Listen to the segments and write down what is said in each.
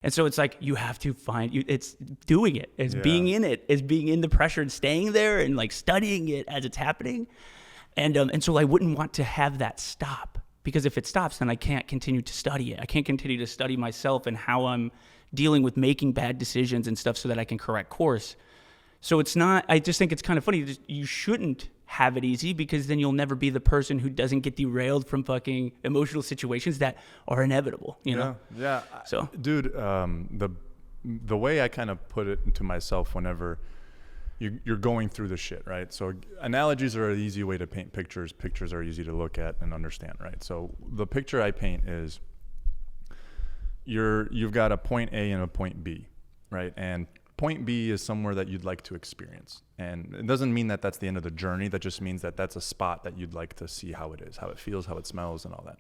And so it's like you have to it's doing it, it's being in it, it's being in the pressure and staying there and like studying it as it's happening. And so I wouldn't want to have that stop, because if it stops, then I can't continue to study it. I can't continue to study myself and how I'm dealing with making bad decisions and stuff so that I can correct course. So it's not, I just think it's kind of funny. You shouldn't have it easy, because then you'll never be the person who doesn't get derailed from fucking emotional situations that are inevitable, you know? Yeah. So, dude, the way I kind of put it to myself whenever you're going through the shit, right? So analogies are an easy way to paint pictures. Pictures are easy to look at and understand, right? So the picture I paint is you've got a point A and a point B, right? And point B is somewhere that you'd like to experience. And it doesn't mean that that's the end of the journey. That just means that that's a spot that you'd like to see how it is, how it feels, how it smells, and all that.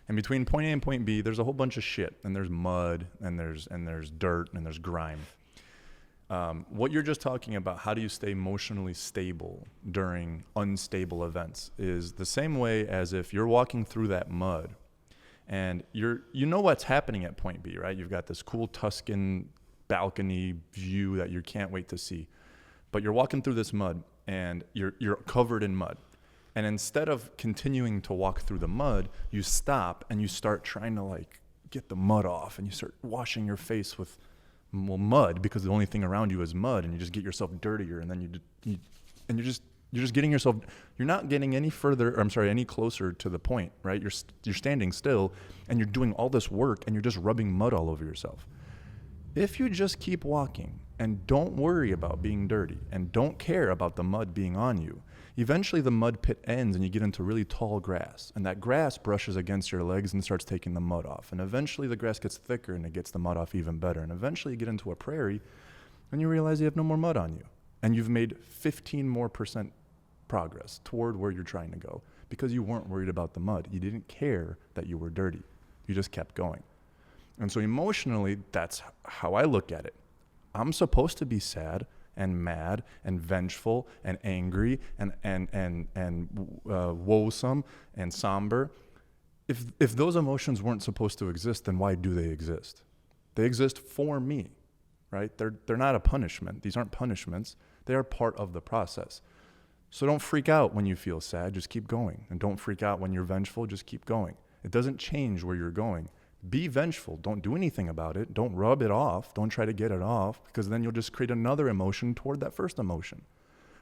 And between point A and point B, there's a whole bunch of shit. And there's mud, and there's dirt, and there's grime. What you're just talking about, how do you stay emotionally stable during unstable events, is the same way as if you're walking through that mud and you know what's happening at point B, right? You've got this cool Tuscan balcony view that you can't wait to see, but you're walking through this mud and you're covered in mud. And instead of continuing to walk through the mud, you stop and you start trying to like get the mud off, and you start washing your face with mud, because the only thing around you is mud, and you just get yourself dirtier, and then you're just getting yourself, you're not getting any closer to the point, right? You're standing still and you're doing all this work and you're just rubbing mud all over yourself. If you just keep walking and don't worry about being dirty and don't care about the mud being on you, eventually the mud pit ends and you get into really tall grass, and that grass brushes against your legs and starts taking the mud off. And eventually the grass gets thicker and it gets the mud off even better. And eventually you get into a prairie and you realize you have no more mud on you. And you've made 15% more progress toward where you're trying to go, because you weren't worried about the mud. You didn't care that you were dirty. You just kept going. And so emotionally, that's how I look at it. I'm supposed to be sad and mad and vengeful and angry and woesome and somber. If those emotions weren't supposed to exist, then why do they exist? They exist for me, right? They're not a punishment. These aren't punishments. They are part of the process. So don't freak out when you feel sad. Just keep going. And don't freak out when you're vengeful. Just keep going. It doesn't change where you're going. Be vengeful. Don't do anything about it. Don't rub it off. Don't try to get it off, because then you'll just create another emotion toward that first emotion.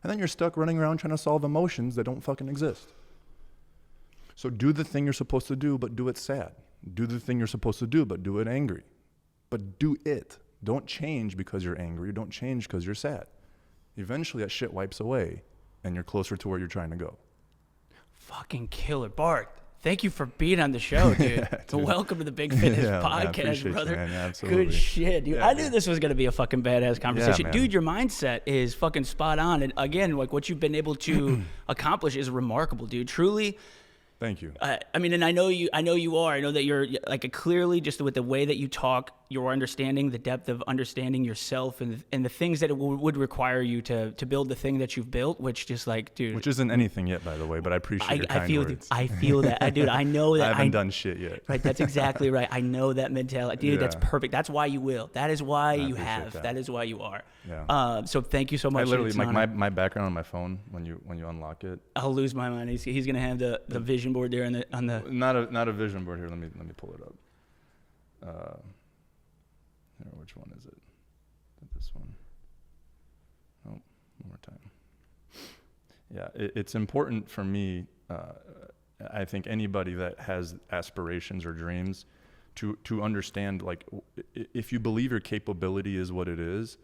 And then you're stuck running around trying to solve emotions that don't fucking exist. So do the thing you're supposed to do, but do it sad. Do the thing you're supposed to do, but do it angry. But do it. Don't change because you're angry. Don't change because you're sad. Eventually that shit wipes away and you're closer to where you're trying to go. Fucking killer. Bart, thank you for being on the show, dude. Yeah, dude. Welcome to the Big Fitness Podcast, brother. You, man. Yeah, absolutely. Good shit, dude. Yeah, I knew this was going to be a fucking badass conversation. Yeah, dude, your mindset is fucking spot on. And again, like what you've been able to accomplish is remarkable, dude. Truly. Thank you. I mean, and I know you are. I know that you're like clearly, just with the way that you talk, your understanding, the depth of understanding yourself and the things that it would require you to build the thing that you've built, which just like, dude. Which isn't anything yet, by the way, but I appreciate your kind words. I feel that. Dude, I know that. I haven't done shit yet. Right, that's exactly right. I know that mentality. Dude, that's perfect. That's why you will. That is why you have. That is why you are. Yeah. So thank you so much. I literally, like my background on my phone, when you unlock it. I'll lose my mind. He's going to have the vision board there on the. Not a vision board here. Let me pull it up. Here, which one is it? This one. Oh, one more time. Yeah, it's important for me. I think anybody that has aspirations or dreams to understand, like, if you believe your capability is what it is,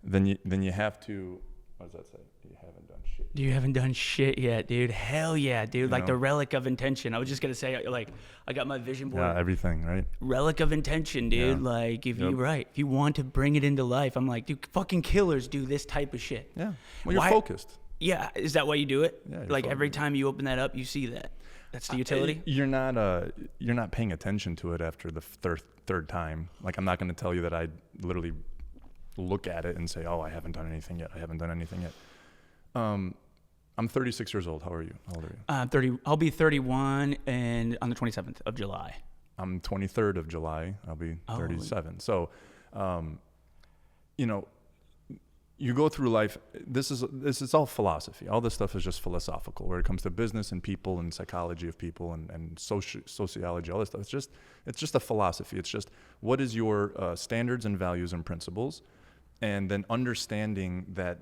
then you have to. What does that say? You haven't done shit. You haven't done shit yet, dude. Hell yeah, dude. You like know? The relic of intention. I was just gonna say, like, I got my vision board. Yeah, everything, right? Relic of intention, dude. Yeah. Like, if you want to bring it into life, I'm like, dude, fucking killers do this type of shit. Yeah. Well, you're focused. Yeah. Is that why you do it? Yeah. Like focused. Every time you open that up, you see that. That's the utility. You're not paying attention to it after the third time. Like, I'm not going to tell you that I literally look at it and say, oh, I haven't done anything yet. I'm 36 years old. How are you? How old are you? 30. I'll be 31 and on the 27th of July. I'm 23rd of July. I'll be 37. So, you know, you go through life. This is all philosophy. All this stuff is just philosophical. Where it comes to business and people and psychology of people and sociology, all this stuff. It's just a philosophy. It's just what is your standards and values and principles, and then understanding that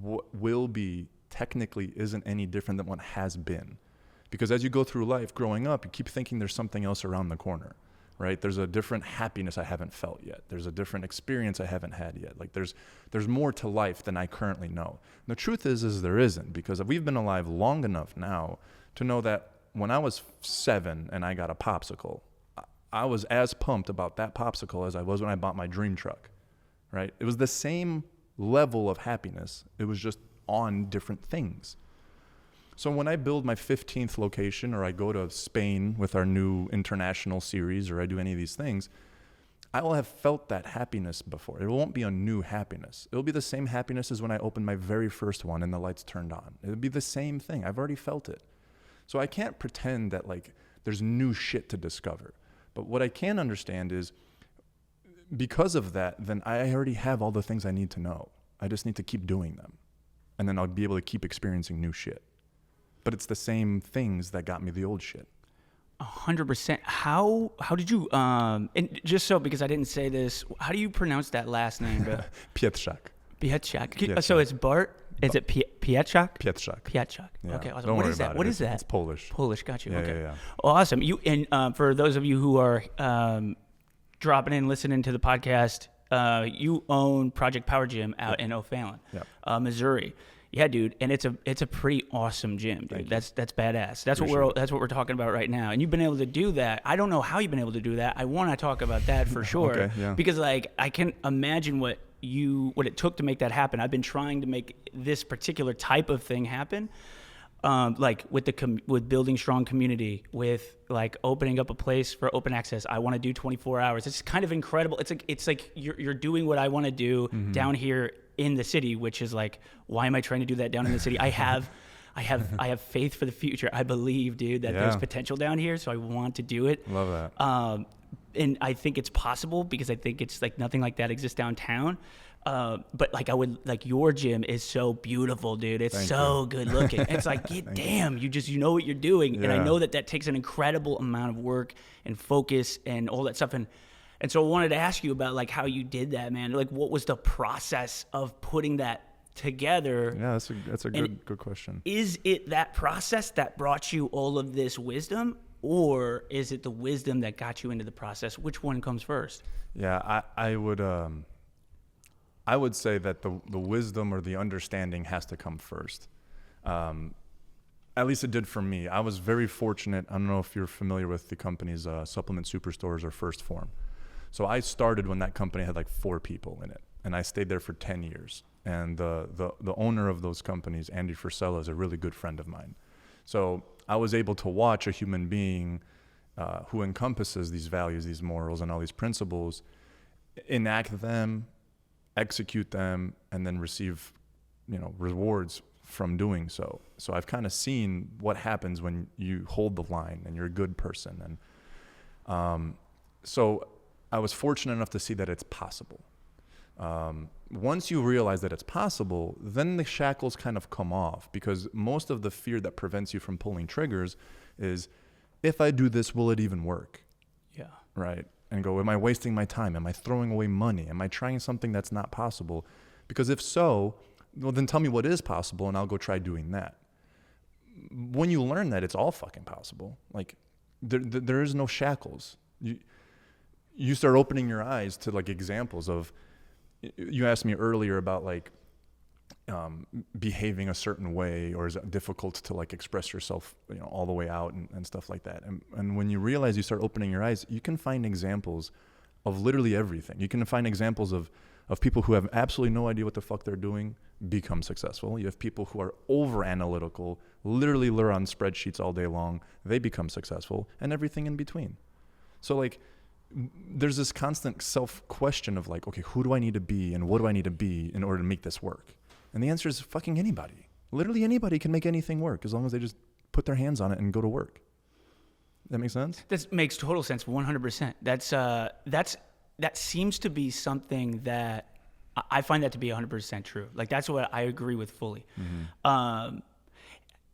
what will be technically isn't any different than what has been. Because as you go through life, growing up, you keep thinking there's something else around the corner. Right? There's a different happiness I haven't felt yet. There's a different experience I haven't had yet. Like there's more to life than I currently know. And the truth is there isn't, because we've been alive long enough now to know that when I was 7 and I got a popsicle, I was as pumped about that popsicle as I was when I bought my dream truck. Right? It was the same level of happiness. It was just on different things. So when I build my 15th location, or I go to Spain with our new international series, or I do any of these things, I will have felt that happiness before. It won't be a new happiness. It'll be the same happiness as when I opened my very first one and the lights turned on. It'll be the same thing. I've already felt it. So I can't pretend that like there's new shit to discover. But what I can understand is because of that, then I already have all the things I need to know. I just need to keep doing them. And then I'll be able to keep experiencing new shit. But it's the same things that got me the old shit. 100%. How did you, and just so, because I didn't say this, how do you pronounce that last name? Pietrzak. Pietrzak. So it's Bart, is it Pietrzak? Pietrzak. Yeah. Okay, awesome. Don't What worry is that? about What it. is that? It's Polish. Polish, got you. Yeah, okay. yeah. Awesome. You, and for those of you who are dropping in, listening to the podcast, you own Project Power Gym out in O'Fallon, Missouri. Yeah, dude, and it's a pretty awesome gym, dude. That's badass. That's what we're talking about right now. And you've been able to do that. I don't know how you've been able to do that. I want to talk about that for sure. Okay, yeah. Because like I can imagine what it took to make that happen. I've been trying to make this particular type of thing happen. Like with building strong community, with like opening up a place for open access. I want to do 24 hours. It's kind of incredible. It's like you're doing what I want to do down here in the city, which is like, why am I trying to do that down in the city? I have faith for the future. I believe, dude, that there's potential down here. So I want to do it. Love that. And I think it's possible because I think it's like nothing like that exists downtown. But like your gym is so beautiful, dude. It's so good looking. It's like, damn, you know what you're doing. Yeah. And I know that takes an incredible amount of work and focus and all that stuff. And so I wanted to ask you about like how you did that, man. Like what was the process of putting that together? Yeah, that's a good question. Is it that process that brought you all of this wisdom, or is it the wisdom that got you into the process? Which one comes first? Yeah, I would say that the wisdom or the understanding has to come first. At least it did for me. I was very fortunate. I don't know if you're familiar with the company's Supplement Superstores or First Form. So I started when that company had like 4 people in it, and I stayed there for 10 years. And the owner of those companies, Andy Frisella, is a really good friend of mine. So I was able to watch a human being who encompasses these values, these morals, and all these principles, enact them, execute them, and then receive, rewards from doing so. So I've kind of seen what happens when you hold the line and you're a good person. And so I was fortunate enough to see that it's possible. Once you realize that it's possible, then the shackles kind of come off, because most of the fear that prevents you from pulling triggers is, if I do this, will it even work? Yeah. Right. And go, am I wasting my time? Am I throwing away money? Am I trying something that's not possible? Because if so, well, then tell me what is possible and I'll go try doing that. When you learn that it's all fucking possible, like there is no shackles. You start opening your eyes to like examples of, you asked me earlier about like behaving a certain way, or is it difficult to like express yourself, all the way out and stuff like that. And when you realize, you start opening your eyes, you can find examples of literally everything. You can find examples of people who have absolutely no idea what the fuck they're doing become successful. You have people who are over analytical, literally learn on spreadsheets all day long, they become successful, and everything in between. So like, there's this constant self-question of like, okay, who do I need to be and what do I need to be in order to make this work? And the answer is fucking anybody. Literally anybody can make anything work as long as they just put their hands on it and go to work. That makes sense? That makes total sense, 100%. That seems to be something that I find that to be 100% true. Like, that's what I agree with fully.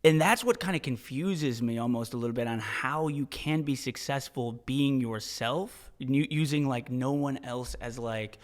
And that's what kind of confuses me almost a little bit on how you can be successful being yourself, using like no one else as like,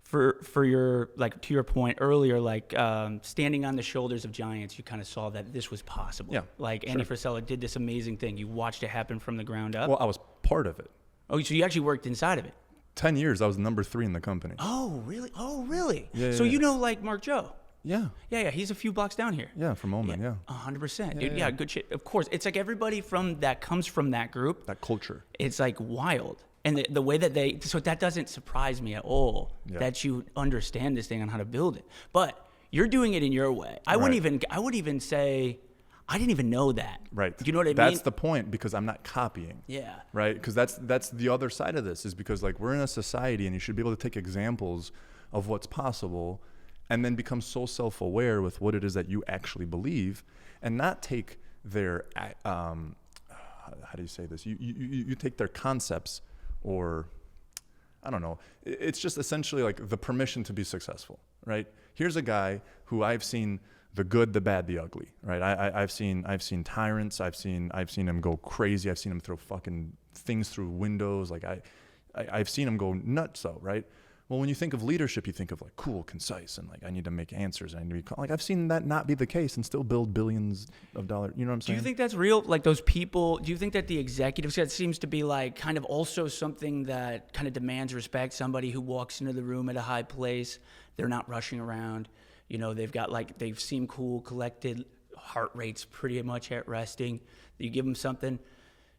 for your, like, to your point earlier, like standing on the shoulders of giants, you kind of saw that this was possible. Yeah, like Andy Frisella did this amazing thing. You watched it happen from the ground up. Well, I was part of it. Oh, so you actually worked inside of it. 10 years, I was number 3 in the company. Oh, really? Oh, really? Yeah, so yeah. you know, like Mark Joe. Yeah. Yeah. He's a few blocks down here. Yeah, from Oman, yeah. 100%. Yeah, Dude, yeah, good shit. Of course. It's like everybody that comes from that group. That culture. It's like wild. And the way that so that doesn't surprise me at all that you understand this thing on how to build it. But you're doing it in your way. I wouldn't even say, I didn't even know that. Right. Do you know what I mean? That's the point, because I'm not copying. Yeah. Right? Because that's the other side of this, is because like we're in a society and you should be able to take examples of what's possible and then become so self-aware with what it is that you actually believe, and not take their, how do you say this? You take their concepts, or I don't know. It's just essentially like the permission to be successful, right? Here's a guy who I've seen the good, the bad, the ugly, right? I've seen tyrants. I've seen him go crazy. I've seen him throw fucking things through windows. Like I've seen him go nuts, though, right? Well, when you think of leadership, you think of like cool, concise, and like I need to make answers. I need to be like, I've seen that not be the case and still build billions of dollars. You know what I'm saying? Do you think that's real? Like those people, do you think that the executives, that seems to be like kind of also something that kind of demands respect? Somebody who walks into the room at a high place, they're not rushing around. You know, they seem cool, collected, heart rate's pretty much at resting. You give them something,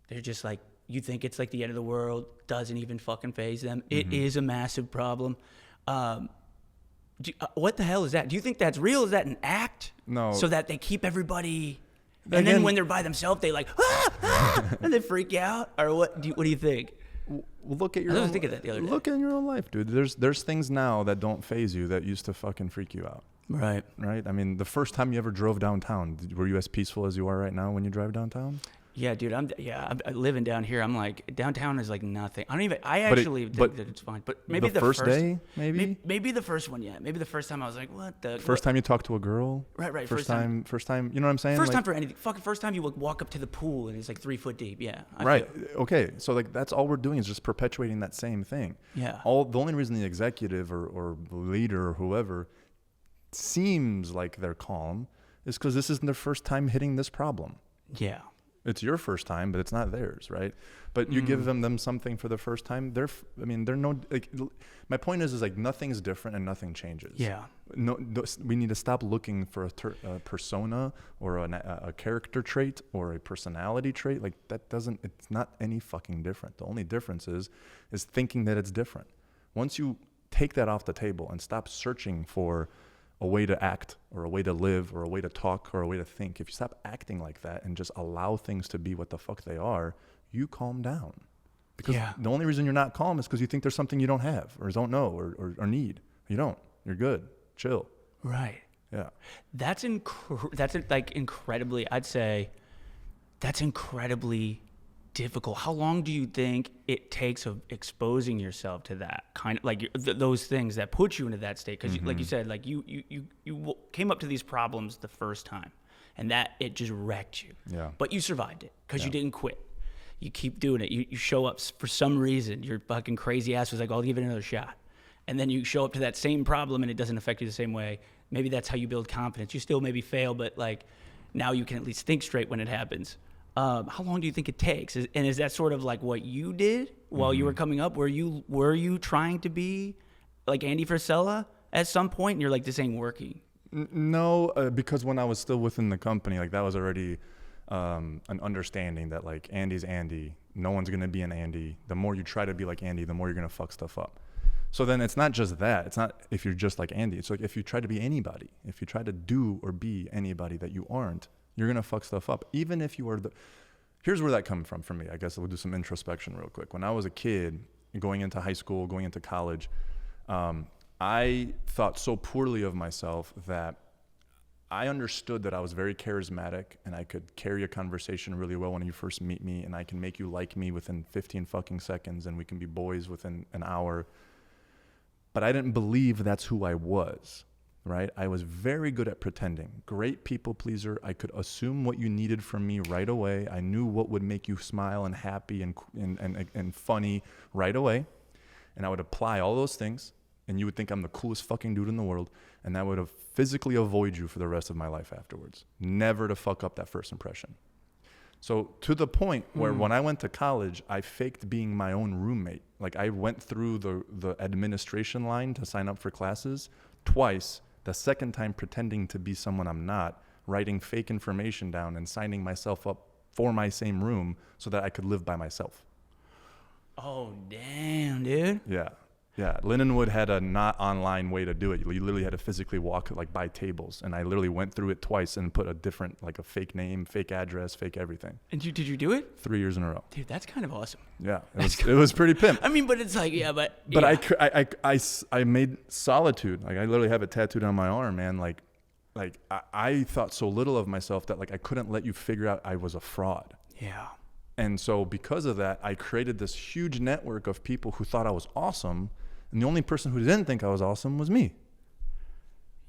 they're just like, you think it's like the end of the world, doesn't even fucking faze them. It is a massive problem. What the hell is that? Do you think that's real? Is that an act? No. So that they keep everybody, and then when they're by themselves, they like, and they freak out? Or what do you think? Well, look at your. I was thinking that the other day. Look at your own life, dude. There's things now that don't faze you that used to fucking freak you out. Right. Right. I mean, the first time you ever drove downtown, were you as peaceful as you are right now when you drive downtown? Yeah, dude. I'm living down here. I'm like, downtown is like nothing. I actually think that it's fine. But maybe the first day, maybe the first one, yeah. Maybe the first time I was like, what the? First time you talked to a girl. Right. First time. You know what I'm saying? First time for anything. Fucking first time you walk up to the pool and it's like 3 foot deep. Yeah. Right. Okay. So like that's all we're doing is just perpetuating that same thing. Yeah. The only reason the executive or leader or whoever seems like they're calm is because this isn't their first time hitting this problem. Yeah. It's your first time, but it's not theirs, right? But you give them something for the first time. They're no, like, my point is like nothing's different and nothing changes. Yeah. No, we need to stop looking for a persona or a character trait or a personality trait. Like it's not any fucking different. The only difference is thinking that it's different. Once you take that off the table and stop searching for a way to act or a way to live or a way to talk or a way to think, if you stop acting like that and just allow things to be what the fuck they are, you calm down. Because the only reason you're not calm is because you think there's something you don't have or don't know or need. You don't. You're good. Chill. Right. Yeah. That's like incredibly, I'd say that's incredibly difficult. How long do you think it takes of exposing yourself to that kind of like those things that put you into that state? Because like you said, like you came up to these problems the first time and that it just wrecked you. Yeah. But you survived it because you didn't quit. You keep doing it. You show up for some reason. Your fucking crazy ass was like, I'll give it another shot. And then you show up to that same problem and it doesn't affect you the same way. Maybe that's how you build confidence. You still maybe fail, but like now you can at least think straight when it happens. How long do you think it takes? And is that sort of like what you did while you were coming up? Were you trying to be like Andy Frisella at some point and you're like, this ain't working? No, because when I was still within the company, like that was already an understanding that like Andy's Andy. No one's going to be an Andy. The more you try to be like Andy, the more you're going to fuck stuff up. So then it's not just that. It's not if you're just like Andy. It's like if you try to be anybody, if you try to do or be anybody that you aren't, you're going to fuck stuff up. Even if you are here's where that comes from for me. I guess we'll do some introspection real quick. When I was a kid, going into high school, going into college, I thought so poorly of myself that I understood that I was very charismatic and I could carry a conversation really well when you first meet me, and I can make you like me within 15 fucking seconds, and we can be boys within an hour. But I didn't believe that's who I was, right? I was very good at pretending. Great people pleaser. I could assume what you needed from me right away. I knew what would make you smile and happy and funny right away. And I would apply all those things, and you would think I'm the coolest fucking dude in the world, and I would have physically avoid you for the rest of my life afterwards. Never to fuck up that first impression. So to the point where when I went to college, I faked being my own roommate. Like I went through the administration line to sign up for classes twice, the second time pretending to be someone I'm not, writing fake information down and signing myself up for my same room so that I could live by myself. Oh, damn, dude. Yeah. Yeah, Lindenwood had a not online way to do it. You literally had to physically walk like by tables, and I literally went through it twice and put a different, like a fake name, fake address, fake everything. And did you do it? 3 years in a row. Dude, that's kind of awesome. Yeah, it was pretty pimp. I mean, but it's like, yeah, but I made solitude. Like I literally have it tattooed on my arm, man. Like I thought so little of myself that like I couldn't let you figure out I was a fraud. Yeah. And so because of that, I created this huge network of people who thought I was awesome. And the only person who didn't think I was awesome was me.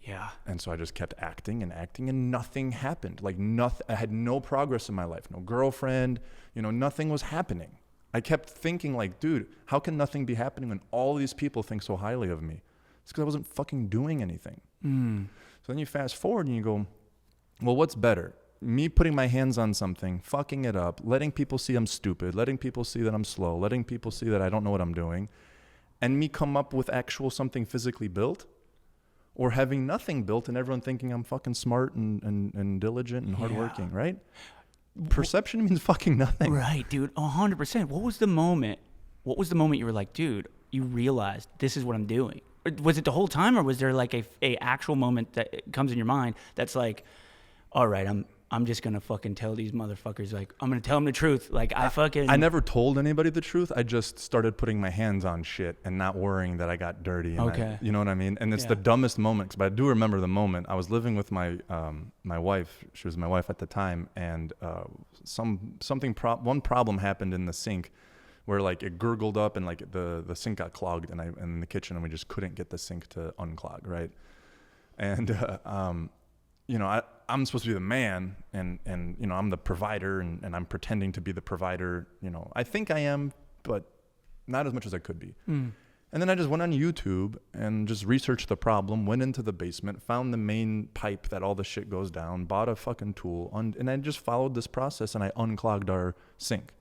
Yeah. And so I just kept acting, and nothing happened. Like nothing, I had no progress in my life, no girlfriend, nothing was happening. I kept thinking like, dude, how can nothing be happening when all these people think so highly of me? It's because I wasn't fucking doing anything. So then you fast forward and you go, well, what's better? Me putting my hands on something, fucking it up, letting people see I'm stupid, letting people see that I'm slow, letting people see that I don't know what I'm doing, and me come up with actual something physically built, or having nothing built and everyone thinking I'm fucking smart and diligent and hardworking, right? Perception means fucking nothing. Right, dude, 100%. What was the moment you were like, dude, you realized this is what I'm doing? Was it the whole time, or was there like a actual moment that comes in your mind that's like, all right, I'm just going to fucking tell these motherfuckers, like, I'm going to tell them the truth. Like, I never told anybody the truth. I just started putting my hands on shit and not worrying that I got dirty. And you know what I mean? And it's the dumbest moment, but I do remember the moment. I was living with my wife. She was my wife at the time. And one problem happened in the sink where, like, it gurgled up and, like, the sink got clogged in the kitchen, and we just couldn't get the sink to unclog, right? And, I'm supposed to be the man, and I'm the provider, and I'm pretending to be the provider. I think I am, but not as much as I could be. And then I just went on YouTube and just researched the problem, went into the basement, found the main pipe that all the shit goes down, bought a fucking tool, and I just followed this process, and I unclogged our sink.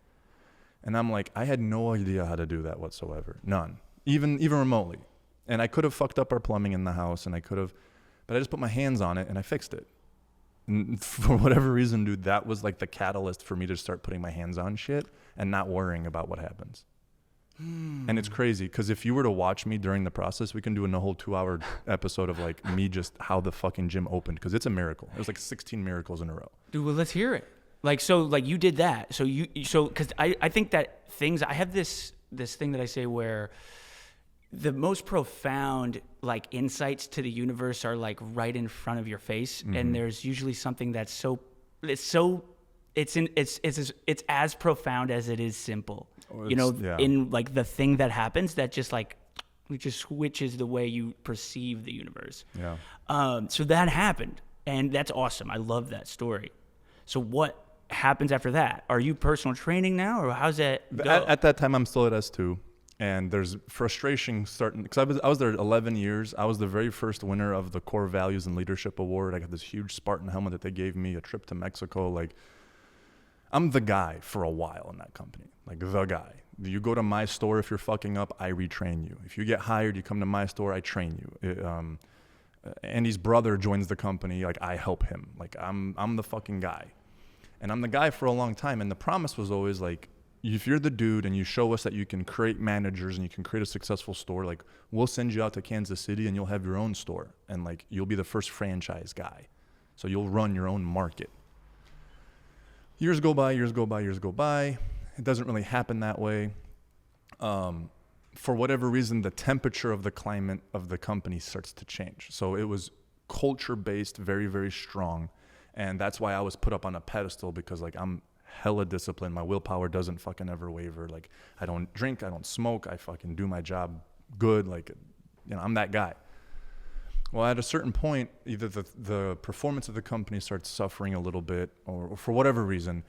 And I'm like, I had no idea how to do that whatsoever. None. Even remotely. And I could have fucked up our plumbing in the house, and but I just put my hands on it and I fixed it. And for whatever reason, dude, that was like the catalyst for me to start putting my hands on shit and not worrying about what happens. And it's crazy because if you were to watch me during the process, we can do a whole 2-hour episode of like me just how the fucking gym opened, because it's a miracle. It was like 16 miracles in a row. Dude, well, let's hear it. Like, so like you did that. So because I think that I have this thing that I say where the most profound like insights to the universe are like right in front of your face, and there's usually something that's it's as profound as it is simple. In like the thing that happens that just like it just switches the way you perceive the universe. So that happened, and that's awesome. I love that story. So what happens after that? Are you personal training now, or how's that go? At that time, I'm still at S2. And there's frustration starting, because I was there 11 years. I was the very first winner of the Core Values and Leadership Award. I got this huge Spartan helmet that they gave me, a trip to Mexico. Like, I'm the guy for a while in that company. Like, the guy. You go to my store, if you're fucking up, I retrain you. If you get hired, you come to my store, I train you. Andy's brother joins the company, like, I help him. Like, I'm the fucking guy. And I'm the guy for a long time. And the promise was always, like, if you're the dude and you show us that you can create managers and you can create a successful store, like, we'll send you out to Kansas City and you'll have your own store, and like you'll be the first franchise guy. So you'll run your own market. Years go by. It doesn't really happen that way. For whatever reason, the temperature of the climate of the company starts to change. So it was culture-based, very, very strong. And that's why I was put up on a pedestal, because like I'm hella disciplined. My willpower doesn't fucking ever waver. Like I don't drink, I don't smoke, I fucking do my job good. Like, you know, I'm that guy. Well, at a certain point, either the performance of the company starts suffering a little bit, or for whatever reason,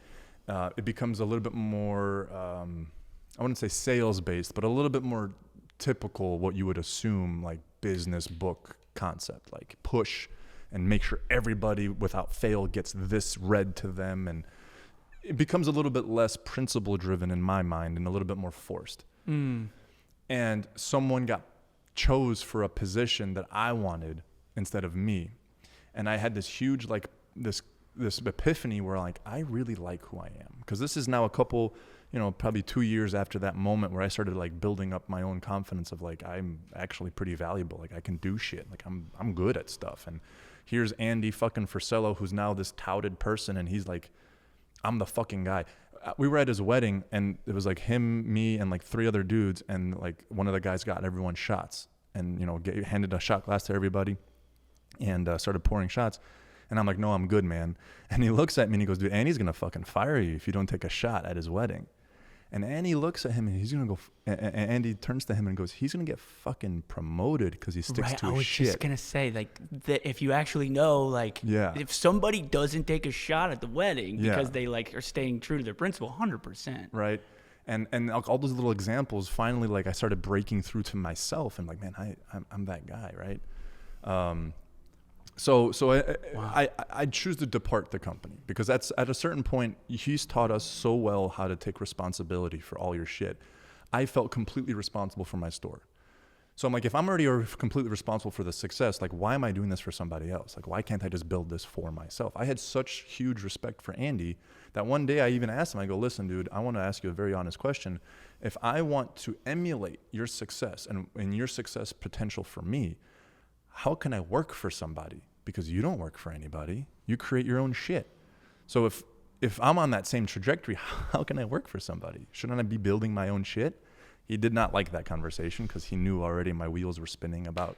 it becomes a little bit more, I wouldn't say sales-based, but a little bit more typical what you would assume, like business book concept, like push and make sure everybody without fail gets this read to them. And it becomes a little bit less principle-driven in my mind and a little bit more forced. And someone chose for a position that I wanted instead of me. And I had this huge, like this epiphany where like, I really like who I am. Because this is now a couple, you know, probably 2 years after that moment where I started like building up my own confidence of like, I'm actually pretty valuable. Like I can do shit. Like I'm good at stuff. And here's Andy fucking Frisello, who's now this touted person. And he's like, I'm the fucking guy. We were at his wedding, and it was like him, me, and like 3 other dudes, and like one of the guys got everyone shots, and you know, handed a shot glass to everybody, and started pouring shots. And I'm like, no, I'm good, man. And he looks at me and he goes, dude, Andy's gonna fucking fire you if you don't take a shot at his wedding. And Andy looks at him and he's gonna go. And Andy turns to him and goes, he's gonna get fucking promoted because he sticks to his shit. I was just gonna say, like, that if you actually know, like, if somebody doesn't take a shot at the wedding because they like are staying true to their principle, 100%. Right. And all those little examples, finally, like I started breaking through to myself and like, man, I'm that guy, right? So I choose to depart the company because that's at a certain point, he's taught us so well how to take responsibility for all your shit. I felt completely responsible for my store. So I'm like, if I'm already completely responsible for the success, like, why am I doing this for somebody else? Like, why can't I just build this for myself? I had such huge respect for Andy that one day I even asked him, I go, listen, dude, I want to ask you a very honest question. If I want to emulate your success and your success potential for me, how can I work for somebody? Because you don't work for anybody. You create your own shit. So if I'm on that same trajectory, how can I work for somebody? Shouldn't I be building my own shit? He did not like that conversation because he knew already my wheels were spinning about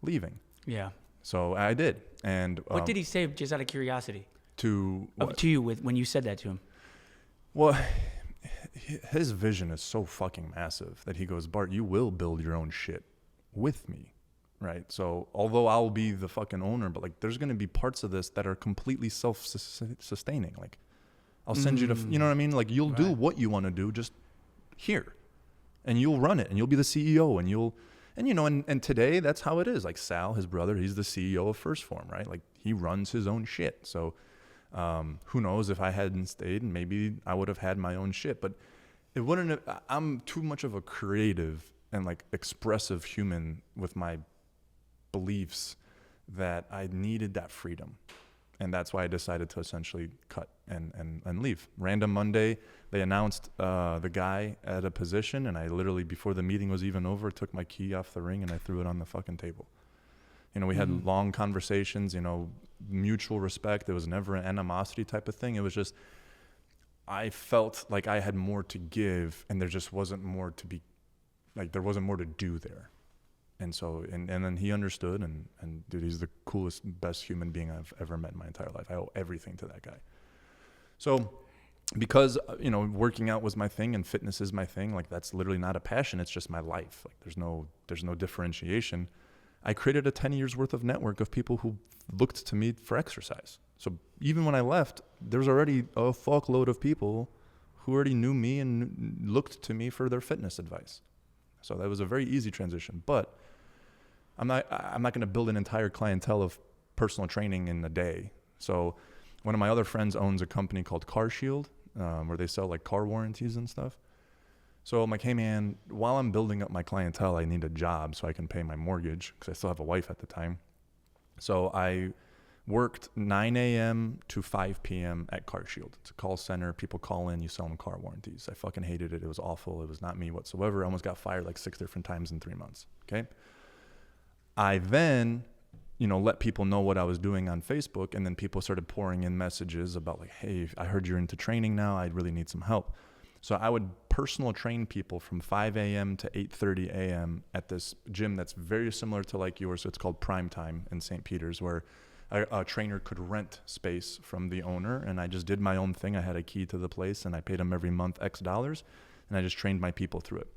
leaving. Yeah. So I did. And what did he say, just out of curiosity? To you when you said that to him? Well, his vision is so fucking massive that he goes, Bart, you will build your own shit with me. Right. So although I'll be the fucking owner, but like there's going to be parts of this that are completely self-sustaining. Like I'll send you to, you know what I mean? Like you'll do what you want to do just here and you'll run it and you'll be the CEO and today that's how it is. Like Sal, his brother, he's the CEO of First Form, right? Like he runs his own shit. So who knows if I hadn't stayed, maybe I would have had my own shit, but it wouldn't have, I'm too much of a creative and like expressive human with my beliefs that I needed that freedom. And that's why I decided to essentially cut and leave. Random Monday, they announced the guy at a position, and I literally, before the meeting was even over, took my key off the ring and I threw it on the fucking table. You know, we had long conversations, you know, mutual respect. There was never an animosity type of thing. It was just, I felt like I had more to give and there just wasn't more to be, like there wasn't more to do there. And so, and then he understood, and dude, he's the coolest, best human being I've ever met in my entire life. I owe everything to that guy. So because, you know, working out was my thing and fitness is my thing, like that's literally not a passion. It's just my life. Like there's no differentiation. I created a 10 years worth of network of people who looked to me for exercise. So even when I left, there's already a fuckload of people who already knew me and looked to me for their fitness advice. So that was a very easy transition, but I'm not going to build an entire clientele of personal training in a day. So one of my other friends owns a company called Car Shield, where they sell like car warranties and stuff. So I'm like, hey man, while I'm building up my clientele, I need a job so I can pay my mortgage because I still have a wife at the time. So I worked 9 a.m. to 5 p.m. at Car Shield. It's a call center. People call in, you sell them car warranties. I fucking hated it. It was awful. It was not me whatsoever. I almost got fired like 6 different times in 3 months. Okay. I then, you know, let people know what I was doing on Facebook, and then people started pouring in messages about like, hey, I heard you're into training now. I really need some help. So I would personal train people from 5 a.m. to 8:30 a.m. at this gym that's very similar to like yours. It's called Prime Time in St. Peter's, where a trainer could rent space from the owner, and I just did my own thing. I had a key to the place, and I paid them every month X dollars, and I just trained my people through it.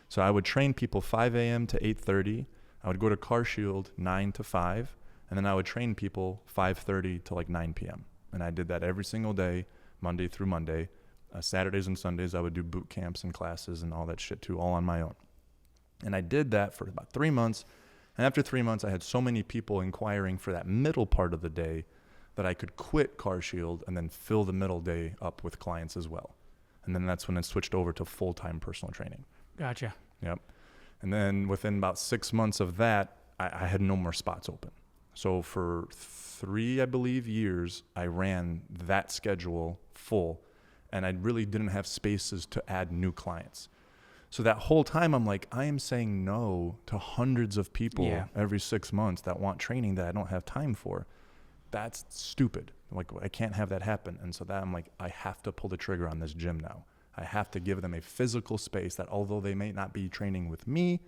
So I would train people 5 a.m. to 8:30. I would go to Car Shield 9 to 5, and then I would train people 5:30 to like 9 p.m. And I did that every single day, Monday through Monday. Saturdays and Sundays, I would do boot camps and classes and all that shit too, all on my own. And I did that for about 3 months. And after 3 months, I had so many people inquiring for that middle part of the day that I could quit Car Shield and then fill the middle day up with clients as well. And then that's when it switched over to full-time personal training. Gotcha. Yep. And then within about 6 months of that, I had no more spots open. So for 3, I believe, years, I ran that schedule full, and I really didn't have spaces to add new clients. So that whole time, I'm like, I am saying no to hundreds of people every 6 months that want training that I don't have time for. That's stupid. Like, I can't have that happen. And so that I'm like, I have to pull the trigger on this gym now. I have to give them a physical space that, although they may not be training with me,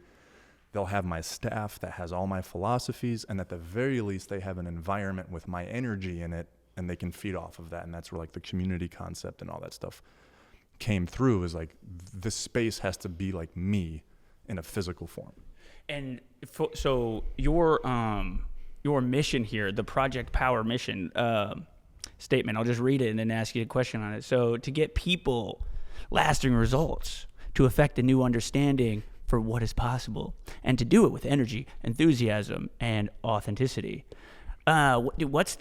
they'll have my staff that has all my philosophies, and at the very least, they have an environment with my energy in it, and they can feed off of that. And that's where like the community concept and all that stuff came through, is like, this space has to be like me in a physical form. And so your mission here, the Project Power mission statement, I'll just read it and then ask you a question on it. So to get people lasting results, to affect a new understanding for what is possible, and to do it with energy, enthusiasm, and authenticity. What is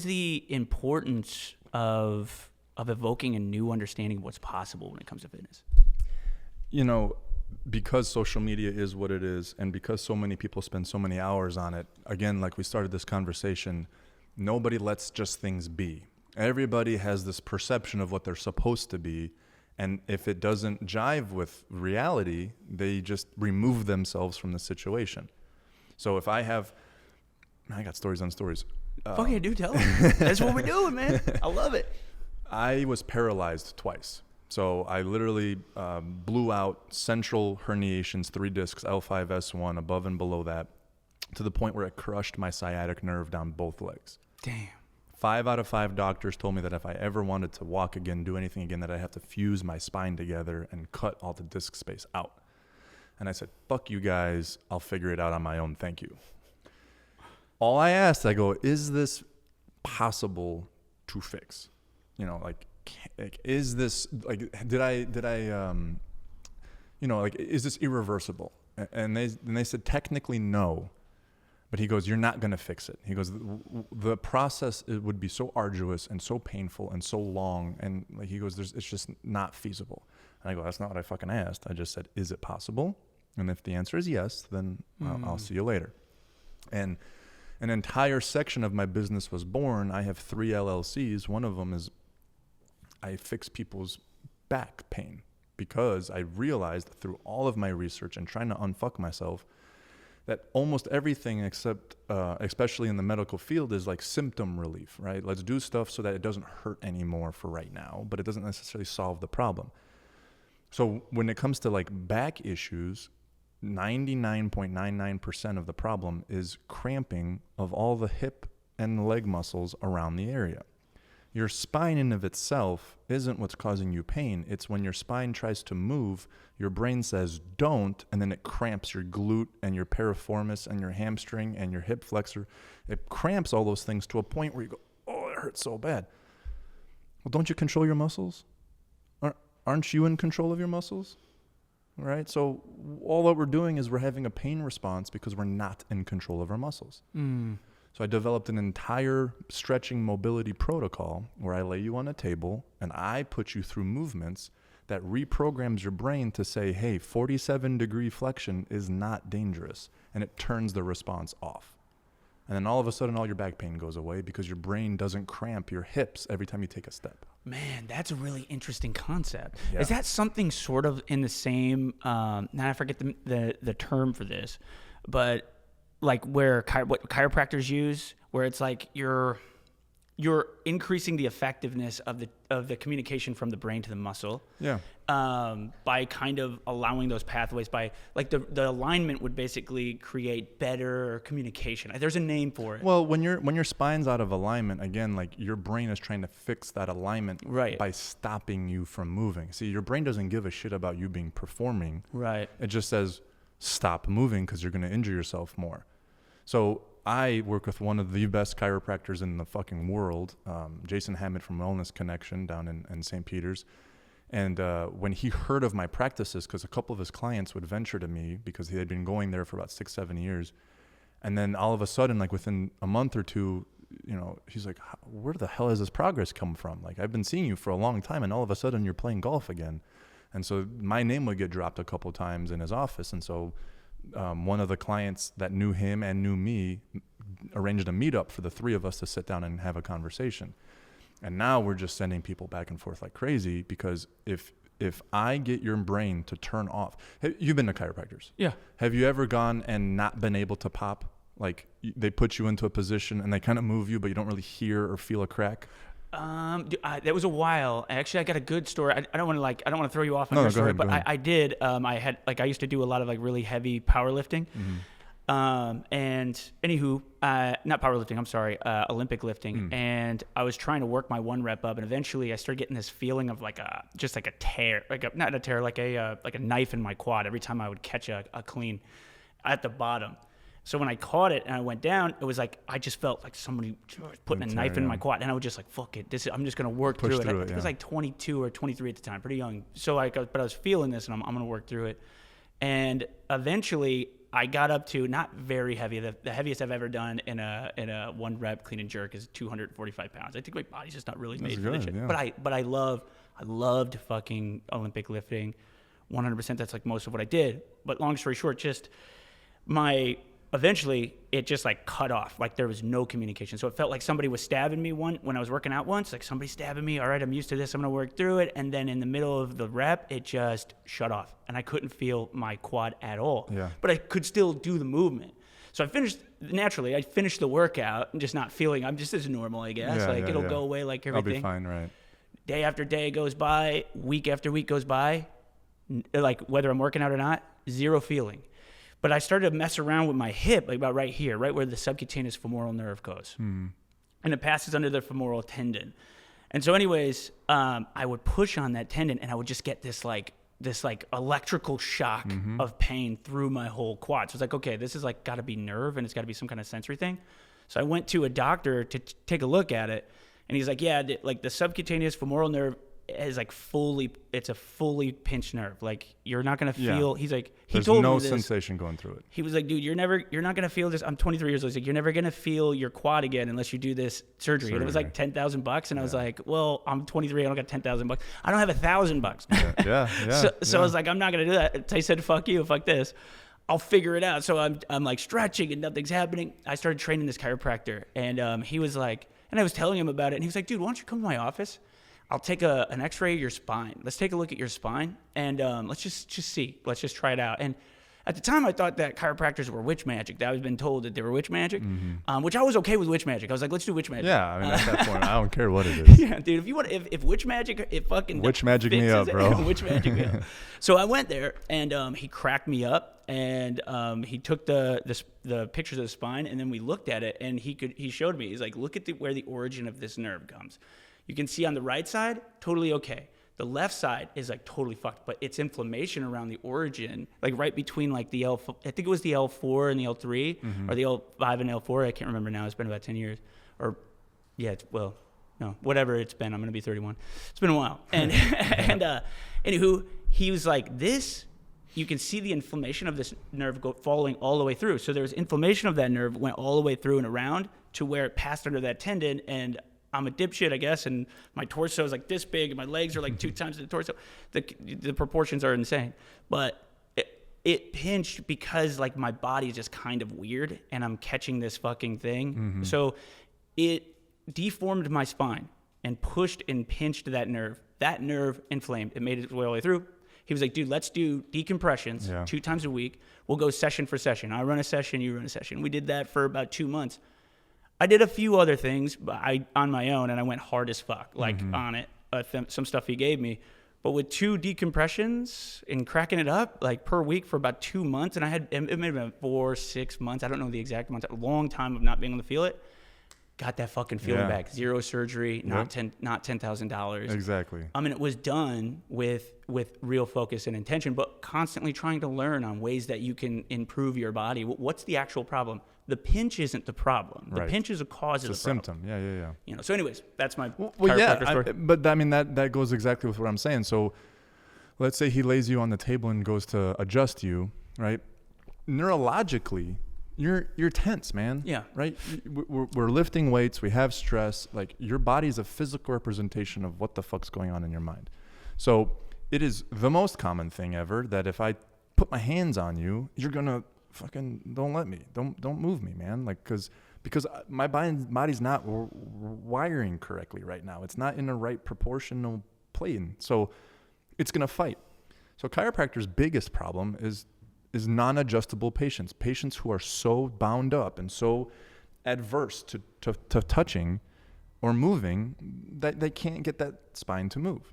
the importance of evoking a new understanding of what's possible when it comes to fitness? You know, because social media is what it is, and because so many people spend so many hours on it, again, like we started this conversation, nobody lets just things be. Everybody has this perception of what they're supposed to be, and if it doesn't jive with reality, they just remove themselves from the situation. So if I got stories on stories. Fuck yeah, dude, tell them. That's what we're doing, man. I love it. I was paralyzed twice. So I literally blew out central herniations, 3 discs, L5, S1, above and below that, to the point where it crushed my sciatic nerve down both legs. Damn. 5 out of 5 doctors told me that if I ever wanted to walk again, do anything again, that I'd have to fuse my spine together and cut all the disc space out. And I said, fuck you guys, I'll figure it out on my own, thank you. All I asked, I go, is this possible to fix? You know, like is this, like, did I, you know, like, is this irreversible? And they said, technically no. But he goes, you're not going to fix it. He goes, the process, it would be so arduous and so painful and so long. And like, he goes, it's just not feasible. And I go, that's not what I fucking asked. I just said, is it possible? And if the answer is yes, then I'll see you later. And an entire section of my business was born. I have 3 LLCs. One of them is I fix people's back pain, because I realized through all of my research and trying to unfuck myself that almost everything except, especially in the medical field, is like symptom relief, right? Let's do stuff so that it doesn't hurt anymore for right now, but it doesn't necessarily solve the problem. So when it comes to like back issues, 99.99% of the problem is cramping of all the hip and leg muscles around the area. Your spine in of itself isn't what's causing you pain. It's when your spine tries to move, your brain says don't, and then it cramps your glute and your piriformis and your hamstring and your hip flexor. It cramps all those things to a point where you go, oh, it hurts so bad. Well, don't you control your muscles? Aren't you in control of your muscles? All right, so all that we're doing is we're having a pain response because we're not in control of our muscles. So I developed an entire stretching mobility protocol where I lay you on a table and I put you through movements that reprograms your brain to say, hey, 47-degree flexion is not dangerous, and it turns the response off. And then all of a sudden, all your back pain goes away because your brain doesn't cramp your hips every time you take a step. Man, that's a really interesting concept. Yeah. Is that something sort of in the same, now I forget the term for this, but like where what chiropractors use, where it's like you're increasing the effectiveness of the communication from the brain to the muscle. Yeah. By kind of allowing those pathways, by like the alignment would basically create better communication. There's a name for it. Well, when your spine's out of alignment, again, like your brain is trying to fix that alignment by stopping you from moving. See, your brain doesn't give a shit about you being performing. Right. It just says stop moving because you're going to injure yourself more. So I work with one of the best chiropractors in the fucking world, Jason Hammett from Wellness Connection down in St. Peter's. And when he heard of my practices, because a couple of his clients would venture to me because he had been going there for about 6-7 years. And then all of a sudden, like within a month or two, you know, he's like, where the hell has this progress come from? Like, I've been seeing you for a long time and all of a sudden you're playing golf again. And so my name would get dropped a couple of times in his office. And so one of the clients that knew him and knew me arranged a meetup for the three of us to sit down and have a conversation. And now we're just sending people back and forth like crazy because if I get your brain to turn off, you've been to chiropractors. Yeah. Have you ever gone and not been able to pop? Like they put you into a position and they kind of move you, but you don't really hear or feel a crack? That was a while. Actually, I got a good story. I don't want to throw you off on your story, but I did. I used to do a lot of like really heavy powerlifting. And anywho, not powerlifting, I'm sorry, Olympic lifting. And I was trying to work my one rep up, and eventually I started getting this feeling of like a tear, not a tear, like a knife in my quad every time I would catch a clean at the bottom. So when I caught it and I went down, it was like I just felt like somebody putting a knife in my quad, and I was just like, "Fuck it, I'm just gonna work through it." I was like 22 or 23 at the time, pretty young. So but I was feeling this, and I'm gonna work through it. And eventually, I got up to not very heavy. The heaviest I've ever done in a one rep clean and jerk is 245 pounds. I think my body's just not really made for this shit. Yeah. But I loved fucking Olympic lifting, 100%. That's like most of what I did. But long story short, just eventually it just like cut off. Like there was no communication. So it felt like somebody was stabbing me when I was working out once, like somebody stabbing me. All right, I'm used to this. I'm going to work through it. And then in the middle of the rep, it just shut off and I couldn't feel my quad at all. Yeah. But I could still do the movement. So I finished the workout and just not feeling, I'm just as normal, I guess. It'll go away like everything. I'll be fine, right? Day after day goes by, week after week goes by, like whether I'm working out or not, zero feeling. But I started to mess around with my hip, like about right here, right where the subcutaneous femoral nerve goes. And it passes under the femoral tendon. And so anyways, I would push on that tendon and I would just get this electrical shock of pain through my whole quad. So it's like, okay, this is like got to be nerve and it's got to be some kind of sensory thing. So I went to a doctor to take a look at it. And he's like, yeah, like the subcutaneous femoral nerve is like it's a fully pinched nerve. Like you're not going to feel, he's like, There's told no me this. sensation going through it. He was like, dude, you're not going to feel this. I'm 23 years old. He's like, you're never going to feel your quad again unless you do this surgery. And it was like $10,000. And I was like, well, I'm 23. I don't got $10,000. I don't have $1,000. Yeah. So I was like, I'm not going to do that. I said, fuck you, fuck this. I'll figure it out. So I'm like stretching and nothing's happening. I started training this chiropractor and he was like, and I was telling him about it and he was like, dude, why don't you come to my office? I'll take an x-ray of your spine. Let's take a look at your spine and let's just see. Let's just try it out. And at the time I thought that chiropractors were witch magic. That I was been told that they were witch magic, which I was okay with witch magic. I was like, let's do witch magic. Yeah, I mean, at that point, I don't care what it is. Yeah, dude, if you want, if witch magic, it fucking witch magic me up, bro. Witch magic me up. So I went there and he cracked me up and he took the pictures of the spine and then we looked at it and he showed me. He's like, look at where the origin of this nerve comes. You can see on the right side, totally okay. The left side is like totally fucked, but it's inflammation around the origin, like right between like I think it was the L4 and the L3, or the L5 and L4. I can't remember now. It's been about 10 years. Or, yeah, no, whatever it's been. I'm going to be 31. It's been a while. And, anywho, he was like, you can see the inflammation of this nerve falling all the way through. So there was inflammation of that nerve, went all the way through and around to where it passed under that tendon, and I'm a dipshit, I guess, and my torso is like this big, and my legs are like 2 times the torso. The proportions are insane, but it pinched because like my body is just kind of weird, and I'm catching this fucking thing. So it deformed my spine and pushed and pinched that nerve. That nerve inflamed. It made its way all the way through. He was like, dude, let's do decompressions 2 times a week. We'll go session for session. I run a session, you run a session. We did that for about 2 months. I did a few other things on my own, and I went hard as fuck, like on it. Some stuff he gave me. But with 2 decompressions and cracking it up like per week for about 2 months, and it may have been 4, 6 months. I don't know the exact months. A long time of not being able to feel it. Got that fucking feeling back. 0 surgery, not $10,000. Exactly. I mean, it was done with real focus and intention, but constantly trying to learn on ways that you can improve your body. What's the actual problem? The pinch isn't the problem. The pinch is a cause of the problem. It's a symptom. Yeah. So anyways, that's my chiropractor story. But I mean, that goes exactly with what I'm saying. So let's say he lays you on the table and goes to adjust you, right? Neurologically, you're tense, man. Yeah. Right? We're lifting weights. We have stress. Like, your body's a physical representation of what the fuck's going on in your mind. So it is the most common thing ever that if I put my hands on you, you're going to fucking don't let me. Don't move me, man. Like, because my body's not wiring correctly right now. It's not in the right proportional plane. So it's going to fight. So chiropractor's biggest problem is non-adjustable patients who are so bound up and so adverse to touching or moving that they can't get that spine to move.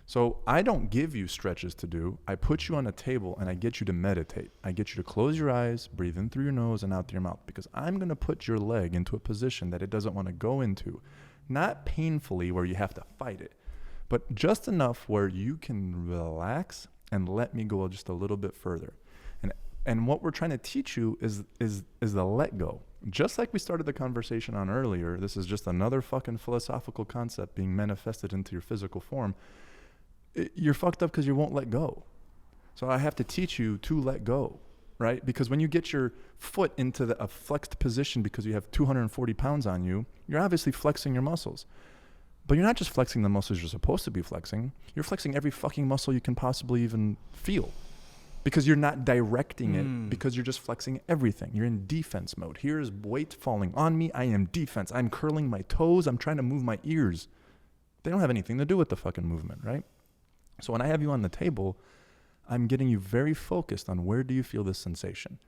So I don't give you stretches to do. I put you on a table and I get you to meditate. I get you to close your eyes, breathe in through your nose and out through your mouth, because I'm going to put your leg into a position that it doesn't want to go into. Not painfully where you have to fight it, but just enough where you can relax and let me go just a little bit further. And what we're trying to teach you is the let go. Just like we started the conversation on earlier, this is just another fucking philosophical concept being manifested into your physical form. You're fucked up because you won't let go. So I have to teach you to let go, right? Because when you get your foot into a flexed position because you have 240 pounds on you, you're obviously flexing your muscles. But you're not just flexing the muscles you're supposed to be flexing. You're flexing every fucking muscle you can possibly even feel. Because you're not directing it, because you're just flexing everything. You're in defense mode. Here's weight falling on me. I am defense. I'm curling my toes. I'm trying to move my ears. They don't have anything to do with the fucking movement, right? So when I have you on the table, I'm getting you very focused on where do you feel this sensation.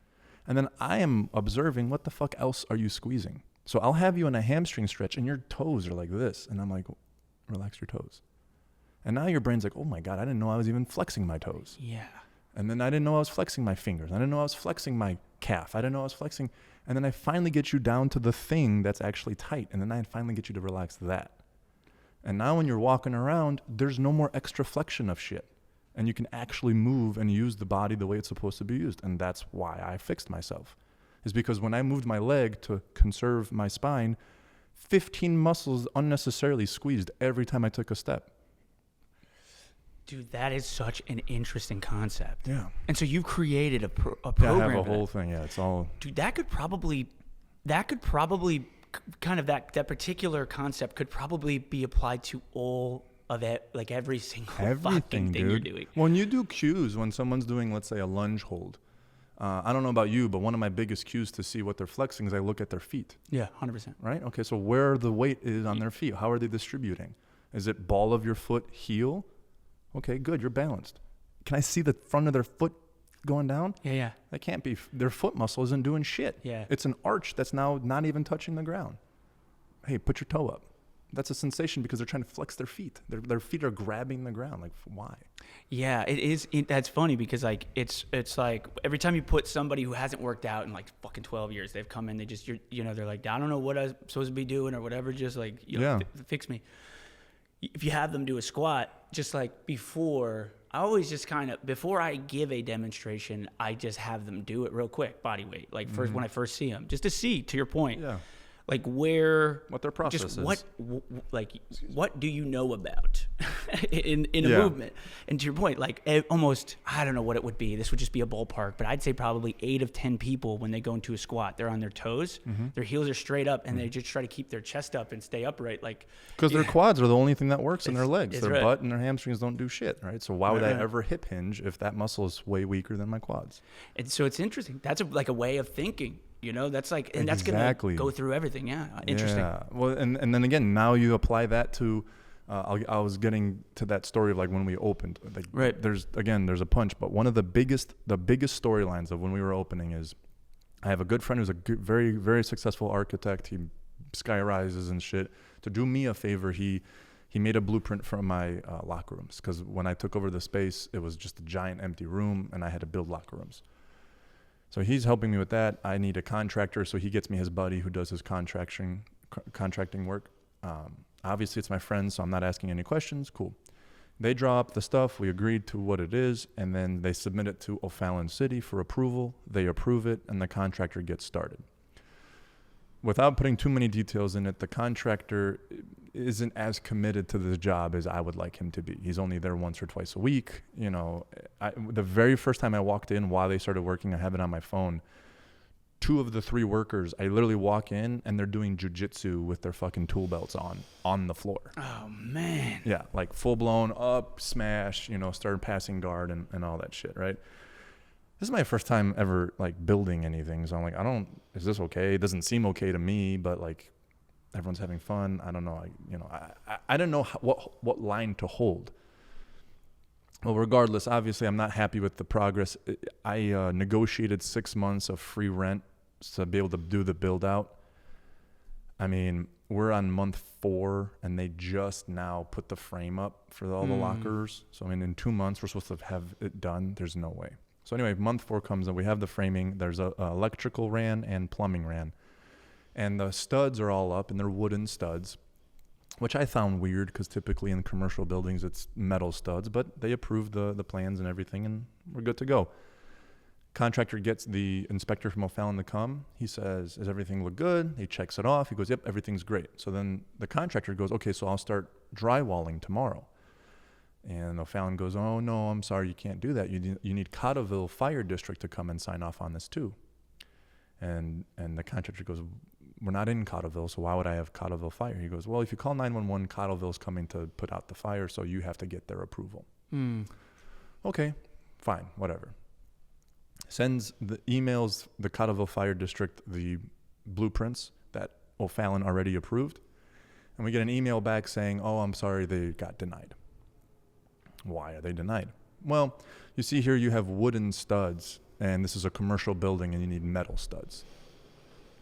And then I am observing what the fuck else are you squeezing. So I'll have you in a hamstring stretch and your toes are like this. And I'm like, relax your toes. And now your brain's like, oh my God, I didn't know I was even flexing my toes. Yeah. And then I didn't know I was flexing my fingers. I didn't know I was flexing my calf. I didn't know I was flexing. And then I finally get you down to the thing that's actually tight. And then I finally get you to relax that. And now when you're walking around, there's no more extra flexion of shit. And you can actually move and use the body the way it's supposed to be used. And that's why I fixed myself. Is because when I moved my leg to conserve my spine, 15 muscles unnecessarily squeezed every time I took a step. Dude, that is such an interesting concept. Yeah. And so you've created a program. Yeah, I have a whole thing. Yeah, it's all. Dude, that could probably kind of that particular concept could probably be applied to all of it, like every single fucking thing you're doing. When you do cues, when someone's doing, let's say, a lunge hold, I don't know about you, but one of my biggest cues to see what they're flexing is I look at their feet. Yeah, 100%. Right? Okay, so where the weight is on their feet, how are they distributing? Is it ball of your foot, heel? Okay, good, you're balanced. Can I see the front of their foot going down? Yeah. That can't be. Their foot muscle isn't doing shit. Yeah. It's an arch that's now not even touching the ground. Hey, put your toe up. That's a sensation because they're trying to flex their feet. Their feet are grabbing the ground. Like, why? Yeah, it is. That's funny because like it's like every time you put somebody who hasn't worked out in like fucking 12 years, they've come in, they just they're like, I don't know what I'm supposed to be doing or whatever. Just like fix me. If you have them do a squat, just like before, I always just kind of, before I give a demonstration, I just have them do it real quick, body weight. Like first, when I first see them, just to see, to your point, like what their process is. What do you know about in a movement? And to your point, like almost, I don't know what it would be. This would just be a ballpark, but I'd say probably 8 of 10 people when they go into a squat, they're on their toes, their heels are straight up, and they just try to keep their chest up and stay upright, like because their quads are the only thing that works in their legs. Their butt and their hamstrings don't do shit, right? So why would I ever hip hinge if that muscle is way weaker than my quads? And so it's interesting. That's like a way of thinking. That's like, and that's going to go through everything. Yeah. Interesting. Yeah. Well, and then again, now you apply that to, I was getting to that story of like when we opened, like, right. There's a punch, but one of the biggest storylines of when we were opening is I have a good friend who's a very, very successful architect. He sky rises and shit. To do me a favor, he made a blueprint for my locker rooms, because when I took over the space, it was just a giant empty room, and I had to build locker rooms. So he's helping me with that. I need a contractor, so he gets me his buddy who does his contracting work. Obviously, it's my friend, so I'm not asking any questions. Cool. They draw up the stuff. We agreed to what it is, and then they submit it to O'Fallon City for approval. They approve it, and the contractor gets started. Without putting too many details in it, the contractor isn't as committed to the job as I would like him to be. He's only there once or twice a week. You know, the very first time I walked in, while they started working, I have it on my phone. 2 of the 3 workers, I literally walk in and they're doing jujitsu with their fucking tool belts on the floor. Oh, man. Yeah, like full blown up, smash, you know, started passing guard and all that shit, right? This is my first time ever like building anything. So I'm like, is this okay? It doesn't seem okay to me, but like everyone's having fun. I don't know. I don't know what line to hold. Well, regardless, obviously I'm not happy with the progress. I negotiated 6 months of free rent to be able to do the build out. I mean, we're on month 4 and they just now put the frame up for all the lockers. So I mean, in 2 months we're supposed to have it done. There's no way. So anyway, month 4 comes and we have the framing. There's a electrical ran and plumbing ran. And the studs are all up and they're wooden studs, which I found weird because typically in commercial buildings it's metal studs, but they approved the plans and everything and we're good to go. Contractor gets the inspector from O'Fallon to come. He says, does everything look good? He checks it off. He goes, yep, everything's great. So then the contractor goes, okay, so I'll start drywalling tomorrow. And O'Fallon goes, oh, no, I'm sorry, you can't do that. You need Cotterville Fire District to come and sign off on this too. And the contractor goes, we're not in Cotterville, so why would I have Cotterville Fire? He goes, well, if you call 911, Cotterville's coming to put out the fire, so you have to get their approval. Okay, fine, whatever. Sends the emails, the Cotterville Fire District, the blueprints that O'Fallon already approved. And we get an email back saying, oh, I'm sorry, they got denied. Why are they denied? Well, you see here you have wooden studs, and this is a commercial building, and you need metal studs.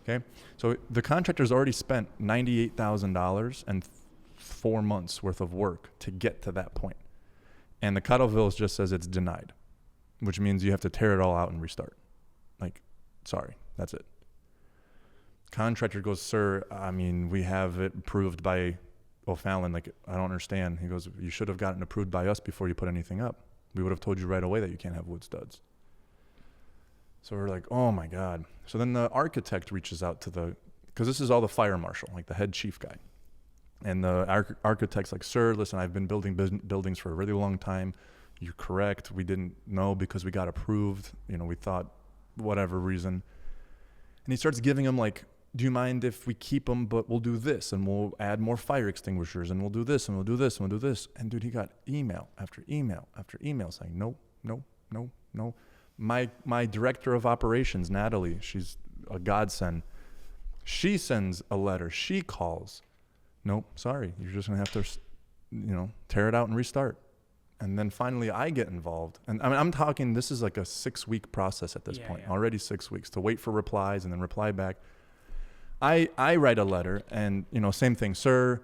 Okay? So the contractor's already spent $98,000 and 4 months worth of work to get to that point. And the Cotterville just says it's denied, which means you have to tear it all out and restart. Like, sorry, that's it. Contractor goes, sir, I mean, we have it approved by O'Fallon. Like, I don't understand. He goes, you should have gotten approved by us before you put anything up. We would have told you right away that you can't have wood studs. So we're like, oh my God. So then the architect reaches out to because this is all the fire marshal, like the head chief guy. And the architect's like, sir, listen, I've been building buildings for a really long time. You're correct. We didn't know because we got approved. You know, we thought whatever reason. And he starts giving him like, do you mind if we keep them, but we'll do this and we'll add more fire extinguishers and we'll do this and we'll do this and we'll do this. And dude, he got email after email after email saying, no, no, no, no. My director of operations, Natalie, she's a godsend. She sends a letter. She calls. Nope, sorry. You're just going to have to, tear it out and restart. And then finally I get involved. And I mean, I'm talking, this is like a 6-week process at this point. Yeah. Already 6 weeks to wait for replies and then reply back. I write a letter and, same thing, sir.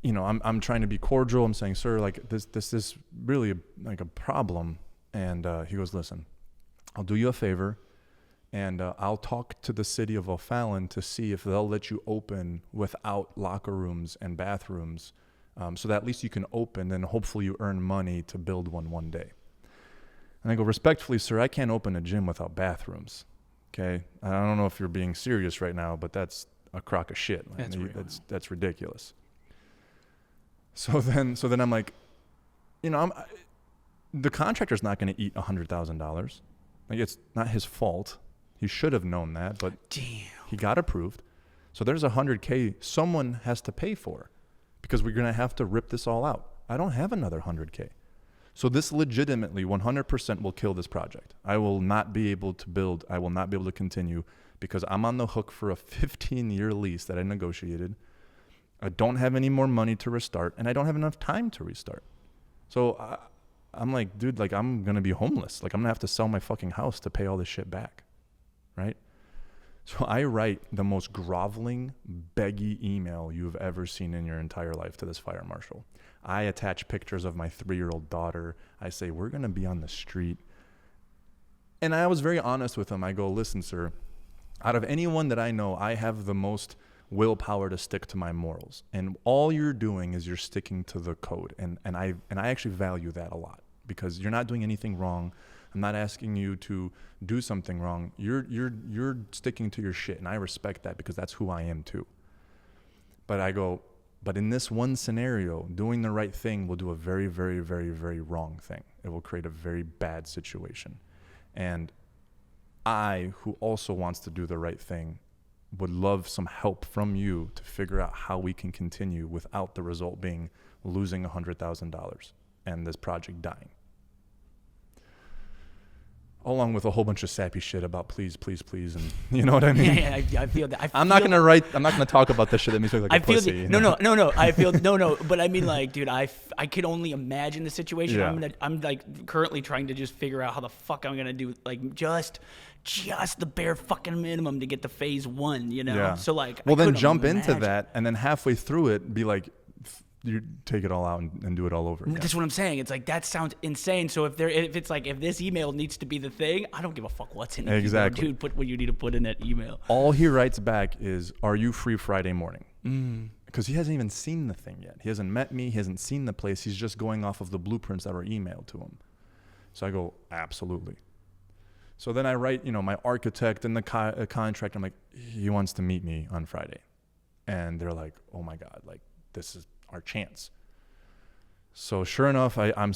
I'm trying to be cordial. I'm saying, sir, like this is really a problem. And he goes, listen, I'll do you a favor and I'll talk to the city of O'Fallon to see if they'll let you open without locker rooms and bathrooms so that at least you can open and hopefully you earn money to build one day. And I go, respectfully, sir, I can't open a gym without bathrooms. Okay, I don't know if you're being serious right now, but that's a crock of shit. That's ridiculous. So then I'm like, the contractor's not going to eat $100,000. Like, it's not his fault. He should have known that, but damn, he got approved. So there's $100K someone has to pay for because we're going to have to rip this all out. I don't have another $100K. So this legitimately 100% will kill this project. I will not be able to build. I will not be able to continue because I'm on the hook for a 15-year lease that I negotiated. I don't have any more money to restart, and I don't have enough time to restart. So I'm like, dude, like I'm going to be homeless. Like I'm going to have to sell my fucking house to pay all this shit back, right? So I write the most groveling, beggy email you've ever seen in your entire life to this fire marshal. I attach pictures of my 3-year-old daughter. I say, we're going to be on the street. And I was very honest with him. I go, listen, sir, out of anyone that I know, I have the most willpower to stick to my morals. And all you're doing is you're sticking to the code. And I actually value that a lot because you're not doing anything wrong. I'm not asking you to do something wrong. You're sticking to your shit, and I respect that because that's who I am too. But I go, but in this one scenario, doing the right thing will do a very, very, very, very wrong thing. It will create a very bad situation. And I, who also wants to do the right thing, would love some help from you to figure out how we can continue without the result being losing $100,000 and this project dying. Along with a whole bunch of sappy shit about please, please, please, and you know what I mean? Yeah, I feel that. I'm not gonna talk about this shit that makes me look like a pussy. No. I feel no. But I mean, like, dude, I could only imagine the situation. Yeah. I'm like currently trying to just figure out how the fuck I'm gonna do like just the bare fucking minimum to get to phase 1. You know? Yeah. So like, well, then jump into that, and then halfway through it, be like, you take it all out and do it all over again. That's what I'm saying. It's like, that sounds insane. So if it's like, if this email needs to be the thing, I don't give a fuck what's in it. Exactly. Dude, put what you need to put in that email. All he writes back is, are you free Friday morning? Because he hasn't even seen the thing yet. He hasn't met me. He hasn't seen the place. He's just going off of the blueprints that were emailed to him. So I go, absolutely. So then I write, my architect and the contract. I'm like, he wants to meet me on Friday. And they're like, oh my God, like, this is our chance. So sure enough, I'm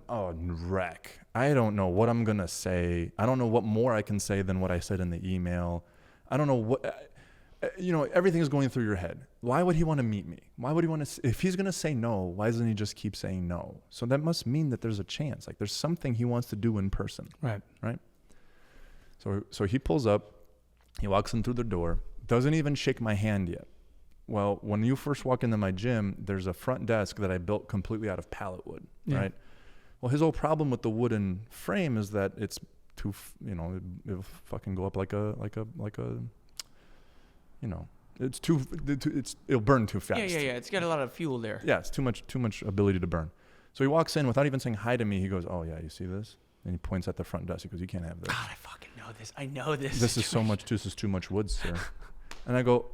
a wreck. I don't know what I'm gonna say. I don't know what more I can say than what I said in the email. I don't know what, everything is going through your head. Why would he want to meet me? Why would he want to, if he's gonna say no, why doesn't he just keep saying no? So that must mean that there's a chance. Like there's something he wants to do in person. Right. So he pulls up, he walks in through the door, doesn't even shake my hand yet. Well, when you first walk into my gym, there's a front desk that I built completely out of pallet wood, right? Well, his whole problem with the wooden frame is that it's too, it'll fucking go up it'll burn too fast. Yeah. It's got a lot of fuel there. Yeah, it's too much ability to burn. So he walks in without even saying hi to me. He goes, "Oh yeah, you see this?" And he points at the front desk. He goes, "You can't have this." God, I fucking know this. I know this. This is so much. This is too much wood, sir. And I go,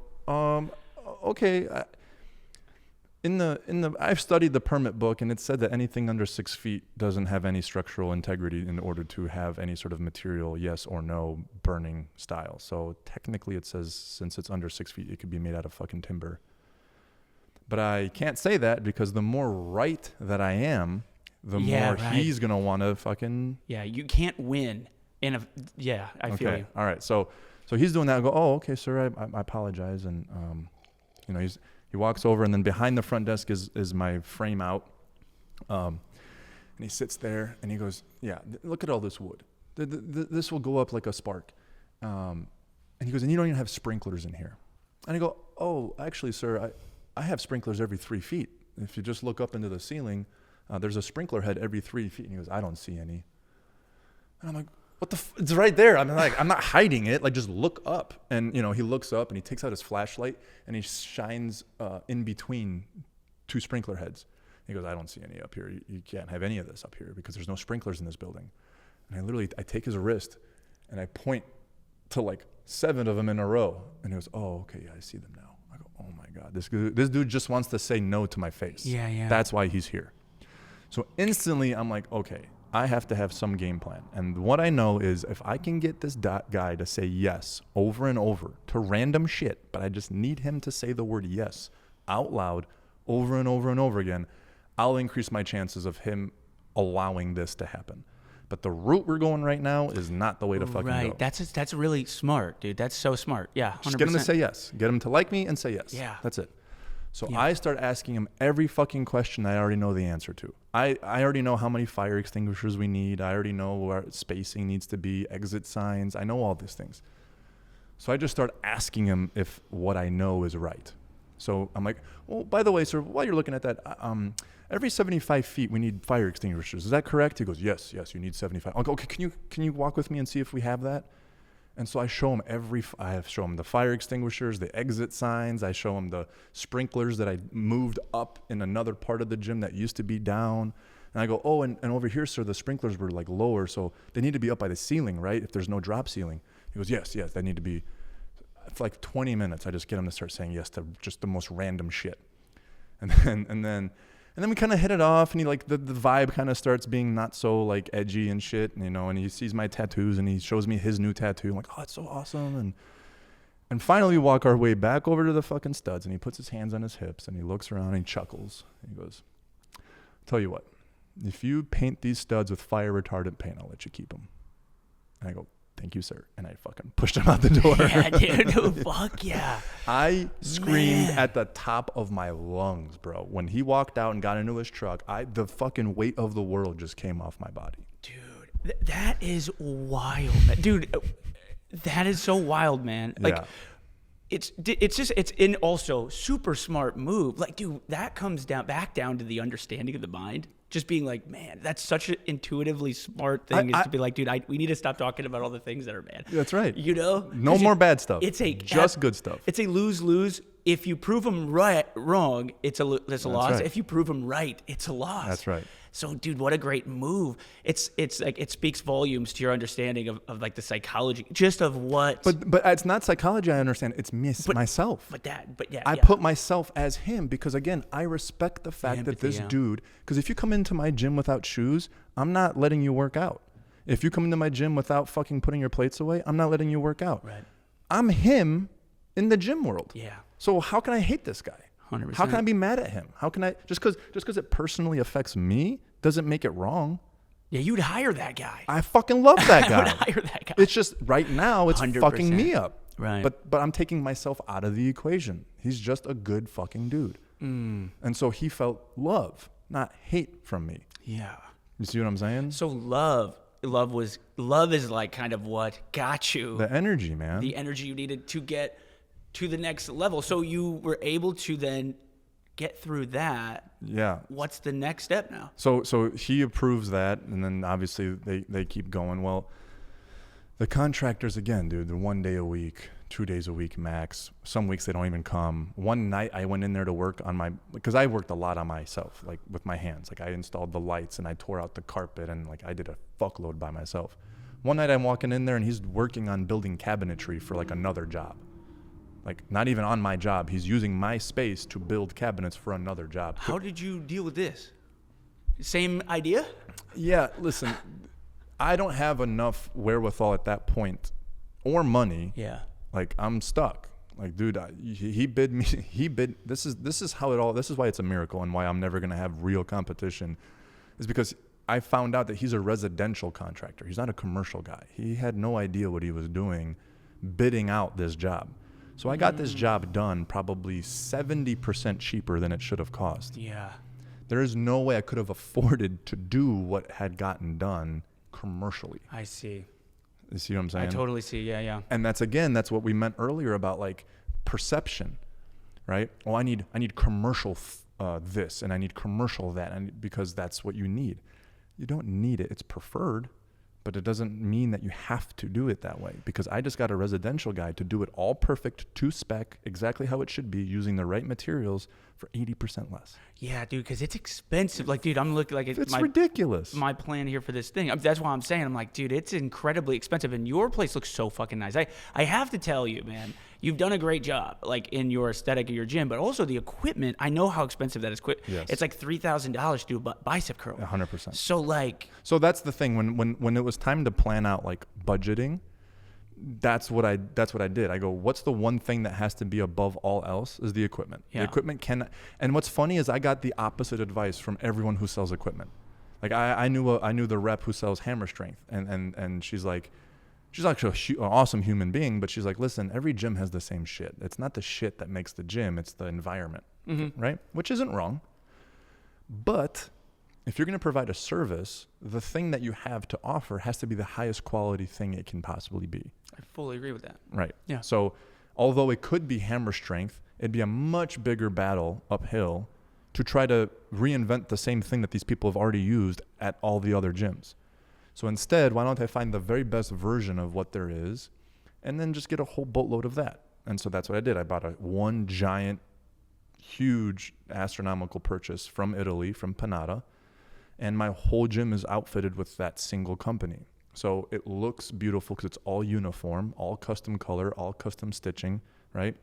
okay. I've studied the permit book, and it said that anything under 6 feet doesn't have any structural integrity in order to have any sort of material, yes or no, burning style. So technically, it says since it's under 6 feet, it could be made out of fucking timber. But I can't say that because the more right that I am, the more he's gonna want to fucking. Yeah, you can't win I feel you. All right, so he's doing that. I go, oh, okay, sir, I apologize, and he walks over, and then behind the front desk is my frame out, and he sits there, and he goes, yeah, look at all this wood. This will go up like a spark, and he goes, and you don't even have sprinklers in here. And I go, oh, actually, sir, I have sprinklers every 3 feet. If you just look up into the ceiling, there's a sprinkler head every 3 feet. And he goes, I don't see any. And I'm like, what the it's right there. I'm like, I'm not hiding it. Like, just look up. And, he looks up and he takes out his flashlight and he shines in between 2 sprinkler heads. He goes, I don't see any up here. You can't have any of this up here because there's no sprinklers in this building. And I take his wrist and I point to like 7 of them in a row. And he goes, oh, okay, yeah, I see them now. I go, oh my God, this dude just wants to say no to my face. Yeah. That's why he's here. So instantly I'm like, okay, I have to have some game plan. And what I know is if I can get this guy to say yes over and over to random shit, but I just need him to say the word yes out loud over and over and over again, I'll increase my chances of him allowing this to happen. But the route we're going right now is not the way to fucking go. Right. That's really smart, dude. That's so smart. Yeah, 100%. Just get him to say yes. Get him to like me and say yes. Yeah. That's it. So I start asking him every fucking question I already know the answer to. I already know how many fire extinguishers we need. I already know where spacing needs to be, exit signs. I know all these things. So I just start asking him if what I know is right. So I'm like, well, by the way, sir, while you're looking at that, every 75 feet we need fire extinguishers. Is that correct? He goes, yes, you need 75. I'll go, okay, can you walk with me and see if we have that? And so I show him I show him the fire extinguishers, the exit signs. I show him the sprinklers that I moved up in another part of the gym that used to be down. And I go, oh, and over here, sir, the sprinklers were like lower, so they need to be up by the ceiling, right? If there's no drop ceiling. He goes, yes, they need to be. For like 20 minutes, I just get him to start saying yes to just the most random shit. And then we kind of hit it off, and he like the vibe kind of starts being not so like edgy and shit, you know, and he sees my tattoos and he shows me his new tattoo. I'm like, oh, it's so awesome. And finally we walk our way back over to the fucking studs, and he puts his hands on his hips and he looks around and he chuckles. He goes, tell you what, if you paint these studs with fire retardant paint, I'll let you keep them. And I go, thank you, sir. And I fucking pushed him out the door. Yeah, dude. Fuck yeah. I screamed at the top of my lungs, bro. When he walked out and got into his truck, the fucking weight of the world just came off my body. Dude, that is wild. Dude, that is so wild, man. Like, Yeah. It's in also super smart move. Like, dude, that comes back down to the understanding of the mind. Just being like, man, that's such an intuitively smart thing to be like, dude, we need to stop talking about all the things that are bad. That's right. You know? No more bad stuff. It's just good stuff. It's a lose-lose. If you prove them wrong, it's a loss. Right. If you prove them right, it's a loss. That's right. So, dude, what a great move. It's like it speaks volumes to your understanding of like the psychology, just of what. But it's not psychology. I understand. It's myself. But yeah. I put myself as him because, again, I respect the fact that this dude. Because if you come into my gym without shoes, I'm not letting you work out. If you come into my gym without fucking putting your plates away, I'm not letting you work out. Right. I'm him in the gym world. Yeah. So how can I hate this guy? 100%. How can I be mad at him? How can I just because it personally affects me doesn't make it wrong. Yeah, you'd hire that guy. I fucking love that guy. I would hire that guy. It's just right now it's 100%. fucking me up. Right. But I'm taking myself out of the equation. He's just a good fucking dude. And so he felt love, not hate from me. Yeah. You see what I'm saying? So love is like kind of what got you The energy, man. the energy you needed to get to the next level. So you were able to then get through that. Yeah. What's the next step now? So he approves that, and then obviously they keep going. Well, the contractors, again, dude, they're 1 day a week, 2 days a week max. Some weeks they don't even come. One night I went in there to work on because I worked a lot on myself, like with my hands. Like I installed the lights and I tore out the carpet and like I did a fuckload by myself. One night I'm walking in there and he's working on building cabinetry for like another job. Like not even on my job. He's using my space to build cabinets for another job. How did you deal with this? Same idea? Yeah, listen, I don't have enough wherewithal at that point or money. Yeah. Like I'm stuck. Like, dude, he bid me. This is how it all. This is why it's a miracle and why I'm never gonna have real competition, is because I found out that he's a residential contractor. He's not a commercial guy. He had no idea what he was doing, bidding out this job. So I got this job done probably 70% cheaper than it should have cost. Yeah. There is no way I could have afforded to do what had gotten done commercially. I see. You see what I'm saying? I totally see. Yeah. And that's what we meant earlier about like perception, right? Oh, I need commercial this and I need commercial that, and because that's what you need. You don't need it. It's preferred, but it doesn't mean that you have to do it that way, because I just got a residential guy to do it all perfect to spec, exactly how it should be, using the right materials for 80% less. Yeah, dude, because it's expensive. Like, dude, I'm looking like It's ridiculous. My plan here for this thing. That's why I'm saying, I'm like, dude, it's incredibly expensive, and your place looks so fucking nice. I have to tell you, man, you've done a great job, like in your aesthetic of your gym, but also the equipment. I know how expensive that is. Yes. It's like $3,000 to do a bicep curl. 100%. So that's the thing. When it was time to plan out like budgeting, that's what I did. I go, what's the one thing that has to be above all else is the equipment. Yeah. The equipment and what's funny is I got the opposite advice from everyone who sells equipment. Like I knew the rep who sells hammer strength, and she's actually an awesome human being, but she's like, listen, every gym has the same shit. It's not the shit that makes the gym, it's the environment, right? Which isn't wrong. But if you're going to provide a service, the thing that you have to offer has to be the highest quality thing it can possibly be. I fully agree with that. Right. Yeah. So although it could be hammer strength, it'd be a much bigger battle uphill to try to reinvent the same thing that these people have already used at all the other gyms. So instead, why don't I find the very best version of what there is and then just get a whole boatload of that. And so that's what I did. I bought one giant, huge, astronomical purchase from Italy, from Panada, and my whole gym is outfitted with that single company. So it looks beautiful because it's all uniform, all custom color, all custom stitching, right?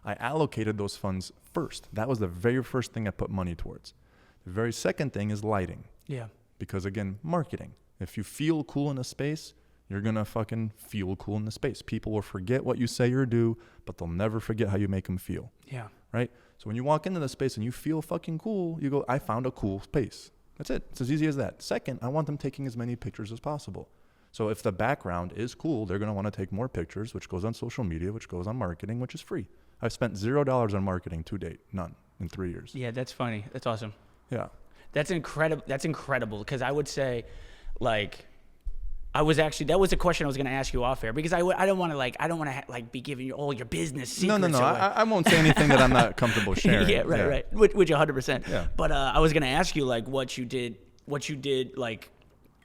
I allocated those funds first. That was the very first thing I put money towards. The very second thing is lighting. Yeah. Because again, marketing. If you feel cool in a space, you're going to fucking feel cool in the space. People will forget what you say or do, but they'll never forget how you make them feel. Yeah. Right? So when you walk into the space and you feel fucking cool, you go, I found a cool space. That's it. It's as easy as that. Second, I want them taking as many pictures as possible. So if the background is cool, they're going to want to take more pictures, which goes on social media, which goes on marketing, which is free. I've spent $0 on marketing to date. None in 3 years. Yeah, that's funny. That's awesome. Yeah. That's incredible. That's incredible. Because I would say, like, that was a question I was going to ask you off air, because I don't want to be giving you all your business secrets. No. I won't say anything that I'm not comfortable sharing. Yeah, right. Which 100%. Yeah. But I was going to ask you, like, what you did, like,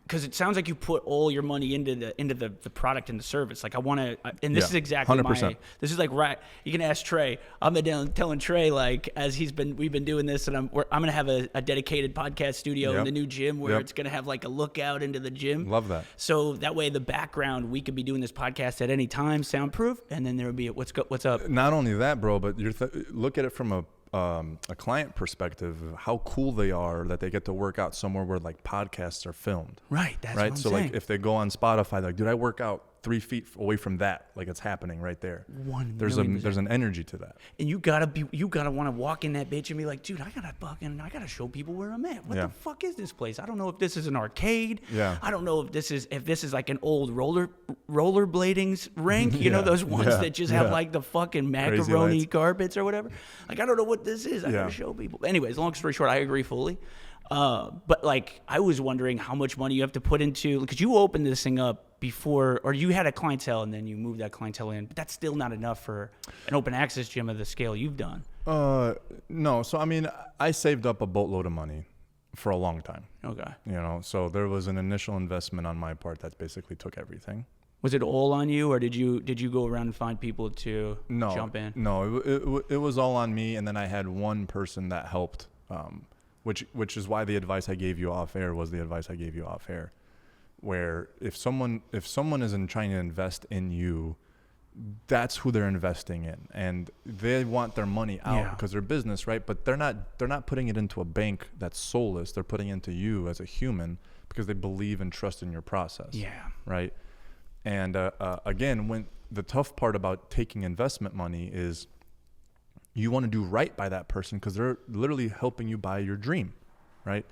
because it sounds like you put all your money into the product and the service. Like, I want to, and this is exactly 100%. This is like, right. You can ask Trey. I've been telling Trey, like, as we've been doing this, and I'm going to have a dedicated podcast studio in the new gym where it's going to have like a lookout into the gym. Love that. So that way, the background, we could be doing this podcast at any time, soundproof, and then there would be what's up. Not only that, bro, but look at it from a client perspective, how cool they are that they get to work out somewhere where like podcasts are filmed. Right. That's right. What I'm So saying. like if they go on Spotify, like, dude, I work out 3 feet away from that. Like, it's happening right there. There's an energy to that. And you gotta want to walk in that bitch and be like, dude, I gotta show people where I'm at. What the fuck is this place? I don't know if this is an arcade. Yeah. I don't know if this is like an old rollerblading rink. You know, those ones that just have like the fucking macaroni carpets or whatever. Like, I don't know what this is. I gotta show people. Anyways, long story short, I agree fully. But like, I was wondering how much money you have to put into, because you opened this thing up before, or you had a clientele and then you moved that clientele in, but that's still not enough for an open access gym of the scale you've done. No. So, I mean, I saved up a boatload of money for a long time. Okay. You know, so there was an initial investment on my part that basically took everything. Was it all on you, or did you go around and find people to jump in? No, it was all on me. And then I had one person that helped, which is why the advice I gave you off air was the advice I gave you off air. Where if someone isn't trying to invest in you, that's who they're investing in, and they want their money out because they're business, right? But they're not putting it into a bank that's soulless. They're putting it into you as a human because they believe and trust in your process. Yeah. Right. And again, when the tough part about taking investment money is you want to do right by that person because they're literally helping you buy your dream, right?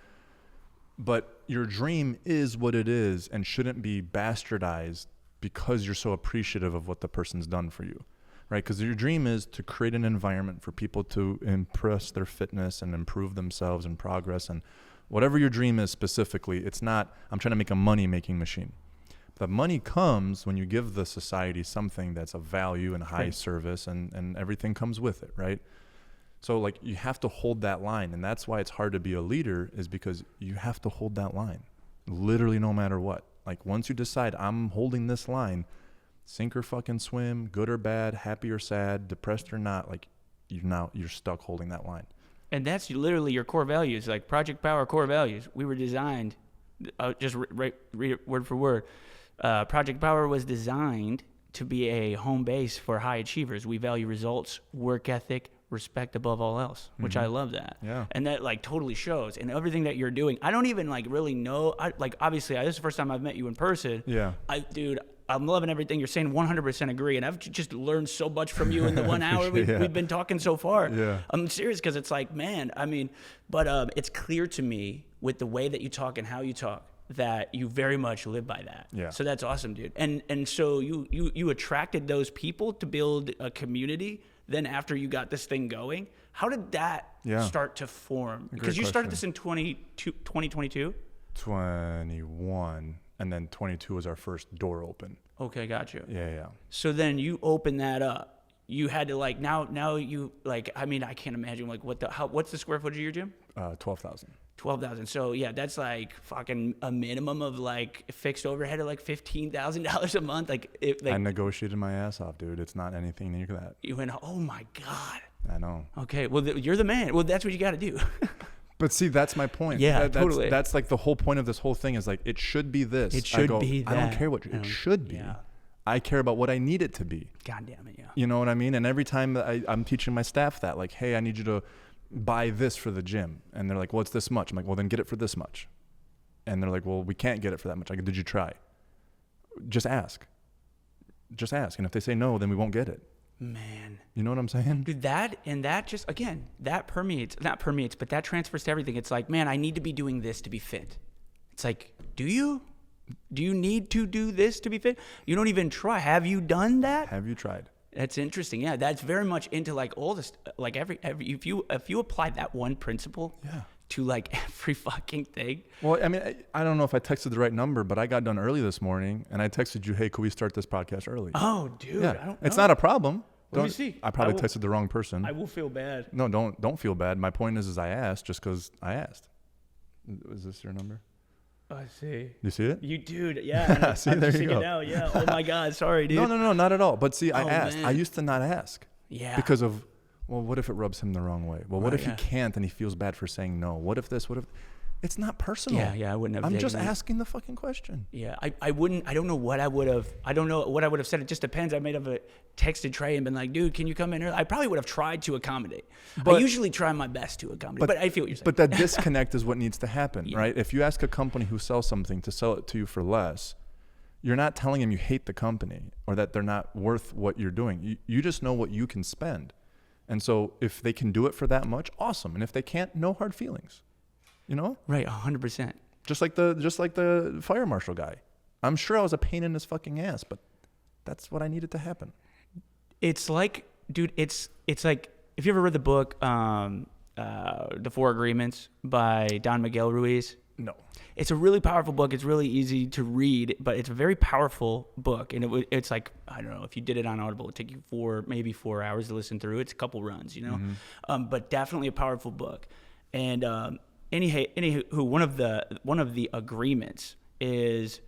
But your dream is what it is and shouldn't be bastardized because you're so appreciative of what the person's done for you, right? Because your dream is to create an environment for people to impress their fitness and improve themselves and progress. And whatever your dream is specifically, it's not, I'm trying to make a money-making machine. The money comes when you give the society something that's of value and high service, and everything comes with it, right? So like you have to hold that line, and that's why it's hard to be a leader, is because you have to hold that line, literally no matter what. Like once you decide I'm holding this line, sink or fucking swim, good or bad, happy or sad, depressed or not, like you're stuck holding that line. And that's literally your core values, like Project Power core values. We were designed, just read it word for word. Project Power was designed to be a home base for high achievers. We value results, work ethic, respect above all else, which I love that. Yeah. And that like totally shows in everything that you're doing. I don't even like really know. Obviously this is the first time I've met you in person. Yeah. I'm loving everything you're saying, 100% agree. And I've just learned so much from you in the 1 hour we've been talking so far. Yeah. I'm serious because it's like, man, I mean, but it's clear to me with the way that you talk and how you talk that you very much live by that. Yeah. So that's awesome, dude. And so you attracted those people to build a community. Then after you got this thing going, how did that start to form? Because you started this in 2022? 21. And then 22 was our first door open. Okay, got you. Yeah. So then you open that up. You had to like, now you like, I mean, I can't imagine like what's the square footage of your gym? 12,000. 12,000. So yeah, that's like fucking a minimum of like fixed overhead of like $15,000 a month. Like, I negotiated my ass off, dude. It's not anything near that. You went, oh my God. I know. Okay, well, you're the man. Well, that's what you got to do. But see, that's my point. Yeah, totally. That's like the whole point of this whole thing is like, it should be this. It should be that. I don't care what it should be. Yeah. I care about what I need it to be. God damn it, yeah. You know what I mean? And every time that I'm teaching my staff that, like, hey, I need you to buy this for the gym. And they're like, well, it's this much. I'm like, well, then get it for this much. And they're like, well, we can't get it for that much. I go, did you try? Just ask. Just ask. And if they say no, then we won't get it. Man. You know what I'm saying? Dude, that just, again, that not permeates, but that transfers to everything. It's like, man, I need to be doing this to be fit. It's like, do you? Do you need to do this to be fit? You don't even try. Have you done that? Have you tried? That's interesting. Yeah, that's very much into like all this, like every if you apply that one principle to like every fucking thing. Well, I mean, I don't know if I texted the right number, but I got done early this morning and I texted you, hey, could we start this podcast early? Oh, dude. Yeah. I don't know. It's not a problem. Let me see. I probably texted the wrong person. I will feel bad. No, don't feel bad. My point is I asked just because I asked. Is this your number? I see. You see it? You, dude, yeah. See, there you go. Now, yeah. Oh my God, sorry, dude. No, not at all. But see, I asked. Man. I used to not ask. Yeah. Because of, well, what if it rubs him the wrong way? Well, what if he yeah. can't and he feels bad for saying no? What if this? What if? It's not personal. Yeah. I wouldn't have. I'm just asking the fucking question. Yeah, I wouldn't. I don't know what I would have. I don't know what I would have said. It just depends. I might have texted Trey and been like, "Dude, can you come in early?" I probably would have tried to accommodate. I usually try my best to accommodate. But I feel what you're saying. But that disconnect is what needs to happen, Yeah. right? If you ask a company who sells something to sell it to you for less, you're not telling them you hate the company or that they're not worth what you're doing. You just know what you can spend, and so if they can do it for that much, awesome. And if they can't, no hard feelings. You know? Right, 100%. Just like the fire marshal guy. I'm sure I was a pain in his fucking ass, but that's what I needed to happen. It's like, dude, it's like, if you ever read the book, The 4 Agreements by Don Miguel Ruiz? No. It's a really powerful book. It's really easy to read, but it's a very powerful book. And it's like, I don't know, if you did it on Audible, it'd take you maybe 4 hours to listen through. It's a couple runs, you know? Mm-hmm. But definitely a powerful book. And anywho, one of the agreements is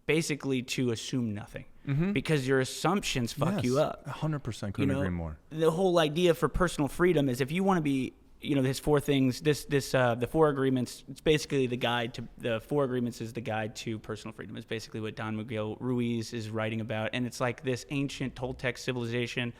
basically to assume nothing, because your assumptions fuck you up. 100% couldn't agree more. The whole idea for personal freedom is if you want to be, there's 4 things. The 4 agreements. It's basically the 4 agreements is the guide to personal freedom. It's basically what Don Miguel Ruiz is writing about, and it's like this ancient Toltec civilization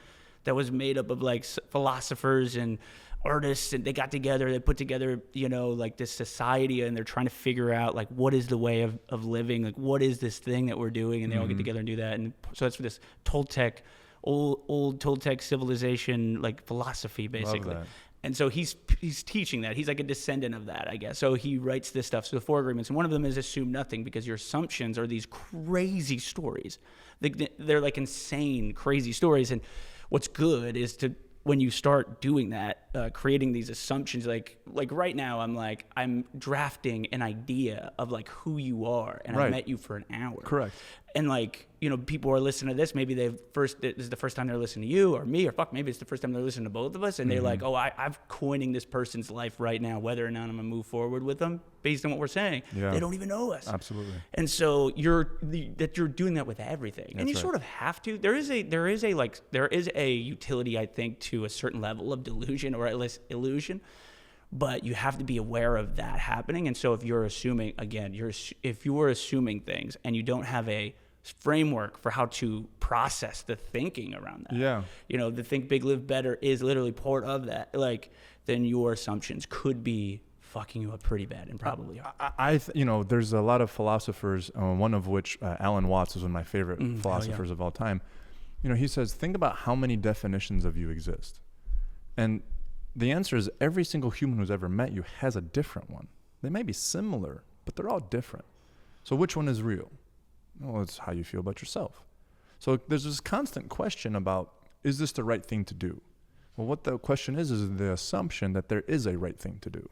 that was made up of like philosophers and artists, and they got together, they put together, like this society, and they're trying to figure out like what is the way of living, like what is this thing that we're doing, and they all get together and do that. And so it's this Toltec, old Toltec civilization, like philosophy, basically. Love that. And so he's teaching that. He's like a descendant of that, I guess. So he writes this stuff. So the 4 agreements, and one of them is assume nothing, because your assumptions are these crazy stories. They're like insane, crazy stories. And what's good is to, when you start doing that, creating these assumptions, like right now, I'm drafting an idea of like who you are, and I met you for an hour. Correct. And like, people are listening to this. Maybe this is the first time they're listening to you or me, or maybe it's the first time they're listening to both of us. And they're like, oh, I'm coining this person's life right now, whether or not I'm gonna move forward with them based on what we're saying. Yeah. They don't even know us. Absolutely. And so you're doing that with everything. And you sort of have to. There is a utility, I think, to a certain level of delusion, or at least illusion. But you have to be aware of that happening. And so if you're assuming, again, if you're assuming things and you don't have a framework for how to process the thinking around that, the think big, live better is literally part of that. Like, then your assumptions could be fucking you up pretty bad, and probably are. There's a lot of philosophers, one of which Alan Watts is one of my favorite philosophers of all time. He says, think about how many definitions of you exist. And the answer is every single human who's ever met you has a different one. They may be similar, but they're all different. So which one is real? Well, it's how you feel about yourself. So there's this constant question about, is this the right thing to do? Well, what the question is the assumption that there is a right thing to do.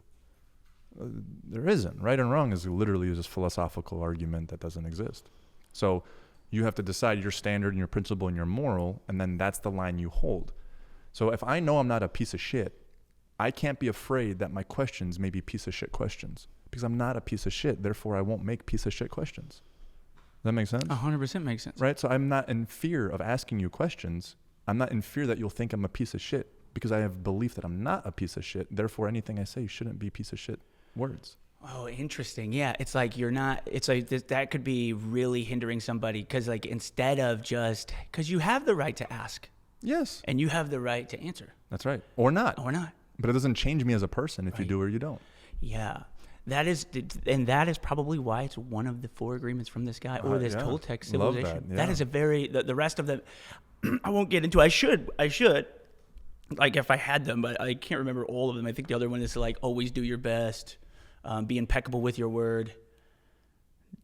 There isn't. Right and wrong is literally this philosophical argument that doesn't exist. So you have to decide your standard and your principle and your moral, and then that's the line you hold. So if I know I'm not a piece of shit, I can't be afraid that my questions may be piece of shit questions because I'm not a piece of shit. Therefore, I won't make piece of shit questions. Does that make sense? 100% makes sense. Right? So I'm not in fear of asking you questions. I'm not in fear that you'll think I'm a piece of shit because I have belief that I'm not a piece of shit. Therefore, anything I say shouldn't be piece of shit words. Oh, interesting. Yeah. It's like you're not, it's like that could be really hindering somebody because like instead of just, because you have the right to ask. Yes. And you have the right to answer. That's right. Or not. Or not. But it doesn't change me as a person if you do or you don't. Yeah. That is probably why it's one of the 4 agreements from this guy or this Toltec civilization. Love that. Yeah. That is a very, the rest of them, I won't get into. I should, like if I had them, but I can't remember all of them. I think the other one is like always do your best, be impeccable with your word,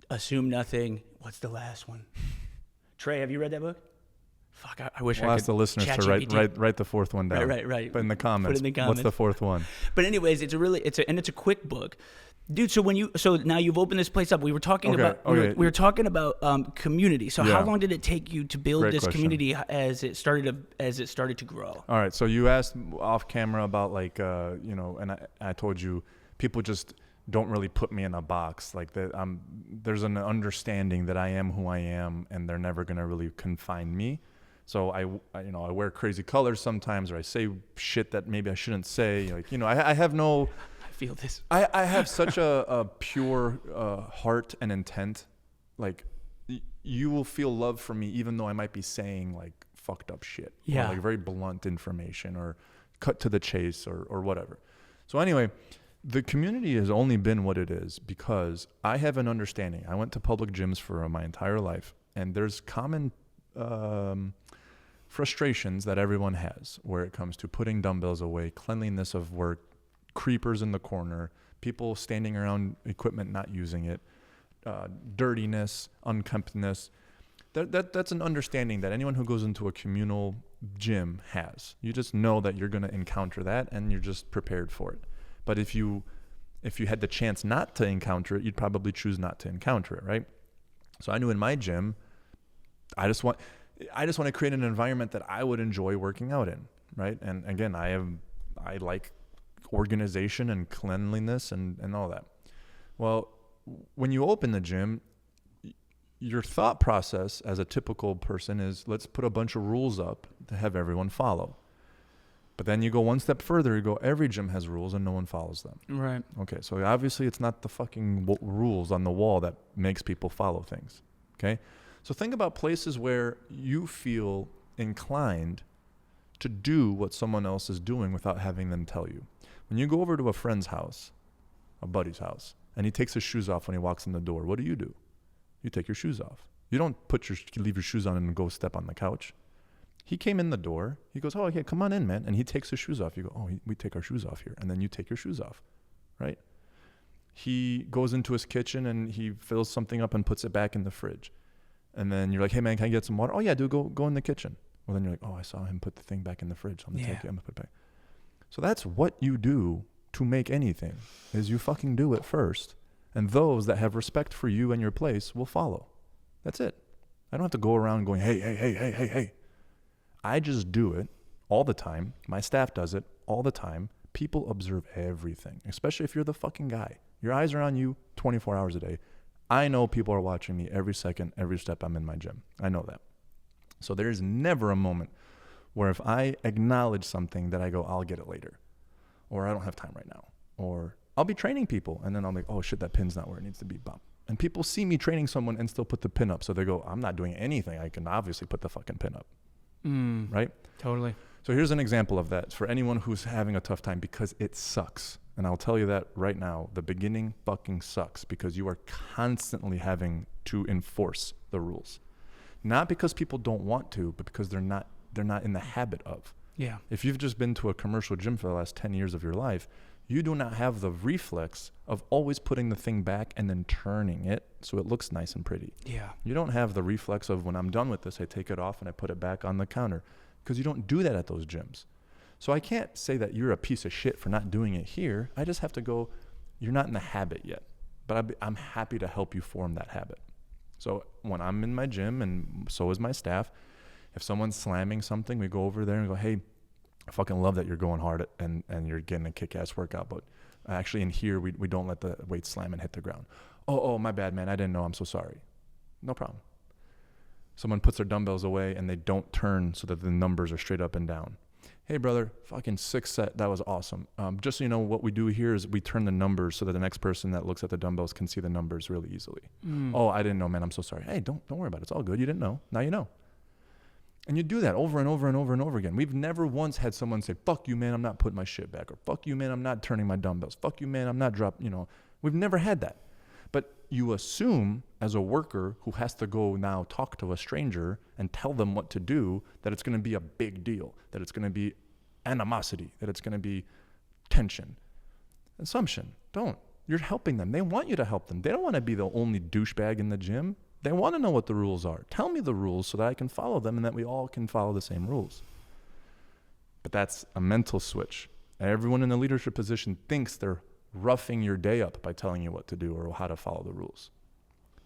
assume nothing. What's the last one? Trey, have you read that book? Fuck, I wish I could. We'll ask the listeners to write the 4th one down. Right. But in the comments, Put it in the comments. What's the 4th one? But anyways, it's a quick book. Dude, so now you've opened this place up. We were talking about community. So how long did it take you to build this community as it started to grow? All right. So you asked off camera about like and I told you people just don't really put me in a box like that. There's an understanding that I am who I am, and they're never gonna really confine me. So I wear crazy colors sometimes, or I say shit that maybe I shouldn't say. Like I have no. Feel this. I have such a pure heart and intent. Like you will feel love for me even though I might be saying like fucked up shit. Yeah. Or like very blunt information or cut to the chase or whatever. So anyway, the community has only been what it is because I have an understanding. I went to public gyms for my entire life, and there's common frustrations that everyone has where it comes to putting dumbbells away, cleanliness of work, creepers in the corner, people standing around equipment not using it, dirtiness, unkemptness. That's an understanding that anyone who goes into a communal gym has. You just know that you're going to encounter that, and you're just prepared for it. But if you had the chance not to encounter it, you'd probably choose not to encounter it, right? So I knew in my gym, I just want to create an environment that I would enjoy working out in, right? And again, I like organization and cleanliness and all that. Well, when you open the gym, your thought process as a typical person is, let's put a bunch of rules up to have everyone follow. But then you go one step further, you go, every gym has rules and no one follows them. Right. Okay, so obviously it's not the fucking rules on the wall that makes people follow things. Okay? So think about places where you feel inclined to do what someone else is doing without having them tell you. When you go over to a friend's house, a buddy's house, and he takes his shoes off when he walks in the door, what do? You take your shoes off. You don't leave your shoes on and go step on the couch. He came in the door. He goes, oh, yeah, come on in, man. And he takes his shoes off. You go, oh, we take our shoes off here. And then you take your shoes off, right? He goes into his kitchen and he fills something up and puts it back in the fridge. And then you're like, hey, man, can I get some water? Oh, yeah, dude, go in the kitchen. Well, then you're like, oh, I saw him put the thing back in the fridge. I'm going to take it. I'm going to put it back. So that's what you do to make anything, is you fucking do it first. And those that have respect for you and your place will follow. That's it. I don't have to go around going, hey. I just do it all the time. My staff does it all the time. People observe everything, especially if you're the fucking guy. Your eyes are on you 24 hours a day. I know people are watching me every second, every step I'm in my gym. I know that. So there is never a moment where if I acknowledge something that I go, I'll get it later, or I don't have time right now, or I'll be training people and then I'm like, oh shit, that pin's not where it needs to be. Bump. And people see me training someone and still put the pin up. So they go, I'm not doing anything. I can obviously put the fucking pin up. Right? Totally. So here's an example of that for anyone who's having a tough time, because it sucks. And I'll tell you that right now, the beginning fucking sucks because you are constantly having to enforce the rules. Not because people don't want to, but because they're not in the habit of. Yeah. If you've just been to a commercial gym for the last 10 years of your life, you do not have the reflex of always putting the thing back and then turning it so it looks nice and pretty. Yeah. You don't have the reflex of, when I'm done with this, I take it off and I put it back on the counter, because you don't do that at those gyms. So I can't say that you're a piece of shit for not doing it here. I just have to go, you're not in the habit yet, but I'm happy to help you form that habit. So when I'm in my gym, and so is my staff, if someone's slamming something, we go over there and go, hey, I fucking love that you're going hard and you're getting a kick-ass workout, but actually in here, we don't let the weight slam and hit the ground. Oh, my bad, man. I didn't know. I'm so sorry. No problem. Someone puts their dumbbells away and they don't turn so that the numbers are straight up and down. Hey, brother, fucking 6 set. That was awesome. Just so you know, what we do here is we turn the numbers so that the next person that looks at the dumbbells can see the numbers really easily. Oh, I didn't know, man. I'm so sorry. Hey, don't worry about it. It's all good. You didn't know. Now you know. And you do that over and over and over and over again. We've never once had someone say, fuck you, man, I'm not putting my shit back. Or fuck you, man, I'm not turning my dumbbells. Fuck you, man, I'm not dropping, We've never had that. But you assume as a worker who has to go now talk to a stranger and tell them what to do, that it's going to be a big deal, that it's going to be animosity, that it's going to be tension. Assumption. Don't. You're helping them. They want you to help them. They don't want to be the only douchebag in the gym. They want to know what the rules are. Tell me the rules so that I can follow them and that we all can follow the same rules. But that's a mental switch. Everyone in the leadership position thinks they're roughing your day up by telling you what to do or how to follow the rules.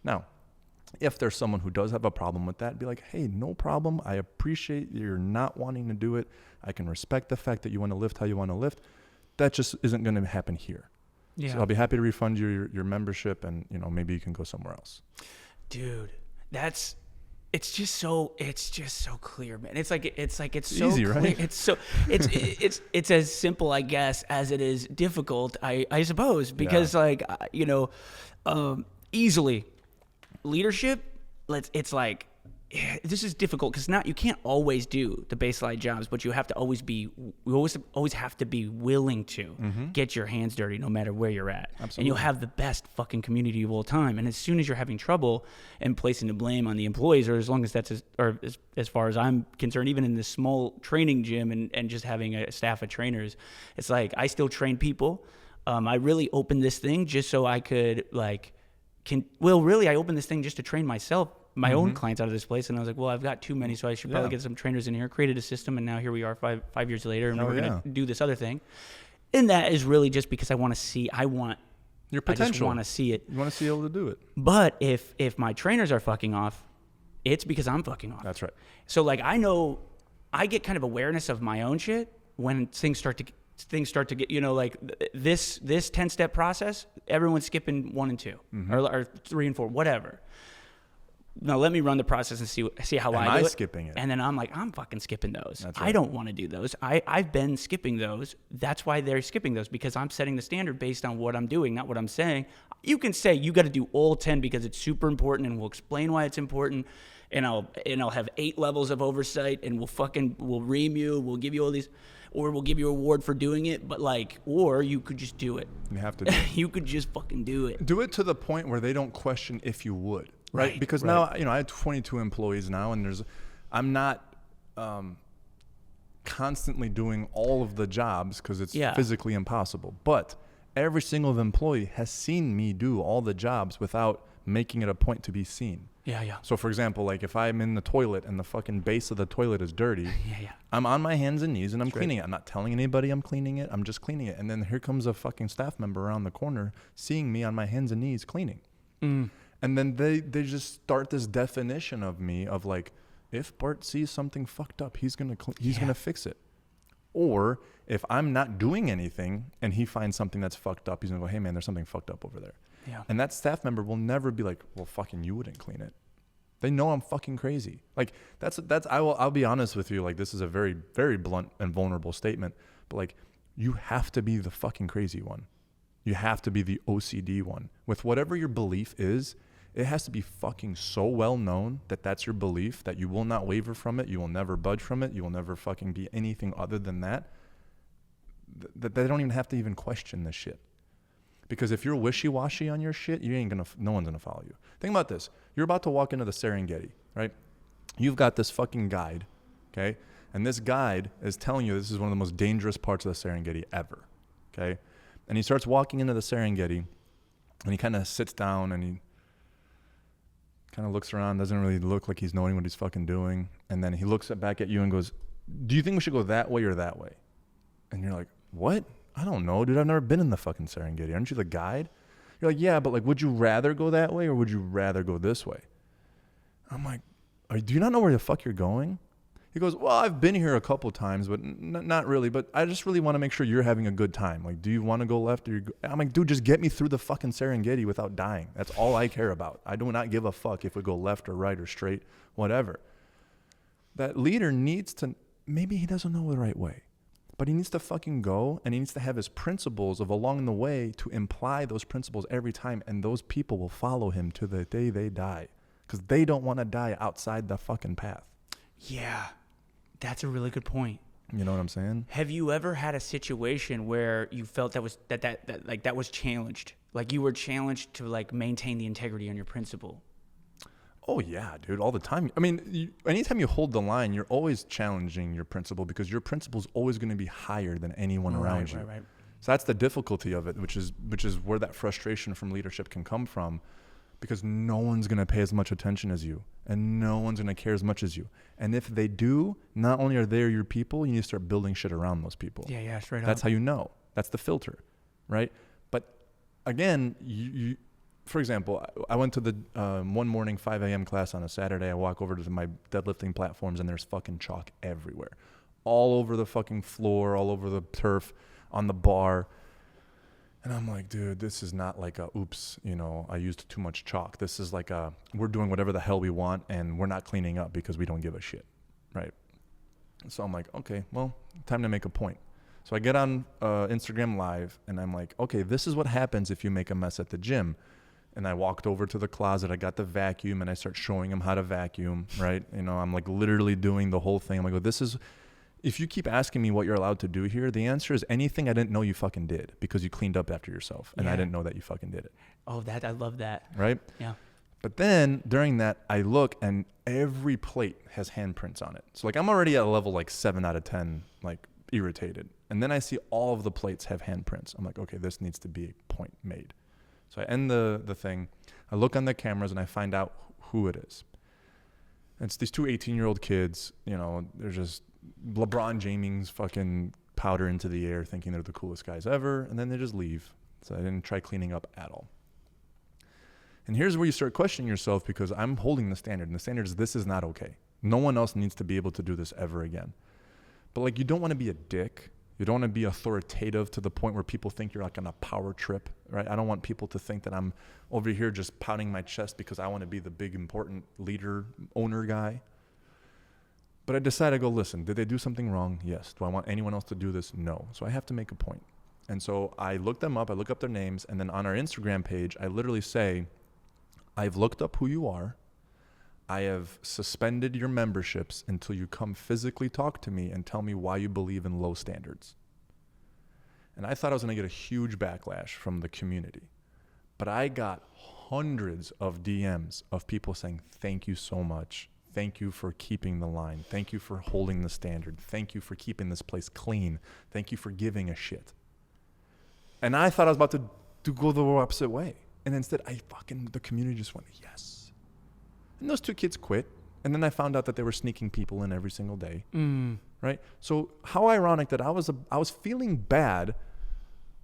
Now, if there's someone who does have a problem with that, be like, hey, no problem. I appreciate you're not wanting to do it. I can respect the fact that you want to lift how you want to lift. That just isn't going to happen here. Yeah. So I'll be happy to refund you your membership and, maybe you can go somewhere else. Dude, it's just so clear, man. It's so easy, clear. Right? It's as simple, I guess, as it is difficult, I suppose, because easily leadership, it's like, this is difficult because you can't always do the baseline jobs, but you have to always have to be willing to get your hands dirty no matter where you're at. Absolutely. And you'll have the best fucking community of all time. And as soon as you're having trouble and placing the blame on the employees, or as long as that's as far as I'm concerned, even in this small training gym and just having a staff of trainers, it's like I still train people. I really opened this thing just so I could I opened this thing just to train myself, my own clients out of this place. And I was like, well, I've got too many, so I should probably get some trainers in here. Created a system, and now here we are five years later, and we're going to do this other thing. And that is really just because I want to see, your potential. I just want to see it. You want to see able to do it. But if my trainers are fucking off, it's because I'm fucking off. That's right. So I know I get kind of awareness of my own shit when things start to get, this 10-step process, everyone's skipping 1 and 2 or 3 and 4, whatever. Now let me run the process and see how I do it. Skipping it? And then I'm like, I'm fucking skipping those. That's right. I don't want to do those. I've been skipping those. That's why they're skipping those, because I'm setting the standard based on what I'm doing, not what I'm saying. You can say you got to do all 10 because it's super important, and we'll explain why it's important. And I'll have 8 levels of oversight, and we'll ream you, we'll give you all these, or we'll give you a reward for doing it. But or you could just do it. You have to do it. You could just fucking do it. Do it to the point where they don't question if you would. Right? Because now, I have 22 employees now, and I'm not constantly doing all of the jobs because it's physically impossible. But every single employee has seen me do all the jobs without making it a point to be seen. Yeah. So, for example, if I'm in the toilet and the fucking base of the toilet is dirty, I'm on my hands and knees and I'm cleaning it. I'm not telling anybody I'm cleaning it. I'm just cleaning it. And then here comes a fucking staff member around the corner seeing me on my hands and knees cleaning. And then they just start this definition of me of if Bart sees something fucked up, he's gonna fix it. Or if I'm not doing anything and he finds something that's fucked up, he's gonna go, hey man, there's something fucked up over there. Yeah. And that staff member will never be like, well, fucking you wouldn't clean it. They know I'm fucking crazy. I'll be honest with you. This is a very, very blunt and vulnerable statement, but you have to be the fucking crazy one. You have to be the OCD one. With whatever your belief is, it has to be fucking so well known that that's your belief, that you will not waver from it. You will never budge from it. You will never fucking be anything other than that. That they don't even have to even question this shit. Because if you're wishy-washy on your shit, no one's gonna follow you. Think about this. You're about to walk into the Serengeti, right? You've got this fucking guide, okay? And this guide is telling you this is one of the most dangerous parts of the Serengeti ever, okay? And he starts walking into the Serengeti, and he kind of sits down, and he kind of looks around, doesn't really look like he's knowing what he's fucking doing. And then he looks back at you and goes, do you think we should go that way or that way? And you're like, what? I don't know, dude. I've never been in the fucking Serengeti. Aren't you the guide? You're like, yeah, but would you rather go that way or would you rather go this way? I'm like, do you not know where the fuck you're going? He goes, well, I've been here a couple times, but not really. But I just really want to make sure you're having a good time. Like, do you want to go left? I'm like, dude, just get me through the fucking Serengeti without dying. That's all I care about. I do not give a fuck if we go left or right or straight, whatever. That leader needs to, maybe he doesn't know the right way, but he needs to fucking go, and he needs to have his principles of along the way to imply those principles every time, and those people will follow him to the day they die, because they don't want to die outside the fucking path. Yeah, that's a really good point. You know what I'm saying? Have you ever had a situation where you felt that was challenged? Like you were challenged to like maintain the integrity on your principle? Oh yeah, dude, all the time. I mean, anytime you hold the line, you're always challenging your principle, because your principle is always going to be higher than anyone around you. Right. So that's the difficulty of it, which is where that frustration from leadership can come from. Because no one's going to pay as much attention as you, and no one's going to care as much as you. And if they do, not only are they your people, you need to start building shit around those people. Yeah, straight up. That's how you know. That's the filter, right? But again, you for example, I went to the one morning 5 a.m. class on a Saturday. I walk over to my deadlifting platforms, and there's fucking chalk everywhere. All over the fucking floor, all over the turf, on the bar. And I'm like, dude, this is not like oops, I used too much chalk. This is like we're doing whatever the hell we want, and we're not cleaning up because we don't give a shit, right? So I'm like, okay, well, time to make a point. So I get on Instagram Live, and I'm like, okay, this is what happens if you make a mess at the gym. And I walked over to the closet. I got the vacuum, and I start showing him how to vacuum, right? I'm like literally doing the whole thing. I'm like, well, this is... If you keep asking me what you're allowed to do here, the answer is anything I didn't know you fucking did, because you cleaned up after yourself, and I didn't know that you fucking did it. Oh, I love that. Right? Yeah. But then during that, I look, and every plate has handprints on it. So like I'm already at a level like 7 out of 10, like irritated. And then I see all of the plates have handprints. I'm like, okay, this needs to be a point made. So I end the thing. I look on the cameras, and I find out who it is. It's these two 18-year-old kids. They're just LeBron James fucking powder into the air, thinking they're the coolest guys ever, and then they just leave. So I didn't try cleaning up at all. And here's where you start questioning yourself, because I'm holding the standard, and the standard is this is not okay. No one else needs to be able to do this ever again. But like, you don't want to be a dick. You don't want to be authoritative to the point where people think you're like on a power trip, right? I don't want people to think that I'm over here just pounding my chest because I want to be the big, important leader, owner guy. But I decided to go, listen, did they do something wrong? Yes. Do I want anyone else to do this? No. So I have to make a point. And so I look them up, I look up their names, and then on our Instagram page, I literally say, I've looked up who you are. I have suspended your memberships until you come physically talk to me and tell me why you believe in low standards. And I thought I was going to get a huge backlash from the community. But I got hundreds of DMs of people saying, thank you so much. Thank you for keeping the line. Thank you for holding the standard. Thank you for keeping this place clean. Thank you for giving a shit. And I thought I was about to go the opposite way. And instead, the community just went, yes. And those two kids quit. And then I found out that they were sneaking people in every single day. Right? So how ironic that I was feeling bad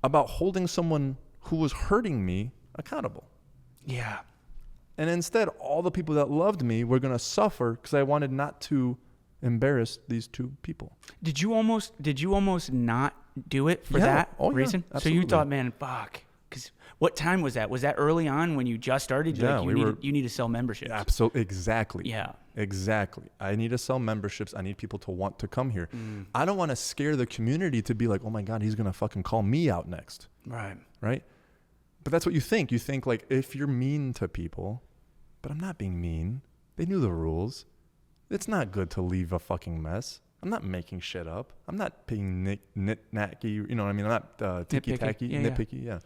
about holding someone who was hurting me accountable. Yeah. And instead, all the people that loved me were going to suffer because I wanted not to embarrass these two people. Did you almost not do it for that reason? Absolutely. So you thought, man, fuck. Because what time was that? Was that early on when you just started? Yeah, you need to sell memberships. Absolutely. Exactly. Yeah. Exactly. I need to sell memberships. I need people to want to come here. I don't want to scare the community to be like, oh my God, he's going to fucking call me out next. Right. Right? But that's what you think. You think like, if you're mean to people, but I'm not being mean. They knew the rules. It's not good to leave a fucking mess. I'm not making shit up. I'm not being nitnacky. You know what I mean? I'm not ticky-tacky, nitpicky. Yeah.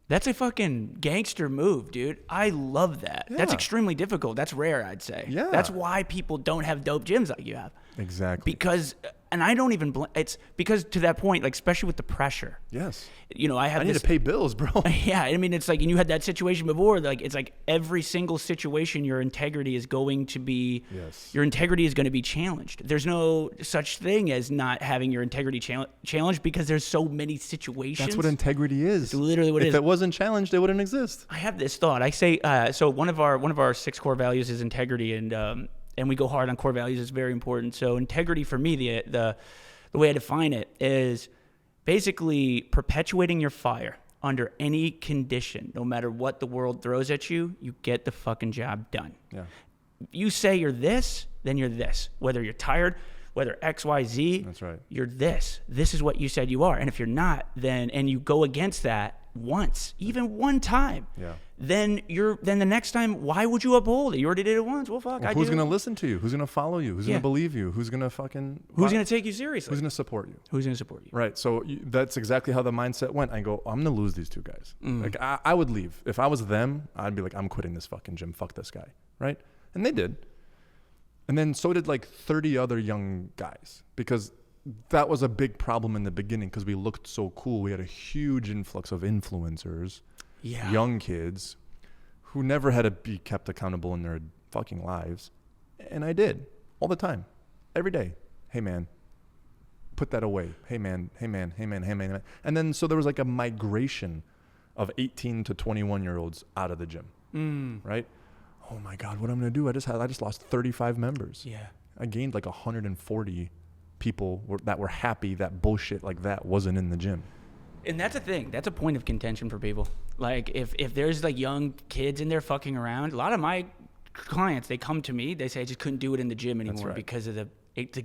That's a fucking gangster move, dude. I love that. Yeah. That's extremely difficult. That's rare, I'd say. Yeah. That's why people don't have dope gyms like you have. Exactly. Because, and I don't even, it's because to that point, like, especially with the pressure. Yes. I need to pay bills, bro. Yeah. I mean, it's like, and you had that situation before, like, it's like every single situation, your integrity is going to be, your integrity is going to be challenged. There's no such thing as not having your integrity challenged because there's so many situations. That's what integrity is. It's literally what it is. If it wasn't challenged, it wouldn't exist. I have this thought. I say, so one of our 6 core values is integrity. And and we go hard on core values. It's very important. So integrity for me, the way I define it is basically perpetuating your fire under any condition. No matter what the world throws at you, you get the fucking job done. Yeah. You say you're this, then you're this. Whether you're tired, whether X, Y, Z, that's right. You're this. This is what you said you are. And if you're not, then, and you go against that once, even one time, then the next time, why would you uphold it? You already did it once. Well, fuck. Who's going to listen to you? Who's going to follow you? Who's going to believe you? Who's going to who's going to take you seriously? Who's going to support you? Who's going to support you? Right. So that's exactly how the mindset went. I go, I'm going to lose these two guys. Like I would leave. If I was them, I'd be like, I'm quitting this fucking gym. Fuck this guy. Right. And they did. And then so did like 30 other young guys, because that was a big problem in the beginning because we looked so cool. We had a huge influx of influencers, young kids who never had to be kept accountable in their fucking lives. And I did all the time, every day. Hey, man, put that away. Hey, man, hey, man, hey, man, hey, man. And then so there was like a migration of 18 to 21-year-olds out of the gym, right? Oh, my God, what I'm going to do? I just lost 35 members. Yeah. I gained like 140 people that were happy that bullshit like that wasn't in the gym. And that's a thing. That's a point of contention for people. Like if there's like young kids in there fucking around, a lot of my clients, they come to me, they say I just couldn't do it in the gym anymore because of the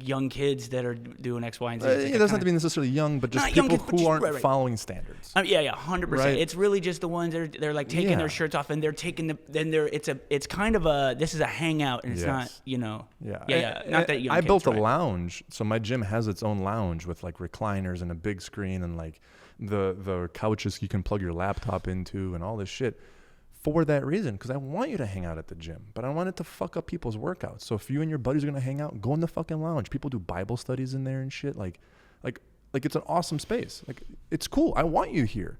young kids that are doing X, Y, and Z. It doesn't have to be necessarily young, but just people who aren't following standards. 100%. Right? It's really just the ones that they're like taking their shirts off and they're taking it's kind of this is a hangout and it's not, not that young. I built a lounge, so my gym has its own lounge with like recliners and a big screen and like the couches you can plug your laptop into and all this shit. For that reason, because I want you to hang out at the gym, but I don't want it to fuck up people's workouts. So if you and your buddies are gonna hang out, go in the fucking lounge. People do Bible studies in there and shit. Like it's an awesome space. Like it's cool. I want you here,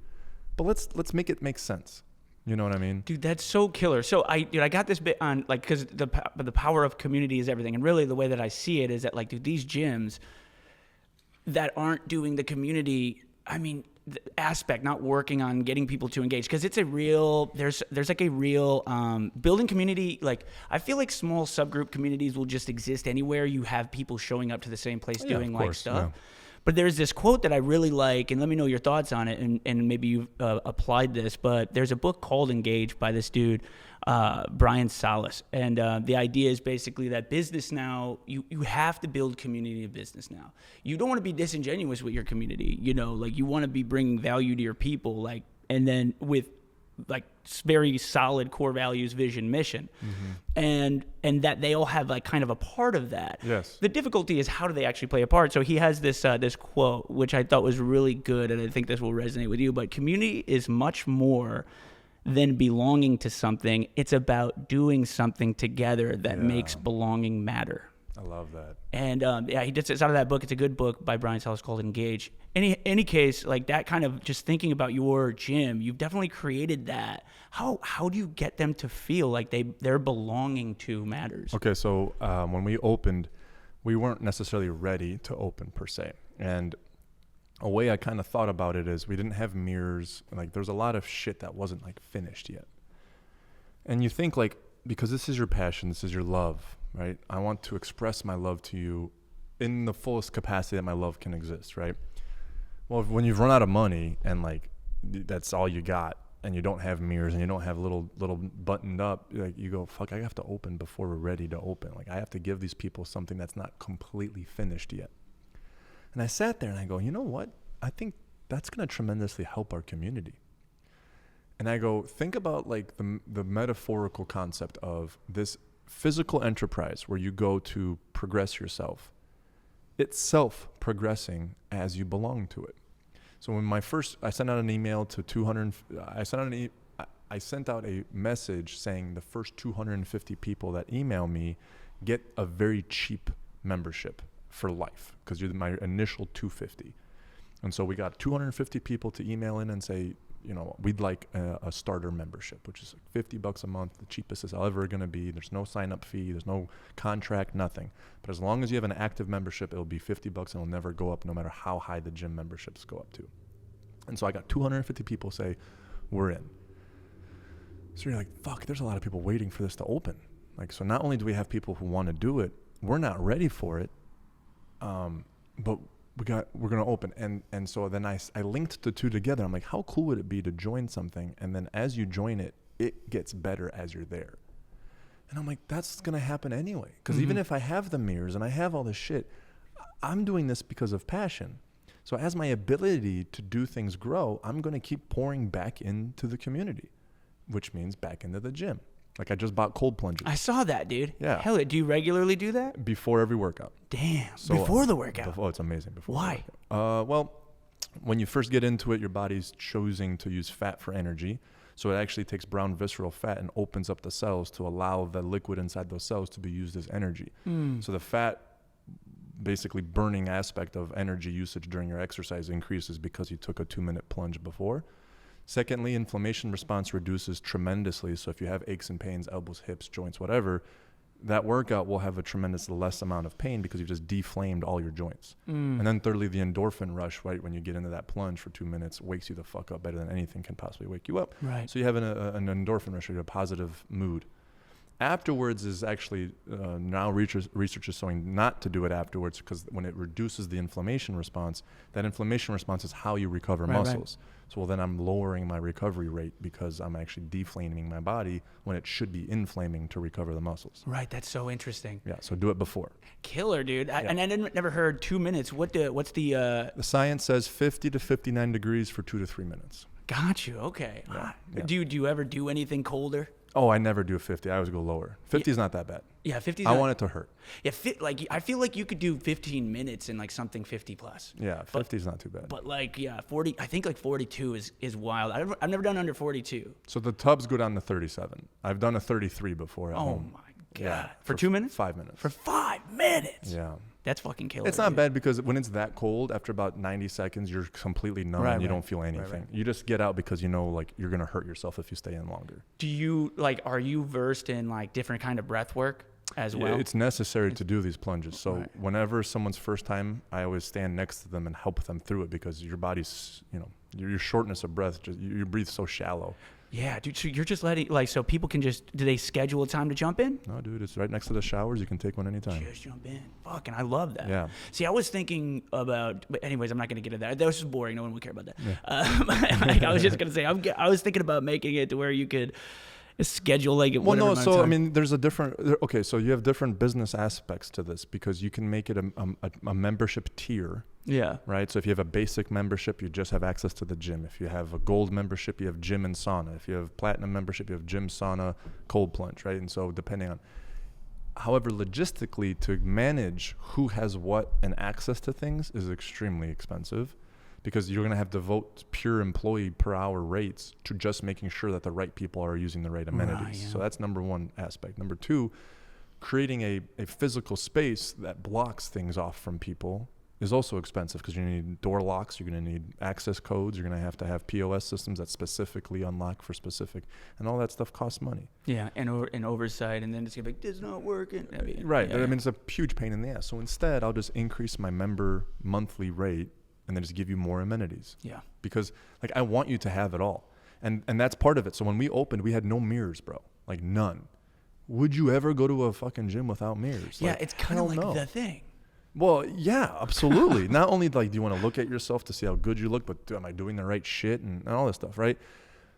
but let's make it make sense. You know what I mean? Dude, that's so killer. So I got this bit on like because the power of community is everything, and really the way that I see it is that like, dude, these gyms that aren't doing the community, I mean, aspect, not working on getting people to engage, because it's a real there's like a real building community. Like I feel like small subgroup communities will just exist anywhere you have people showing up to the same place doing like stuff. But there's this quote that I really like, and let me know your thoughts on it, and maybe you've applied this, but there's a book called Engage by this dude, Brian Salas. And the idea is basically that business now, you have to build community in business now. You don't want to be disingenuous with your community, like you want to be bringing value to your people, like, and then with like very solid core values, vision, mission, and that they all have like kind of a part of that. Yes. The difficulty is how do they actually play a part? So he has this this quote, which I thought was really good, and I think this will resonate with you. But community is much more than belonging to something. It's about doing something together that makes belonging matter. I love that. And he did this out of that book. It's a good book by Brian Salas called Engage. Any case, like that kind of just thinking about your gym, you've definitely created that. How do you get them to feel like their belonging to matters? Okay, so when we opened, we weren't necessarily ready to open per se. And a way I kind of thought about it is we didn't have mirrors. Like there's a lot of shit that wasn't like finished yet. And you think like, because this is your passion, this is your love, right? I want to express my love to you in the fullest capacity that my love can exist, right? Well, when you've run out of money and like that's all you got, and you don't have mirrors and you don't have little buttoned up, like you go, fuck, I have to open before we're ready to open. Like I have to give these people something that's not completely finished yet. And I sat there and I go, you know what? I think that's going to tremendously help our community. And I go, think about like the metaphorical concept of this physical enterprise where you go to progress yourself. It's self-progressing as you belong to it. So when I sent out an email to 200, I sent out a message saying the first 250 people that email me get a very cheap membership for life because you're my initial 250. And so we got 250 people to email in and say, we'd like a starter membership, which is like $50 a month, the cheapest it's ever going to be. There's no sign-up fee. There's no contract, nothing. But as long as you have an active membership, it'll be $50 and it'll never go up no matter how high the gym memberships go up to. And so I got 250 people say, we're in. So you're like, fuck, there's a lot of people waiting for this to open. Like, so not only do we have people who want to do it, we're not ready for it, but we're going to open. And so then I linked the two together. I'm like, how cool would it be to join something? And then as you join it, it gets better as you're there. And I'm like, that's going to happen anyway. Because even if I have the mirrors and I have all this shit, I'm doing this because of passion. So as my ability to do things grow, I'm going to keep pouring back into the community, which means back into the gym. Like I just bought cold plunges. I saw that, dude. Yeah. Hell, do you regularly do that? Before every workout. Damn. So, before the workout? Oh, it's amazing. Before. Why? Well, when you first get into it, your body's choosing to use fat for energy. So it actually takes brown visceral fat and opens up the cells to allow the liquid inside those cells to be used as energy. So the fat basically burning aspect of energy usage during your exercise increases because you took a 2-minute plunge before. Secondly, inflammation response reduces tremendously. So if you have aches and pains, elbows, hips, joints, whatever, that workout will have a tremendous less amount of pain because you've just deflamed all your joints. And then thirdly, the endorphin rush, right, when you get into that plunge for 2 minutes, wakes you the fuck up better than anything can possibly wake you up. Right. So you have an endorphin rush, or a positive mood. Afterwards is actually, now research is showing not to do it afterwards, because when it reduces the inflammation response, that inflammation response is how you recover muscles. So then I'm lowering my recovery rate because I'm actually deflaming my body when it should be inflaming to recover the muscles. Right, that's so interesting. Yeah, so do it before. Killer, dude. And I never heard 2 minutes. What's the... The science says 50 to 59 degrees for 2 to 3 minutes. Got you, okay. Yeah. Do you ever do anything colder? Oh, I never do 50. I always go lower. 50 is not that bad. Yeah, 50. I want it to hurt. Yeah, I feel like you could do 15 minutes in like something 50 plus. Yeah, 50 is not too bad. But like, yeah, 40. I think like 42 is wild. I've never done under 42. So the tubs go down to 37. I've done a 33 before at home. Oh my god! Yeah, for 2 minutes? 5 minutes. For 5 minutes. Yeah. That's fucking killer. It's not bad because when it's that cold, after about 90 seconds, you're completely numb and you don't feel anything. You just get out because you know, like, you're going to hurt yourself if you stay in longer. Are you versed in like different kind of breath work as well? Yeah, it's necessary to do these plunges. So whenever someone's first time, I always stand next to them and help them through it because your body's, your shortness of breath, you breathe so shallow. Yeah, dude. So you're just letting, so people can do they schedule a time to jump in? No, dude, it's right next to the showers. You can take one anytime. Just jump in. Fucking, I love that. Yeah. See, I was thinking about, but anyways, I'm not going to get into that. That was just boring. No one would care about that. Yeah. I was just going to say, I was thinking about making it to where you could schedule like well, no, so I mean, there's a different, okay, so you have different business aspects to this because you can make it a membership tier. Yeah. Right. So if you have a basic membership, you just have access to the gym. If you have a gold membership, you have gym and sauna. If you have platinum membership, you have gym, sauna, cold plunge. Right. And so depending on, however, logistically to manage who has what and access to things is extremely expensive because you're going to have to devote pure employee per hour rates to just making sure that the right people are using the right amenities. Right, yeah. So that's number one aspect. Number two, creating a physical space that blocks things off from people is also expensive because you're going to need door locks, you're going to need access codes, you're going to have POS systems that specifically unlock for specific, and all that stuff costs money. Yeah, and oversight, and then it's going to be like, it's not working. Right, I mean, it's a huge pain in the ass. So instead, I'll just increase my member monthly rate and then just give you more amenities. Yeah. Because, like, I want you to have it all. And that's part of it. So when we opened, we had no mirrors, bro. Like, none. Would you ever go to a fucking gym without mirrors? Yeah, like, it's kind of like the thing. Well, yeah, absolutely. Not only like do you want to look at yourself to see how good you look, but am I doing the right shit and all this stuff, right?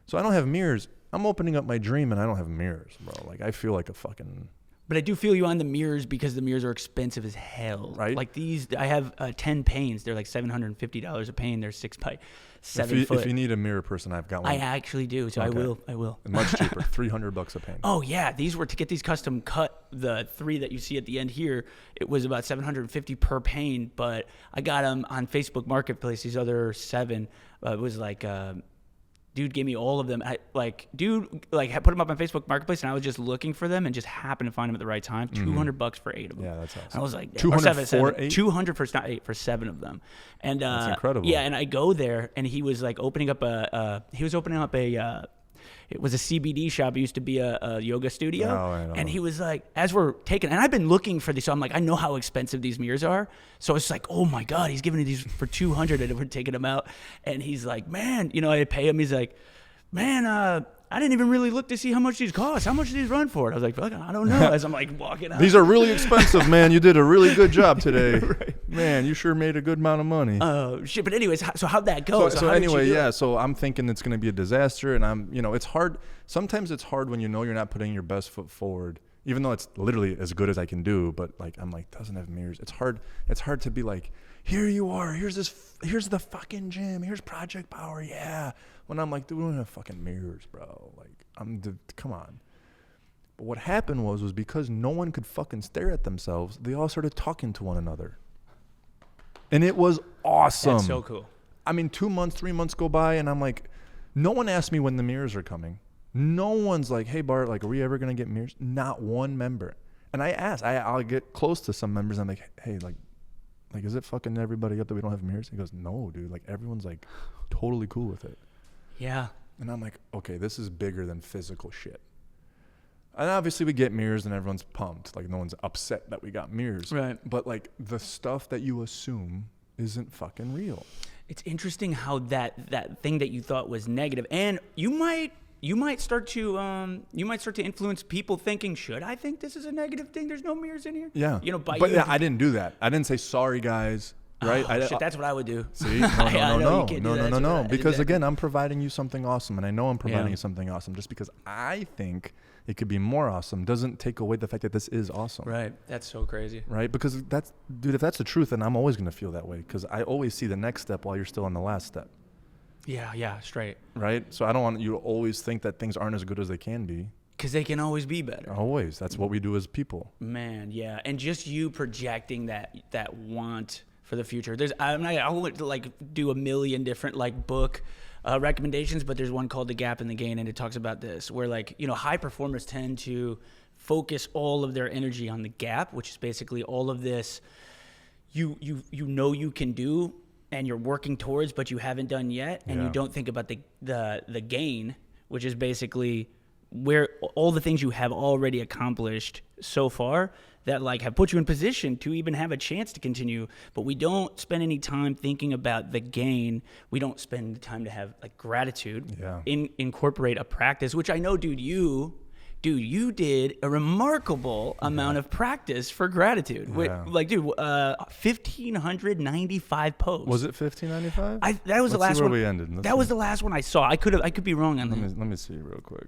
So I don't have mirrors. I'm opening up my dream and I don't have mirrors, bro. Like I feel like a fucking... But I do feel you on the mirrors because the mirrors are expensive as hell. Right. Like these, I have 10 panes. They're like $750 a pane. They're 6 by 7 foot. If you need a mirror person, I've got one. I actually do, so okay. I will. Much cheaper, $300 a pane. Oh yeah, these were to get these custom cut. The 3 that you see at the end here, it was about $750 per pane. But I got them on Facebook Marketplace. These other 7, it was like. Dude gave me all of them. Put them up on Facebook Marketplace, and I was just looking for them and just happened to find them at the right time. $200 for 8 of them. Yeah, that's awesome. I was like, 200 for 8? 200 for not 8 for 7 of them. And that's incredible. Yeah, and I go there, and he was like opening up it was a CBD shop. It used to be a yoga studio. Oh, I know. And he was like, as we're taking, and I've been looking for these, so I'm like, I know how expensive these mirrors are. So it's like, oh my God, he's giving me these for $200 and we're taking them out. And he's like, man, I pay him. He's like, man, I didn't even really look to see how much these cost. How much do these run for? I was like, fuck, I don't know. As I'm like walking out. These are really expensive, man. You did a really good job today. Right. Man, you sure made a good amount of money. Oh, shit. But anyways, so how'd that go? So how did anyway, you do yeah. it? So I'm thinking it's going to be a disaster, and it's hard. Sometimes it's hard when you know you're not putting your best foot forward, even though it's literally as good as I can do. But like, I'm like, doesn't have mirrors. It's hard. It's hard to be like, here you are. Here's the fucking gym. Here's Project Power. Yeah. When I'm like, dude, we don't have fucking mirrors, bro. Like, come on. But what happened was because no one could fucking stare at themselves, they all started talking to one another. And it was awesome. That's so cool. I mean, 2 months, 3 months go by, and I'm like, no one asked me when the mirrors are coming. No one's like, hey, Bart, like, are we ever going to get mirrors? Not one member. And I asked, I'll get close to some members. I'm like, hey, like, is it fucking everybody up that we don't have mirrors? He goes, no, dude. Like, everyone's like totally cool with it. Yeah. And I'm like, okay, this is bigger than physical shit. And obviously we get mirrors and everyone's pumped. Like, no one's upset that we got mirrors. Right. But like, the stuff that you assume isn't fucking real. It's interesting how that thing that you thought was negative, and you might start to influence people thinking, should I think this is a negative thing? There's no mirrors in here. Yeah. But yeah, I didn't do that. I didn't say sorry, guys. Right? Oh, shit, that's what I would do. See? No. No. Because exactly. again, I'm providing you something awesome, and I know I'm providing Yeah. you something awesome. Just because I think it could be more awesome doesn't take away the fact that this is awesome. Right. That's so crazy. Right? Because if that's the truth, then I'm always going to feel that way, because I always see the next step while you're still on the last step. Yeah, straight. Right? So I don't want you to always think that things aren't as good as they can be. Because they can always be better. Always. That's what we do as people. Man, yeah. And just you projecting that want for the future. I won't like do a million different like book recommendations, but there's one called The Gap and the Gain, and it talks about this, where like, high performers tend to focus all of their energy on the gap, which is basically all of this you you can do and you're working towards, but you haven't done yet, and you don't think about the gain, which is basically where all the things you have already accomplished so far that like have put you in position to even have a chance to continue. But we don't spend any time thinking about the gain. We don't spend the time to have like gratitude. Incorporate a practice, which I know, dude, you did a remarkable amount of practice for gratitude. Yeah. Like, dude, 1,595 posts. Was it 1,595? That was the last one. We ended. That was the last one I saw. I could be wrong on that. Let me see real quick.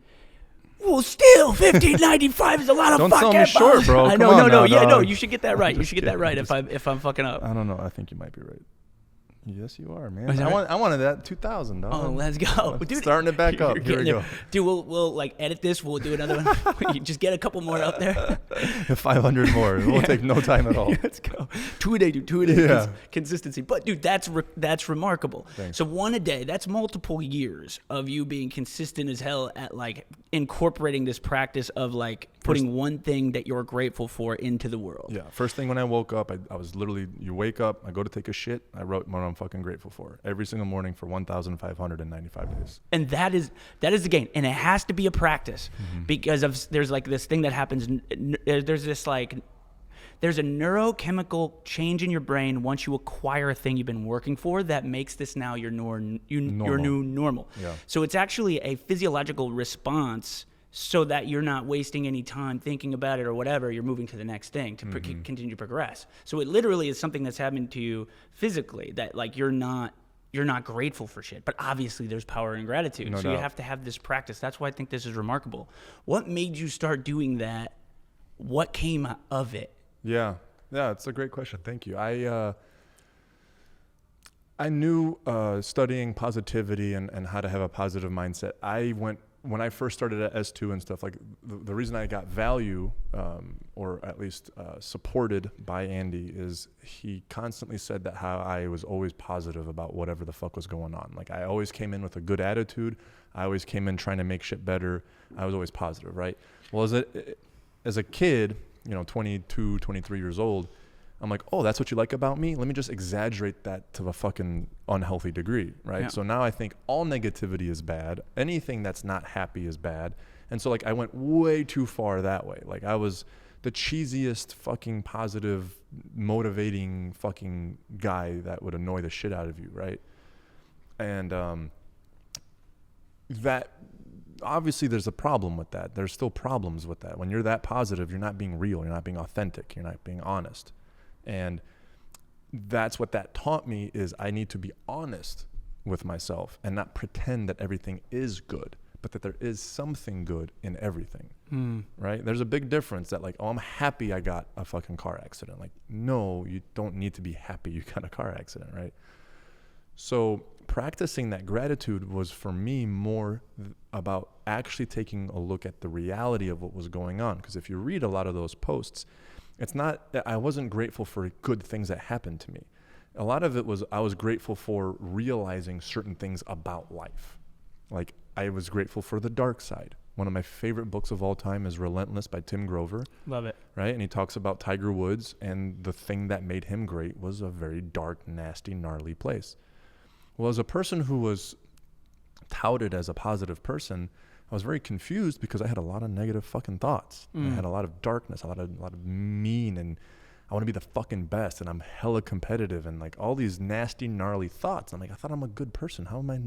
Well, still, 1,595 is a lot of Don't fucking sell me short, bro. I Come know, on now, yeah, no. dog. You should get that right. You should get that right if I'm fucking up. I don't know. I think you might be right. Yes, you are, man. Is that right? I wanted that 2,000, dog. Oh, let's go, dude. Starting it back up. You're Here we getting go. there. Dude, we'll like edit this. We'll do another one. You just get a couple more out there. 500 more. It won't take no time at all. Let's go. 2 a day, dude. 2 a day. Yeah. Consistency. But dude, that's remarkable. Thanks. So 1 a day, that's multiple years of you being consistent as hell at like incorporating this practice of like putting one thing that you're grateful for into the world. Yeah. First thing when I woke up, I was literally, you wake up, I go to take a shit, I wrote what I'm fucking grateful for every single morning for 1,595 days. And that is the gain, and it has to be a practice because there's like this thing that happens. There's a neurochemical change in your brain once you acquire a thing you've been working for that makes this now your new normal. Yeah. So it's actually a physiological response, so that you're not wasting any time thinking about it or whatever. You're moving to the next thing to continue to progress. So it literally is something that's happening to you physically, that like you're not grateful for shit. But obviously there's power in gratitude. No so doubt. you have to have this practice. That's why I think this is remarkable. What made you start doing that? What came of it? Yeah, it's a great question. Thank you. I knew studying positivity and how to have a positive mindset. When I first started at S2 and stuff, like the reason I got value, or at least supported by Andy, is he constantly said that how I was always positive about whatever the fuck was going on. Like, I always came in with a good attitude. I always came in trying to make shit better. I was always positive, right? Well, as a kid, 22, 23 years old, I'm like, oh, that's what you like about me? Let me just exaggerate that to a fucking unhealthy degree, right? Yeah. So now I think all negativity is bad. Anything that's not happy is bad. And so like I went way too far that way. Like I was the cheesiest fucking positive, motivating fucking guy that would annoy the shit out of you, right? And that obviously there's a problem with that. There's still problems with that. When you're that positive, you're not being real. You're not being authentic. You're not being honest. And that's what that taught me is I need to be honest with myself and not pretend that everything is good, but that there is something good in everything, right? There's a big difference that like, oh, I'm happy I got a fucking car accident. Like, no, you don't need to be happy you got a car accident, right? So practicing that gratitude was for me more about actually taking a look at the reality of what was going on. Because if you read a lot of those posts, it's not, I wasn't grateful for good things that happened to me. A lot of it was, I was grateful for realizing certain things about life. Like I was grateful for the dark side. One of my favorite books of all time is Relentless by Tim Grover. Love it. Right? And he talks about Tiger Woods, and the thing that made him great was a very dark, nasty, gnarly place. Well, as a person who was touted as a positive person, I was very confused because I had a lot of negative fucking thoughts. I had a lot of darkness, a lot of mean, and I want to be the fucking best, and I'm hella competitive, and like all these nasty, gnarly thoughts. I'm like, I thought I'm a good person. How am I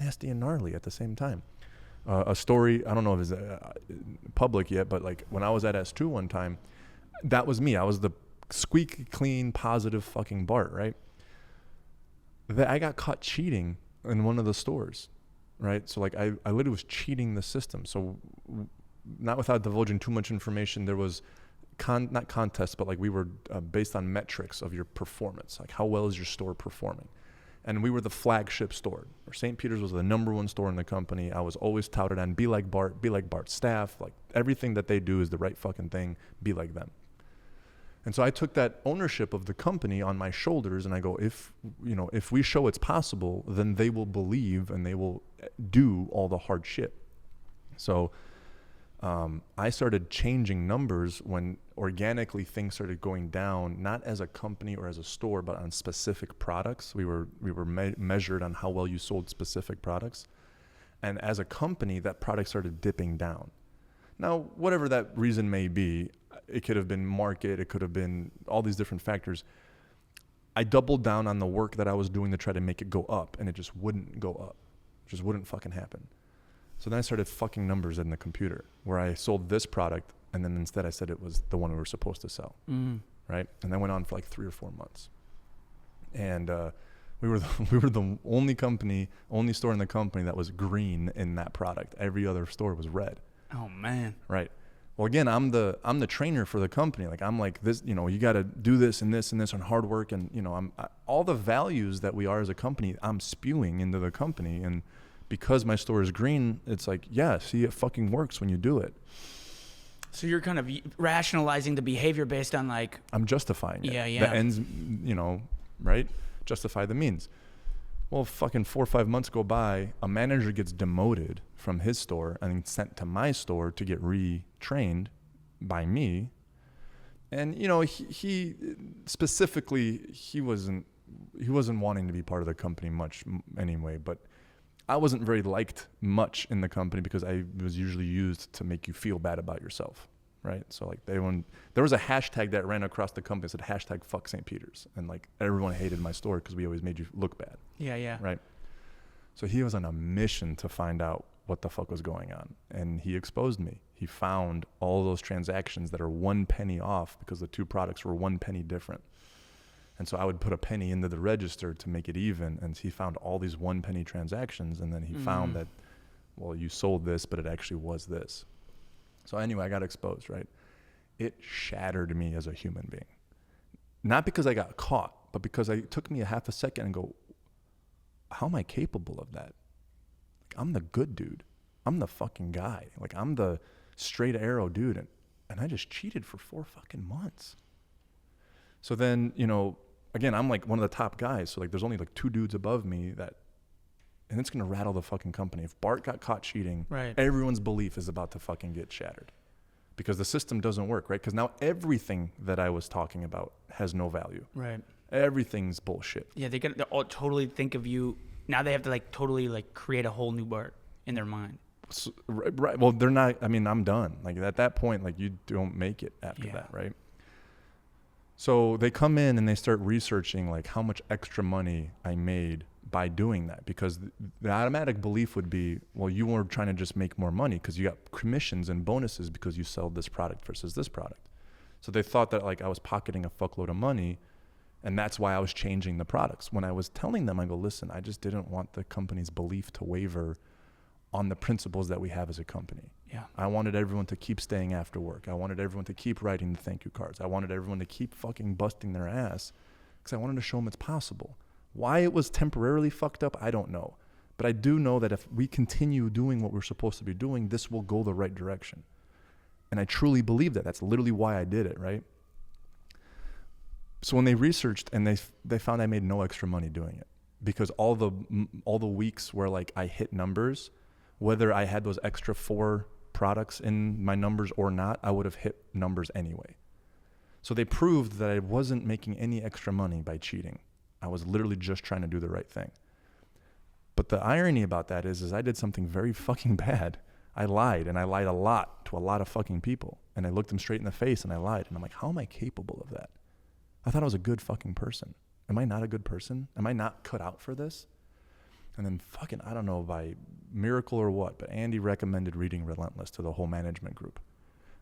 nasty and gnarly at the same time? A story, I don't know if it's public yet, but like when I was at S2 one time, that was me. I was the squeaky clean, positive fucking Bart, right? I got caught cheating in one of the stores, right? So like I literally was cheating the system. So not without divulging too much information, there was not contests, but like we were based on metrics of your performance, like how well is your store performing? And we were the flagship store. St. Peter's was the #1 store in the company. I was always touted on be like Bart, be like Bart's staff, like everything that they do is the right fucking thing, be like them. And so I took that ownership of the company on my shoulders, and I go, if we show it's possible, then they will believe and they will do all the hard shit. So I started changing numbers when organically things started going down, not as a company or as a store, but on specific products. We were measured on how well you sold specific products. And as a company, that product started dipping down. Now, whatever that reason may be, it could have been market, it could have been all these different factors. I doubled down on the work that I was doing to try to make it go up, and it just wouldn't go up. It just wouldn't fucking happen. So then I started fucking numbers in the computer where I sold this product, and then instead I said it was the one we were supposed to sell, right? And that went on for like 3 or 4 months. And we were the only store in the company that was green in that product. Every other store was red. Oh man. Right. Well, again, I'm the trainer for the company. Like I'm like this, you got to do this and this and this on hard work, and all the values that we are as a company, I'm spewing into the company. And because my store is green, it's like, yeah, see, it fucking works when you do it. So you're kind of rationalizing the behavior based on like... I'm justifying it. Yeah. The ends, right? Justify the means. Well, fucking 4 or 5 months go by, a manager gets demoted from his store and sent to my store to get retrained by me. And, he specifically, he wasn't wanting to be part of the company much anyway, but I wasn't very liked much in the company because I was usually used to make you feel bad about yourself, right? So like there was a hashtag that ran across the company that said #fuck St. Peter's, and like everyone hated my store because we always made you look bad. Yeah. Right. So he was on a mission to find out what the fuck was going on, and he exposed me. He found all those transactions that are 1 penny off because the 2 products were 1 penny different. And so I would put a penny into the register to make it even. And he found all these 1 penny transactions. And then he found that, well, you sold this, but it actually was this. So anyway, I got exposed, right? It shattered me as a human being. Not because I got caught, but because it took me a half a second and go, how am I capable of that? Like, I'm the good dude. I'm the fucking guy. Like, I'm the straight arrow dude. And I just cheated for 4 fucking months. So then, again, I'm like one of the top guys. So like there's only like 2 dudes above me and it's going to rattle the fucking company. If Bart got caught cheating, right, everyone's belief is about to fucking get shattered because the system doesn't work, right? Because now everything that I was talking about has no value. Right. Everything's bullshit. Yeah, they all totally think of you. Now they have to like totally like create a whole new Bart in their mind. So, right. Well, they're not, I'm done. Like at that point, like you don't make it after that, right? So they come in and they start researching like how much extra money I made by doing that, because the automatic belief would be, well, you were trying to just make more money because you got commissions and bonuses because you sell this product versus this product. So they thought that like I was pocketing a fuckload of money, and that's why I was changing the products. When I was telling them, I go, listen, I just didn't want the company's belief to waver on the principles that we have as a company. Yeah. I wanted everyone to keep staying after work. I wanted everyone to keep writing the thank you cards. I wanted everyone to keep fucking busting their ass because I wanted to show them it's possible. Why it was temporarily fucked up, I don't know. But I do know that if we continue doing what we're supposed to be doing, this will go the right direction. And I truly believe that. That's literally why I did it, right? So when they researched and they found I made no extra money doing it, because all the weeks where like I hit numbers, whether I had those extra 4 products in my numbers or not, I would have hit numbers anyway. So they proved that I wasn't making any extra money by cheating. I was literally just trying to do the right thing. But the irony about that is I did something very fucking bad. I lied, and I lied a lot to a lot of fucking people. And I looked them straight in the face and I lied. And I'm like, how am I capable of that? I thought I was a good fucking person. Am I not a good person? Am I not cut out for this? And then fucking, I don't know by miracle or what, but Andy recommended reading Relentless to the whole management group.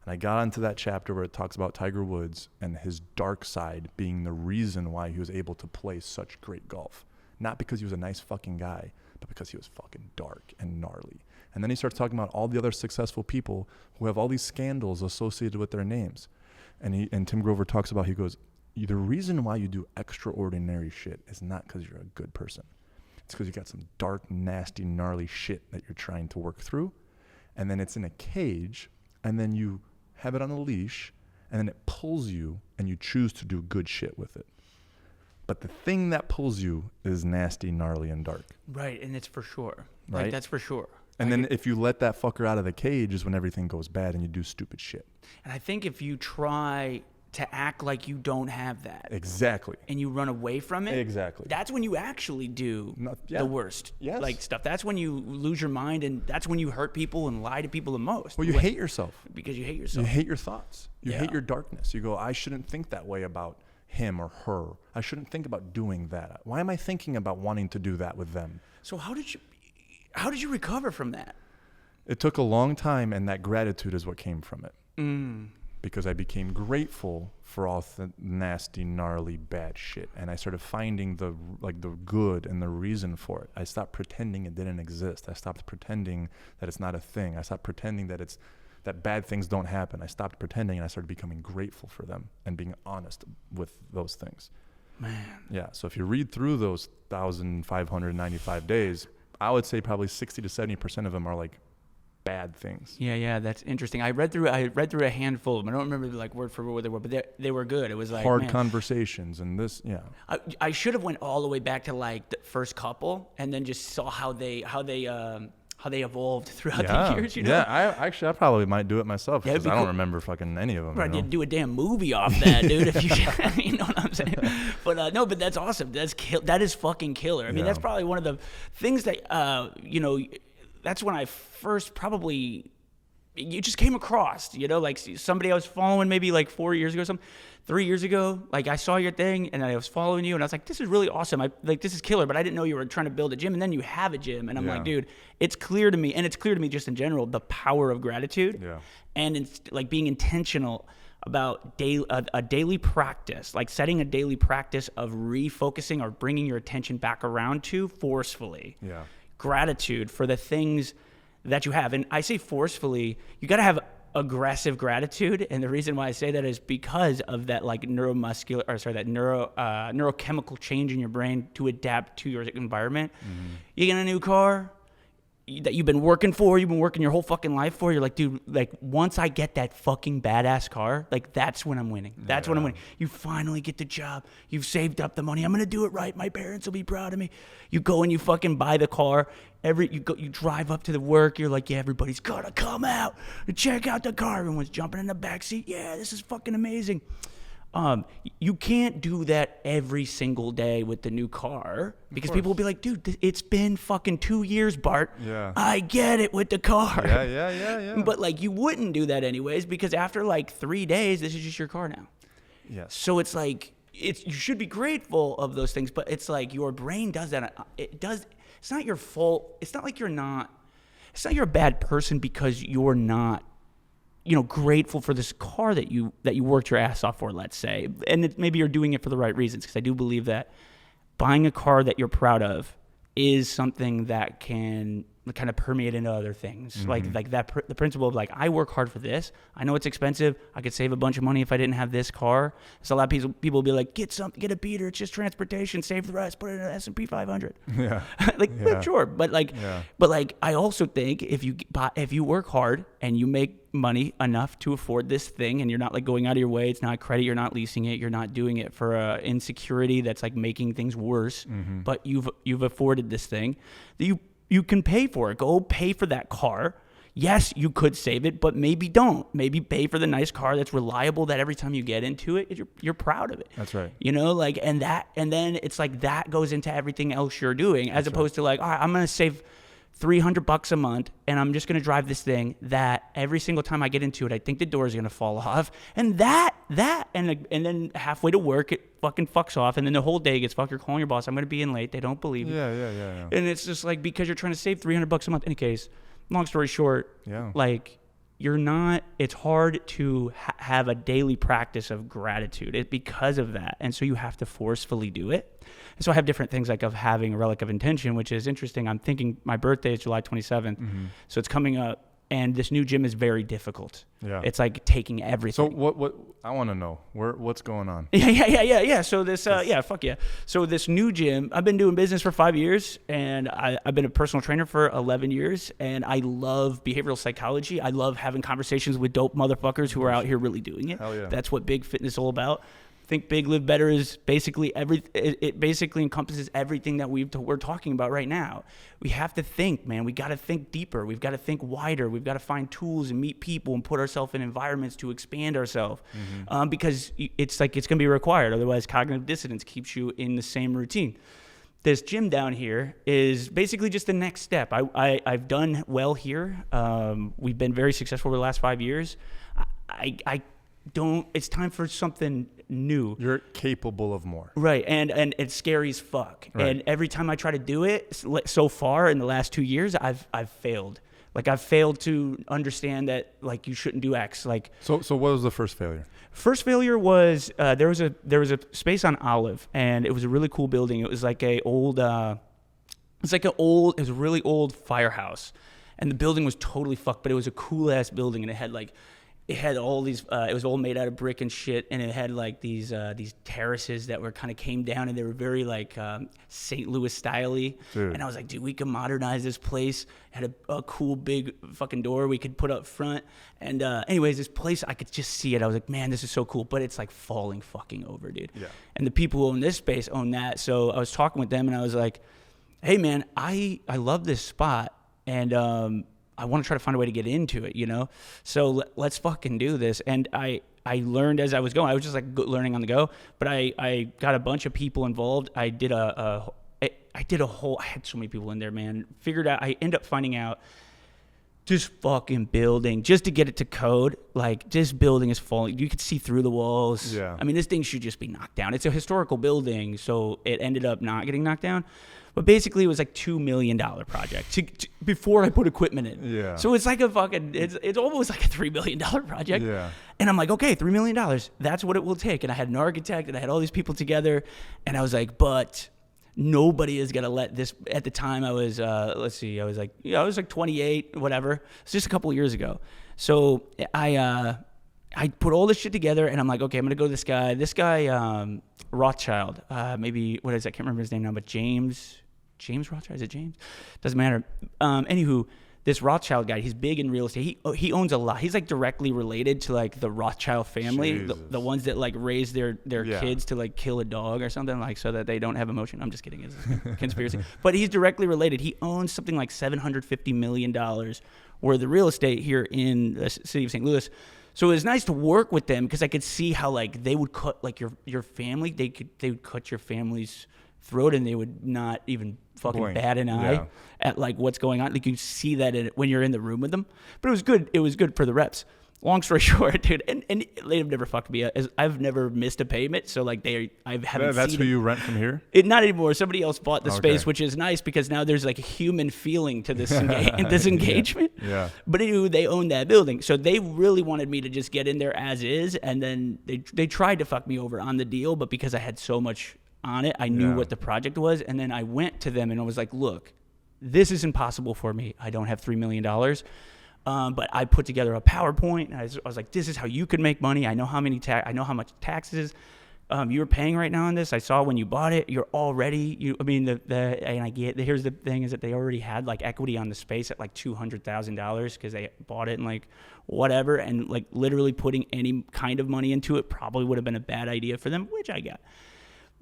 And I got onto that chapter where it talks about Tiger Woods and his dark side being the reason why he was able to play such great golf. Not because he was a nice fucking guy, but because he was fucking dark and gnarly. And then he starts talking about all the other successful people who have all these scandals associated with their names. And Tim Grover talks about, he goes, the reason why you do extraordinary shit is not because you're a good person. It's because you got some dark, nasty, gnarly shit that you're trying to work through. And then it's in a cage, and then you have it on a leash, and then it pulls you, and you choose to do good shit with it. But the thing that pulls you is nasty, gnarly, and dark. Right, and it's for sure. Right? Like, that's for sure. And then if you let that fucker out of the cage is when everything goes bad and you do stupid shit. And I think if you try to act like you don't have that. Exactly. And you run away from it. Exactly. That's when you actually do the worst. Yes. Like stuff. That's when you lose your mind, and that's when you hurt people and lie to people the most. Well, you hate yourself. Because you hate yourself. You hate your thoughts. You hate your darkness. You go, I shouldn't think that way about him or her. I shouldn't think about doing that. Why am I thinking about wanting to do that with them? So how did you recover from that? It took a long time, and that gratitude is what came from it. Because I became grateful for all the nasty, gnarly, bad shit, and I started finding the good and the reason for it. I stopped pretending it didn't exist. I stopped pretending that it's not a thing. I stopped pretending that bad things don't happen. I stopped pretending, and I started becoming grateful for them and being honest with those things. Man. Yeah. So if you read through those 1,595 days, I would say probably 60 to 70% of them are like bad things. Yeah, that's interesting. I read through a handful of them. I don't remember like word for word what they were, but they were good. It was like hard conversations and this, yeah. I should have went all the way back to like the first couple and then just saw how they evolved throughout the years. You know? Yeah, I probably might do it myself because I don't remember fucking any of them. Right, you do a damn movie off that, dude. If you, you know what I'm saying. But no, but that's awesome. That is fucking killer. I mean, that's probably one of the things that that's when I first probably you just came across, like somebody I was following maybe like 4 years ago, 3 years ago. Like I saw your thing and I was following you and I was like, this is really awesome. This is killer, but I didn't know you were trying to build a gym, and then you have a gym, and I'm like, dude, it's clear to me, and it's clear to me just in general, the power of gratitude and it's like being intentional about a daily practice, like setting a daily practice of refocusing or bringing your attention back around to forcefully. Yeah. Gratitude for the things that you have. And I say forcefully, you got to have aggressive gratitude. And the reason why I say that is because of that like neurochemical change in your brain to adapt to your environment. Mm-hmm. You get a new car that you've been working your whole fucking life for. You're like, dude, like once I get that fucking badass car, like that's when I'm winning. That's when I'm winning. You finally get the job. You've saved up the money. I'm going to do it right. My parents will be proud of me. You go and you fucking buy the car. You drive up to the work. You're like, yeah, everybody's got to come out and check out the car. Everyone's jumping in the back seat. Yeah, this is fucking amazing. You can't do that every single day with the new car because people will be like, dude, it's been fucking 2 years, Bart. Yeah. I get it with the car. Yeah. But like you wouldn't do that anyways because after like 3 days, this is just your car now. Yes. So it's like you should be grateful of those things, but it's like your brain does that. It's not your fault. It's not like you're a bad person because you're not, grateful for this car that you worked your ass off for, let's say. And maybe you're doing it for the right reasons, because I do believe that buying a car that you're proud of is something that can kind of permeate into other things. Mm-hmm. Like that, the principle of like, I work hard for this. I know it's expensive. I could save a bunch of money if I didn't have this car. So a lot of people will be like, get a beater. It's just transportation. Save the rest. Put it in an S&P 500. Yeah. Well, sure. But I also think if you work hard and you make money enough to afford this thing, and you're not like going out of your way, it's not credit, you're not leasing it, you're not doing it for insecurity that's like making things worse, but you've afforded this thing, that you can pay for it. Go pay for that car. Yes, you could save it, but maybe don't. Maybe pay for the nice car that's reliable, that every time you get into it, you're proud of it. That's right. And then it's like that goes into everything else you're doing, as opposed to like, all right, I'm going to save $300 a month, and I'm just going to drive this thing that every single time I get into it, I think the door is going to fall off. And and then halfway to work, it fucking fucks off. And then the whole day gets fucked. You're calling your boss. I'm going to be in late. They don't believe you. Yeah. And it's just like, because you're trying to save $300 a month. In any case, long story short, like, it's hard to have a daily practice of gratitude because of that. And so you have to forcefully do it. And so I have different things like of having a relic of intention, which is interesting. I'm thinking my birthday is July 27th. So it's coming up, and this new gym is very difficult. Yeah. It's like taking everything. So what I want to know, what's going on? Yeah. So this, fuck yeah. So this new gym, I've been doing business for 5 years, and I've been a personal trainer for 11 years, and I love behavioral psychology. I love having conversations with dope motherfuckers who are out here really doing it. Hell yeah. That's what Big Fitness is all about. Think Big, Live Better is basically it basically encompasses everything that we're talking about right now. We have to think, man. We got to think deeper. We've got to think wider. We've got to find tools and meet people and put ourselves in environments to expand ourselves, because it's like it's going to be required. Otherwise, cognitive dissonance keeps you in the same routine. This gym down here is basically just the next step. I've done well here. We've been very successful over the last 5 years. It's time for something new. You're capable of more. Right. And it's scary as fuck. Right. And every time I try to do it, so far in the last 2 years, I've failed. Like, I've failed to understand that, like, you shouldn't do X. Like, so what was the first failure? First failure was there was a space on Olive, and it was a really cool building. It was like it was a really old firehouse, and the building was totally fucked, but it was a cool ass building, and it had all these, it was all made out of brick and shit, and it had like these terraces that were kind of came down, and they were very like St. Louis style-y. And I was like, dude, we can modernize this place. It had a cool big fucking door we could put up front. And anyways, this place, I could just see it. I was like, man, this is so cool, but it's like falling fucking over, dude. Yeah. And the people who own this space own that. So I was talking with them, and I was like, hey man, I love this spot, and I want to try to find a way to get into it, So let's fucking do this. And I learned as I was going. I was just like learning on the go. But I got a bunch of people involved. I had so many people in there, man. I ended up finding out this fucking building, just to get it to code, like, this building is falling. You could see through the walls. Yeah. I mean, this thing should just be knocked down. It's a historical building, so it ended up not getting knocked down. But basically, it was like $2 million project before I put equipment in. Yeah. So it's like it's almost like a $3 million project. Yeah. And I'm like, okay, $3 million, that's what it will take. And I had an architect, and I had all these people together, and I was like, but nobody is gonna let this. At the time, I was I was like 28, whatever. It's just a couple of years ago. So I put all this shit together, and I'm like, okay, I'm gonna go to this guy, Rothschild, maybe, what is it? I can't remember his name now, but James Rothschild, is it James? Doesn't matter. Anywho, this Rothschild guy, he's big in real estate. He owns a lot. He's like directly related to like the Rothschild family, the ones that like raise their kids to like kill a dog or something, like, so that they don't have emotion. I'm just kidding. It's a conspiracy. But he's directly related. He owns something like $750 million worth of real estate here in the city of St. Louis. So it was nice to work with them, because I could see how like they would cut like your family. They would cut your family's throat, and they would not even fucking bat an eye at like what's going on. Like, you see that when you're in the room with them. But it was good. It was good for the reps. long story short, dude, and they've never fucked me up. I've never missed a payment, so like I haven't. That's seen who you rent from here. Not anymore. Somebody else bought the space, which is nice because now there's like a human feeling to this this engagement. Yeah. But anyway, they own that building, so they really wanted me to just get in there as is, and then they tried to fuck me over on the deal, but because I had so much on it, I knew what the project was, and then I went to them and I was like, look, this is impossible for me. I don't have $3 million. But I put together a PowerPoint, and I was like, "This is how you could make money. I know how much taxes you're paying right now on this. I saw when you bought it. You're already here's the thing is that they already had like equity on the space at like $200,000 because they bought it and like whatever, and like literally putting any kind of money into it probably would have been a bad idea for them, which I got.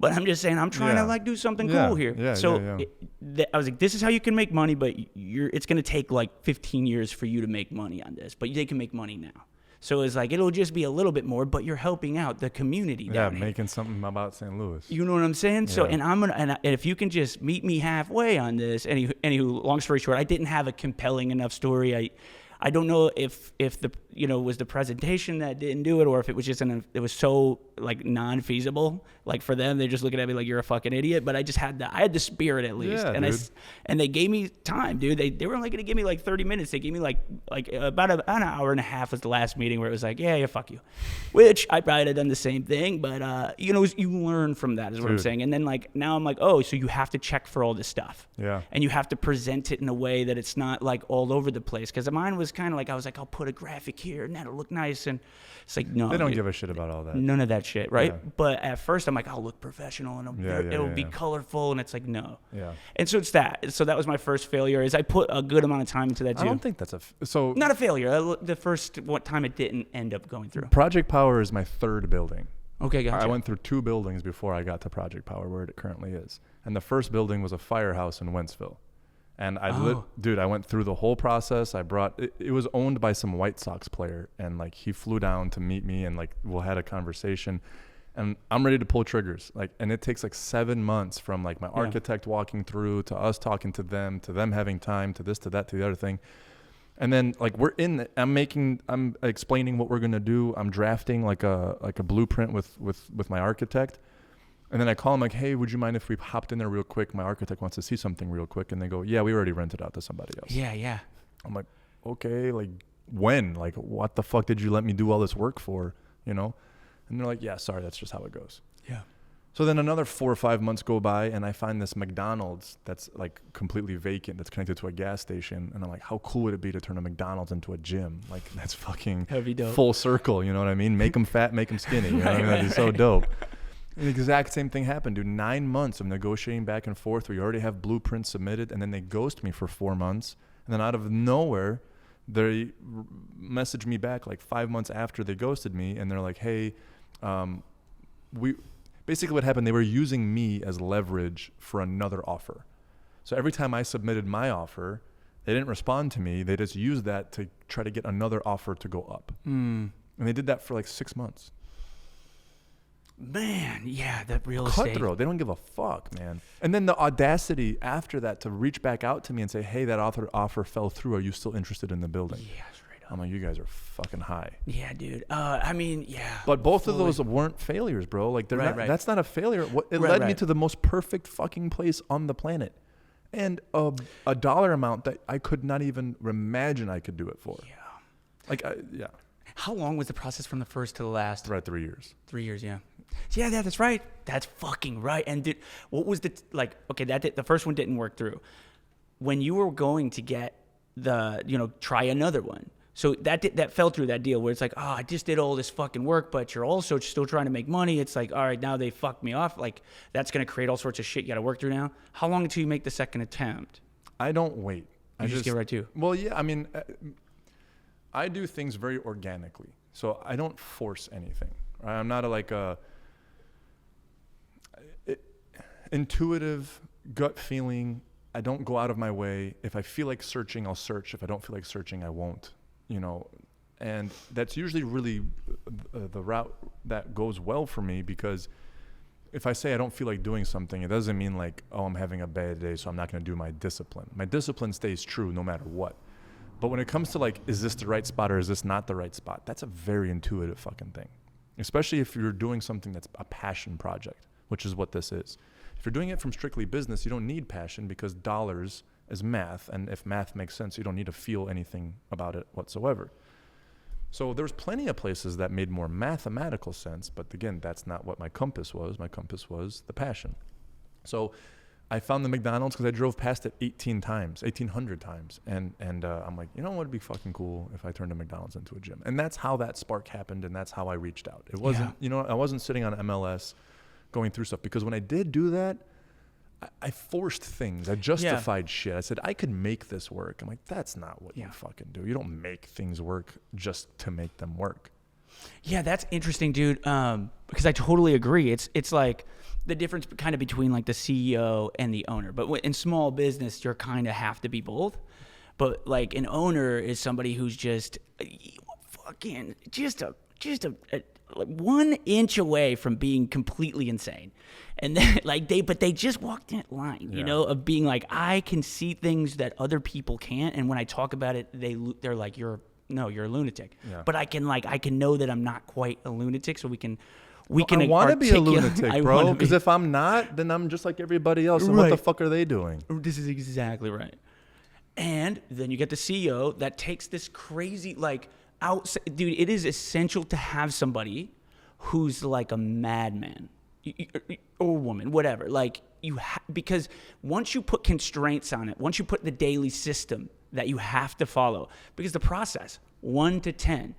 But I'm just saying, I'm trying to like do something cool here. I was like, this is how you can make money, but it's going to take like 15 years for you to make money on this, but they can make money now. So it's like, it'll just be a little bit more, but you're helping out the community. Yeah, making something about St. Louis. You know what I'm saying? Yeah. So, and if you can just meet me halfway on this, anywho, long story short, I didn't have a compelling enough story. I don't know if the was the presentation that didn't do it, or if it was just it was so like non-feasible, like for them they're just looking at me like you're a fucking idiot. But I just had I had the spirit at least, and they gave me time, dude. They were only gonna give me like 30 minutes. They gave me like about an hour and a half was the last meeting where it was like yeah fuck you, which I probably had done the same thing, but you learn from that is what I'm saying. And then like now I'm like oh so you have to check for all this stuff, and you have to present it in a way that it's not like all over the place because mine was kind of like I was like I'll put a graphic here and that'll look nice, and it's like no, they don't give a shit about all that. None of that shit, right? But at first I'm like I'll look professional and it'll be colorful, and it's like no. And so it's that. So that was my first failure. Is I put a good amount of time into that too. I don't think that's not a failure. The first time it didn't end up going through. Project Power is my third building. Okay, gotcha. I went through 2 buildings before I got to Project Power, where it currently is. And the first building was a firehouse in Wentzville. And I went through the whole process. I brought it was owned by some White Sox player, and like he flew down to meet me, and like we had a conversation, and I'm ready to pull triggers. Like, and it takes like 7 months from like my architect walking through to us talking to them having time to this to that to the other thing, and then like I'm explaining what we're gonna do. I'm drafting like a blueprint with my architect. And then I call him like, hey, would you mind if we hopped in there real quick? My architect wants to see something real quick. And they go, yeah, we already rented out to somebody else. Yeah. I'm like, okay, like when? Like, what the fuck did you let me do all this work for? And they're like, yeah, sorry, that's just how it goes. Yeah. So then another 4 or 5 months go by, and I find this McDonald's that's like completely vacant, that's connected to a gas station. And I'm like, how cool would it be to turn a McDonald's into a gym? Like, that's fucking heavy dope. Full circle, you know what I mean? Make them fat, make them skinny. You know what I mean? That'd be so dope. The exact same thing happened, dude. 9 months of negotiating back and forth. We already have blueprints submitted, and then they ghost me for 4 months. And then out of nowhere, they message me back like 5 months after they ghosted me, and they're like, hey, basically what happened, they were using me as leverage for another offer. So every time I submitted my offer, they didn't respond to me. They just used that to try to get another offer to go up. And they did that for like 6 months. Man, yeah, that real estate. Cutthroat. They don't give a fuck, man. And then the audacity after that to reach back out to me and say, hey, that offer fell through. Are you still interested in the building? Yeah, straight up. I'm like, you guys are fucking high. Yeah, dude. I mean, yeah. But both of those weren't failures, bro. Like, they're not. That's not a failure. It led me to the most perfect fucking place on the planet. And a dollar amount that I could not even imagine I could do it for. Yeah. Like, How long was the process from the first to the last? Right, 3 years. 3 years, yeah. Yeah, that's right. That's fucking right. And dude, what was the the first one didn't work through. When you were going to get try another one. So that fell through, that deal where it's like, oh, I just did all this fucking work, but you're also still trying to make money. It's like, all right, now they fucked me off. Like, that's going to create all sorts of shit you got to work through now. How long until you make the second attempt? I don't wait. I just get right to. Well, yeah, I mean, I do things very organically. So I don't force anything. Right? I'm not intuitive gut feeling. I don't go out of my way. If I feel like searching, I'll search. If I don't feel like searching, I won't. And that's usually really the route that goes well for me, because if I say I don't feel like doing something, it doesn't mean like, oh, I'm having a bad day, so I'm not going to do my discipline. My discipline stays true no matter what. But when it comes to like, is this the right spot or is this not the right spot? That's a very intuitive fucking thing, especially if you're doing something that's a passion project, which is what this is. If you're doing it from strictly business, you don't need passion because dollars is math. And if math makes sense, you don't need to feel anything about it whatsoever. So there's plenty of places that made more mathematical sense. But again, that's not what my compass was. My compass was the passion. So I found the McDonald's because I drove past it 1,800 times. And I'm like, you know what would be fucking cool if I turned a McDonald's into a gym? And that's how that spark happened. And that's how I reached out. It wasn't, I wasn't sitting on MLS going through stuff, because when I did do that, I forced things. I justified shit. I said, I could make this work. I'm like, that's not what you fucking do. You don't make things work just to make them work. Yeah, that's interesting, dude. Because I totally agree. It's like the difference kind of between like the CEO and the owner. But in small business, you kind of have to be both. But like an owner is somebody who's just fucking just a like 1 inch away from being completely insane. And then but they just walked that line, you know, of being like, I can see things that other people can't. And when I talk about it, they're like, you're a lunatic. Yeah. But I can know that I'm not quite a lunatic. So I want to be a lunatic, bro. Because if I'm not, then I'm just like everybody else. And what the fuck are they doing? This is exactly right. And then you get the CEO that takes this crazy, dude, it is essential to have somebody who's like a madman or woman, whatever. Like because once you put constraints on it, once you put the daily system that you have to follow, because the process 1 to 10,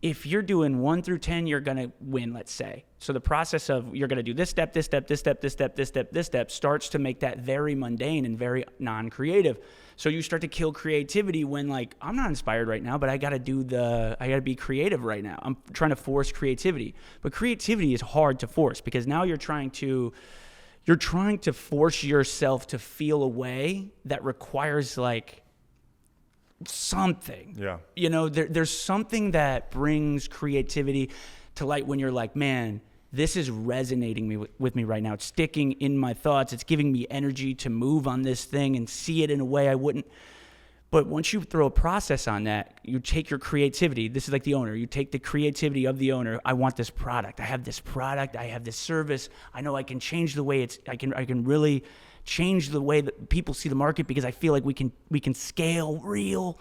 if you're doing 1 through 10, you're going to win, let's say. So the process of you're going to do this step, this step, this step, this step, this step, this step starts to make that very mundane and very non-creative. So you start to kill creativity when like, I'm not inspired right now, but I got to be creative right now. I'm trying to force creativity. But creativity is hard to force because now you're trying to force yourself to feel a way that requires like something. Yeah. You know, there's something that brings creativity to light when you're like, man, this is resonating with me right now. It's sticking in my thoughts. It's giving me energy to move on this thing and see it in a way I wouldn't. But once you throw a process on that, you take your creativity. This is like the owner. You take the creativity of the owner. I want this product. I have this product. I have this service. I know I can change the way I can really change the way that people see the market because I feel like we can scale real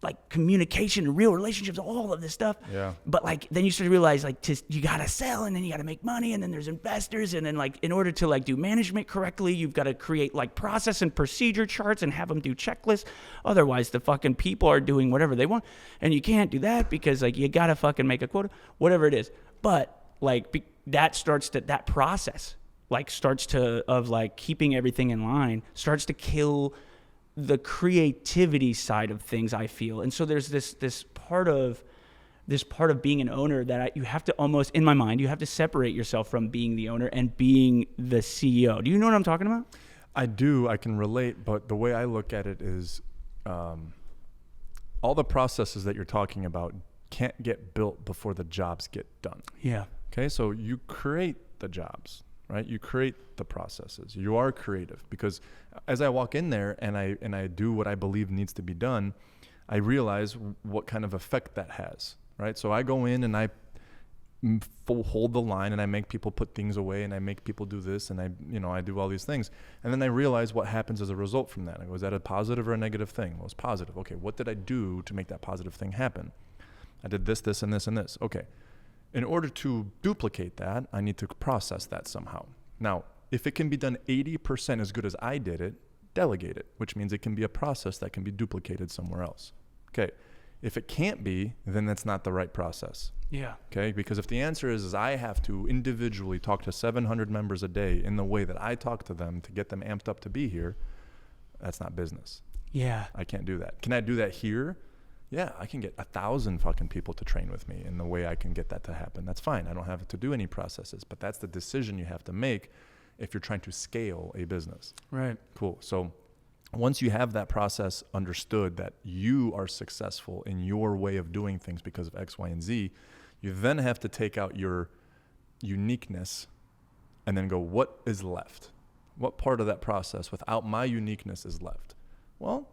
like communication and real relationships, all of this stuff. Yeah. But like, then you start to realize like, you got to sell and then you got to make money and then there's investors. And then like, in order to like do management correctly, you've got to create like process and procedure charts and have them do checklists. Otherwise the fucking people are doing whatever they want. And you can't do that because like, you got to fucking make a quota, whatever it is. But like that process like starts to, of like keeping everything in line, starts to kill the creativity side of things, I feel. And so there's this part of being an owner that you have to almost, in my mind, you have to separate yourself from being the owner and being the CEO. Do you know what I'm talking about? I do. I can relate. But the way I look at it is all the processes that you're talking about can't get built before the jobs get done. Yeah. Okay. So you create the jobs. Right? You create the processes. You are creative because as I walk in there and I do what I believe needs to be done, I realize what kind of effect that has. Right? So I go in and I hold the line and I make people put things away and I make people do this and I do all these things. And then I realize what happens as a result from that. I go, is that a positive or a negative thing? Well, it's positive. Okay. What did I do to make that positive thing happen? I did this, this, and this, and this. Okay. In order to duplicate that, I need to process that somehow. Now, if it can be done 80% as good as I did it, delegate it, which means it can be a process that can be duplicated somewhere else. Okay. If it can't be, then that's not the right process. Yeah. Okay. Because if the answer is I have to individually talk to 700 members a day in the way that I talk to them to get them amped up to be here, that's not business. Yeah. I can't do that. Can I do that here? Yeah, I can get 1,000 fucking people to train with me in the way I can get that to happen. That's fine. I don't have to do any processes, but that's the decision you have to make if you're trying to scale a business. Right. Cool. So once you have that process understood that you are successful in your way of doing things because of X, Y, and Z, you then have to take out your uniqueness and then go, what is left? What part of that process without my uniqueness is left? Well,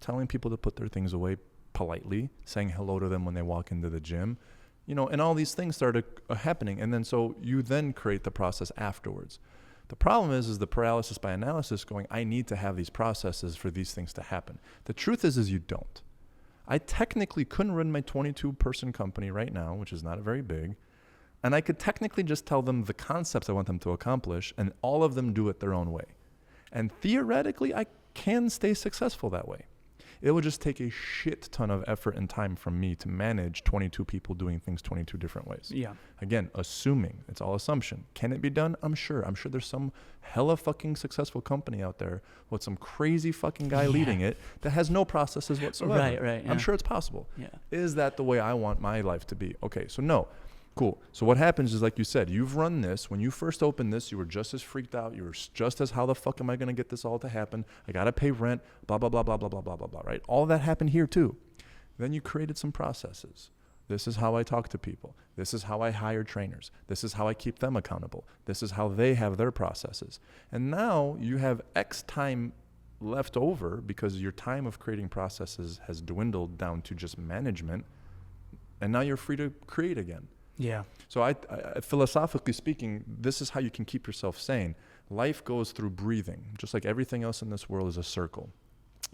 telling people to put their things away politely, saying hello to them when they walk into the gym, you know, and all these things started happening. And then so you then create the process afterwards. The problem is the paralysis by analysis going, I need to have these processes for these things to happen. The truth is you don't. I technically couldn't run my 22-person company right now, which is not very big, and I could technically just tell them the concepts I want them to accomplish, and all of them do it their own way. And theoretically, I can stay successful that way. It would just take a shit ton of effort and time from me to manage 22 people doing things 22 different ways. Yeah. Again, assuming. It's all assumption. Can it be done? I'm sure. I'm sure there's some hella fucking successful company out there with some crazy fucking guy leading it that has no processes whatsoever. Right. Yeah. I'm sure it's possible. Yeah. Is that the way I want my life to be? Okay, so no. Cool. So what happens is, like you said, you've run this. When you first opened this, you were just as freaked out. You were just as, how the fuck am I going to get this all to happen? I got to pay rent, blah, blah, blah, blah, blah, blah, blah, blah, blah, right? All of that happened here too. Then you created some processes. This is how I talk to people. This is how I hire trainers. This is how I keep them accountable. This is how they have their processes. And now you have X time left over because your time of creating processes has dwindled down to just management. And now you're free to create again. Yeah. So I philosophically speaking, this is how you can keep yourself sane. Life goes through breathing, just like everything else in this world is a circle.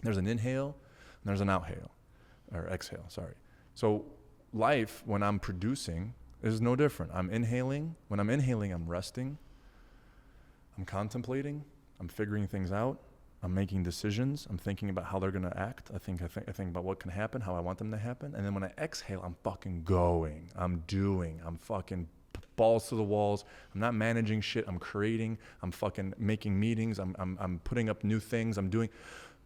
There's an inhale and there's an outhale, or exhale, sorry. So life, when I'm producing, is no different. I'm inhaling. When I'm inhaling, I'm resting. I'm contemplating. I'm figuring things out. I'm making decisions. I'm thinking about how they're going to act. I think about what can happen, how I want them to happen. And then when I exhale, I'm fucking going. I'm doing. I'm fucking balls to the walls. I'm not managing shit. I'm creating. I'm fucking making meetings. I'm putting up new things. I'm doing.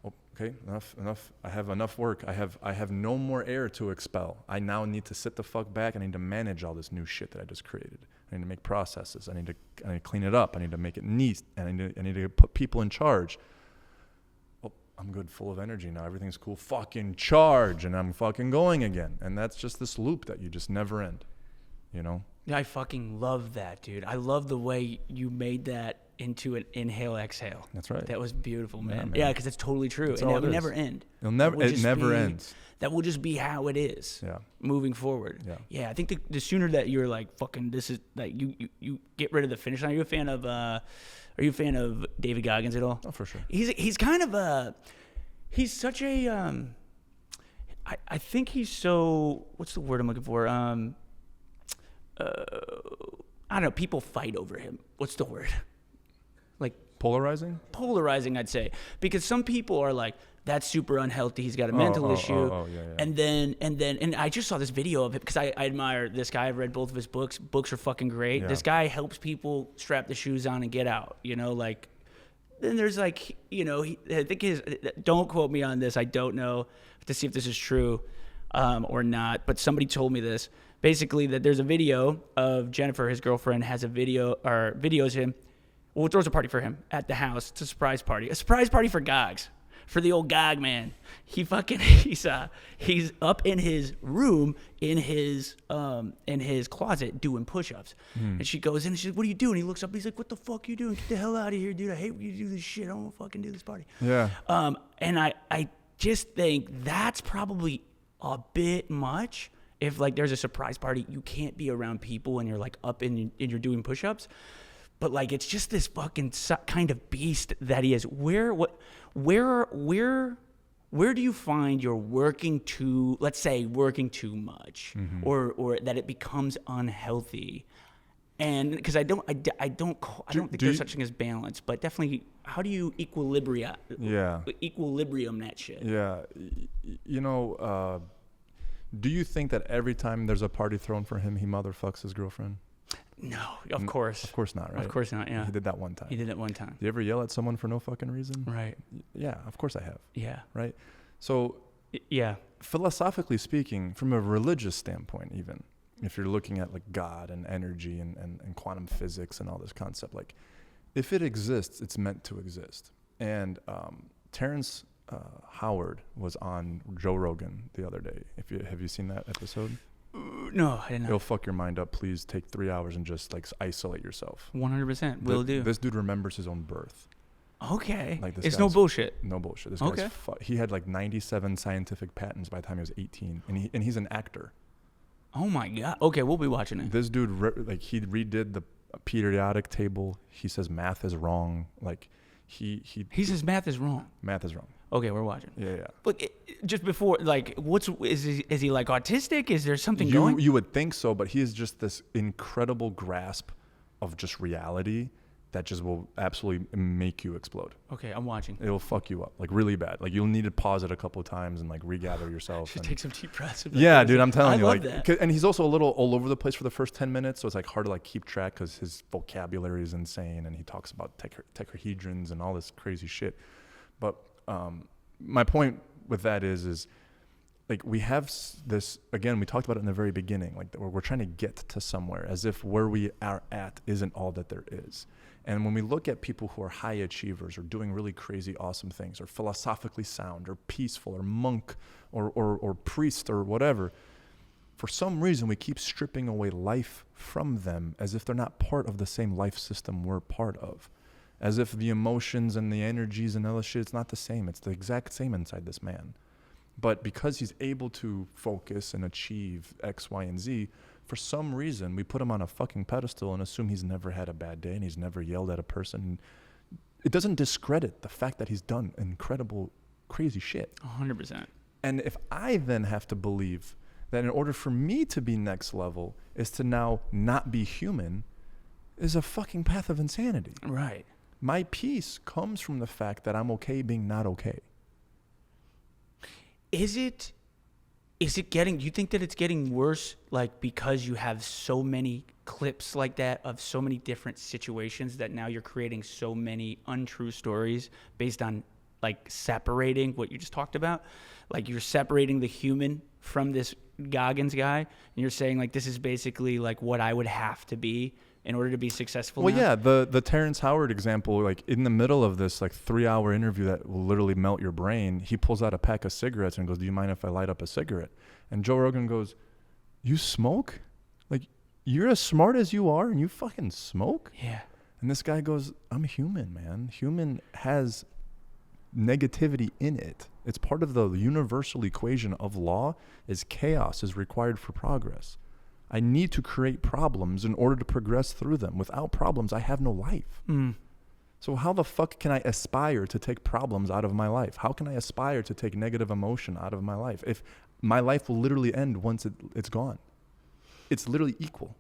Oh, okay, enough. I have enough work. I have no more air to expel. I now need to sit the fuck back. I need to manage all this new shit that I just created. I need to make processes. I need to clean it up. I need to make it neat. And I need to put people in charge. I'm good, full of energy now. Everything's cool. Fucking charge. And I'm fucking going again. And that's just this loop that you just never end, you know? Yeah, I fucking love that, dude. I love the way you made that into an inhale, exhale. That's right. That was beautiful, man. Man. Yeah, because it's totally true. That's and all that will it never is. end. It never ends. That will just be how it is. Yeah. Moving forward. Yeah. Yeah, I think the sooner that you're like, fucking, this is, like, you get rid of the finish line. Are you a fan of David Goggins at all? Oh, for sure. He's kind of a... He's such a, I think he's so, what's the word I'm looking for? I don't know, people fight over him. What's the word? Like polarizing? Polarizing, I'd say. Because some people are like, that's super unhealthy. He's got a mental issue. Yeah. And I just saw this video of it because I admire this guy. I've read both of his books. Books are fucking great. Yeah. This guy helps people strap the shoes on and get out, you know, like. Then there's like, you know, I think don't quote me on this. I don't know to see if this is true or not. But somebody told me this. Basically, that there's a video of Jennifer, his girlfriend, has a video or videos him. Well, throws a party for him at the house. It's a surprise party for Gogs. For the old Gog man. He's up in his room in his closet doing push-ups. And she goes in and she's like, what are you doing? He looks up and he's like, what the fuck you doing? Get the hell out of here, dude. I hate when you do this shit. I don't want to fucking do this party. Yeah. And I just think that's probably a bit much. If like there's a surprise party, you can't be around people and you're like up and you're doing push-ups. But like it's just this fucking kind of beast that he is. Where do you find you're working too much, or that it becomes unhealthy? And because I don't think there's such thing as balance, but definitely how do you equilibrium that shit? Yeah, you know, do you think that every time there's a party thrown for him, he motherfucks his girlfriend? No, of course. Of course not, right? Of course not, yeah. He did that one time. Do you ever yell at someone for no fucking reason? Right. Yeah, of course I have. Yeah. Right? So, yeah. Philosophically speaking, from a religious standpoint even, if you're looking at like God and energy and quantum physics and all this concept, like if it exists, it's meant to exist. And Terrence Howard was on Joe Rogan the other day. Have you seen that episode? No, I didn't know. It'll fuck your mind up. Please take 3 hours and just like isolate yourself. 100%. Will do. This dude remembers his own birth. Okay. Like this it's no bullshit. No bullshit. This Okay. guy's he had like 97 scientific patents by the time he was 18, and he's an actor. Oh my God. Okay, we'll be watching it. This dude he redid the periodic table. He says math is wrong. Like he says math is wrong. Math is wrong. Okay, we're watching. Yeah. Look, just before, like, is he like autistic? Is there something going? You would think so, but he is just this incredible grasp of just reality that just will absolutely make you explode. Okay, I'm watching. It will fuck you up, like really bad. Like you'll need to pause it a couple of times and like regather yourself. Should take some deep breaths. Yeah, dude, I'm telling you, love like, that. And he's also a little all over the place for the first 10 minutes, so it's like hard to like keep track because his vocabulary is insane, and he talks about tetrahedrons and all this crazy shit. But my point with that is like we have this, again, we talked about it in the very beginning, like we're trying to get to somewhere as if where we are at isn't all that there is. And when we look at people who are high achievers or doing really crazy, awesome things, or philosophically sound or peaceful or monk or priest or whatever, for some reason we keep stripping away life from them as if they're not part of the same life system we're part of. As if the emotions and the energies and all this shit, it's not the same. It's the exact same inside this man. But because he's able to focus and achieve X, Y, and Z, for some reason, we put him on a fucking pedestal and assume he's never had a bad day and he's never yelled at a person. It doesn't discredit the fact that he's done incredible, crazy shit. 100%. And if I then have to believe that in order for me to be next level is to now not be human, is a fucking path of insanity. Right. My peace comes from the fact that I'm okay being not okay. Is it getting, do you think that it's getting worse, like, because you have so many clips like that of so many different situations that now you're creating so many untrue stories based on, like, separating what you just talked about? Like, you're separating the human from this Goggins guy, and you're saying, like, this is basically, like, what I would have to be in order to be successful Well, now? yeah, the Terrence Howard example, like in the middle of this like 3-hour interview that will literally melt your brain, he pulls out a pack of cigarettes and goes, "Do you mind if I light up a cigarette?" And Joe Rogan goes, "You smoke? Like, you're as smart as you are and you fucking smoke?" Yeah. And this guy goes, "I'm human, man. Human has negativity in it. It's part of the universal equation of law is chaos is required for progress. I need to create problems in order to progress through them. Without problems, I have no life. So how the fuck can I aspire to take problems out of my life? How can I aspire to take negative emotion out of my life if my life will literally end once it's gone? It's literally equal."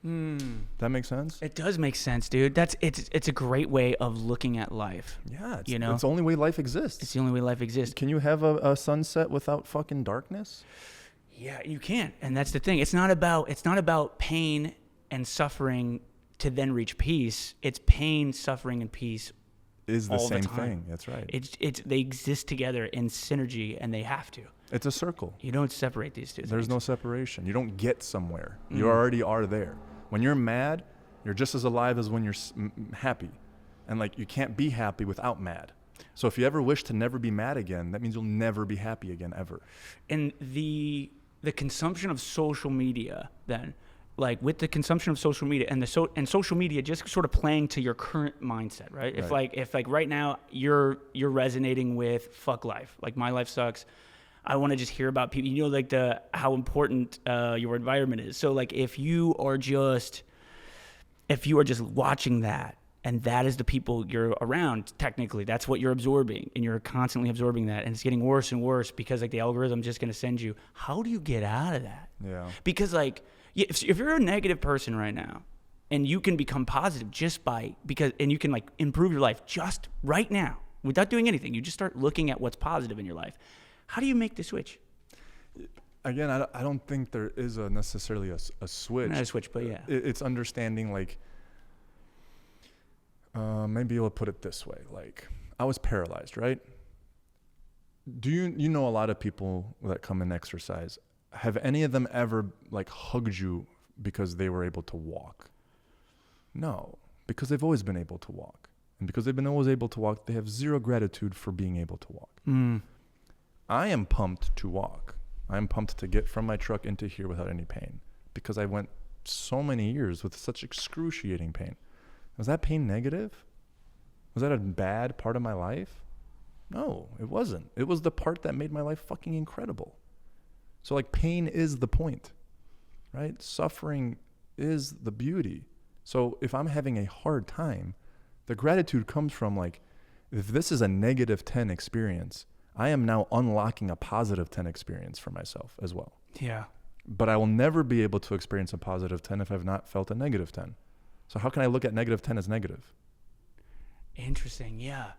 That makes sense? It does make sense, dude. It's a great way of looking at life. Yeah, it's, you know? it's the only way life exists. It's the only way life exists. Can you have a sunset without fucking darkness? Yeah, you can. And that's the thing. It's not about pain and suffering to then reach peace. It's pain, suffering, and peace Is the all same the time. thing. That's right. They exist together in synergy, and they have to. It's a circle. You don't separate these two things. There's no separation. You don't get somewhere. You already are there. When you're mad, you're just as alive as when you're happy. And like, you can't be happy without mad. So if you ever wish to never be mad again, that means you'll never be happy again, ever. And the consumption of social media, then, like with the consumption of social media and social media just sort of playing to your current mindset, right? If right now you're resonating with fuck life, like my life sucks, I want to just hear about people, like how important your environment is. So like if you are just watching that, and that is the people you're around, technically, that's what you're absorbing, and you're constantly absorbing that, and it's getting worse and worse because like the algorithm's just going to send you. How do you get out of that? Yeah. Because like if you're a negative person right now, and you can become positive and you can like improve your life just right now without doing anything, you just start looking at what's positive in your life. How do you make the switch? Again, I don't think there is necessarily a switch. Not a switch, but yeah. It's understanding like, maybe I'll put it this way. Like, I was paralyzed, right? Do you know a lot of people that come and exercise? Have any of them ever like hugged you because they were able to walk? No, because they've always been able to walk. And because they've been always able to walk, they have zero gratitude for being able to walk. I am pumped to walk. I'm pumped to get from my truck into here without any pain because I went so many years with such excruciating pain. Was that pain negative? Was that a bad part of my life? No, it wasn't. It was the part that made my life fucking incredible. So like pain is the point, right? Suffering is the beauty. So if I'm having a hard time, the gratitude comes from like, if this is a negative 10 experience, I am now unlocking a positive 10 experience for myself as well. Yeah. But I will never be able to experience a positive 10 if I've not felt a negative 10. So how can I look at negative 10 as negative? Interesting. Yeah.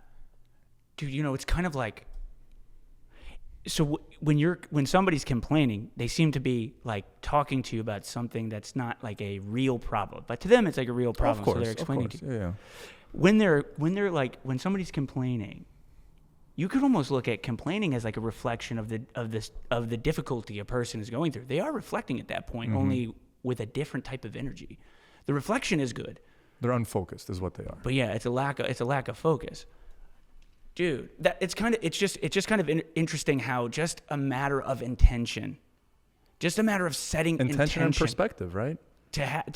Dude, you know, it's kind of like, so when somebody's complaining, they seem to be like talking to you about something that's not like a real problem, but to them it's like a real problem. Of course, so they're explaining to you. Yeah. When somebody's complaining, you could almost look at complaining as like a reflection of the difficulty a person is going through. They are reflecting at that point, only with a different type of energy. The reflection is good. They're unfocused is what they are. But yeah, it's a lack of focus. Dude, it's just kind of interesting how just a matter of intention, just a matter of setting intention and perspective, right? To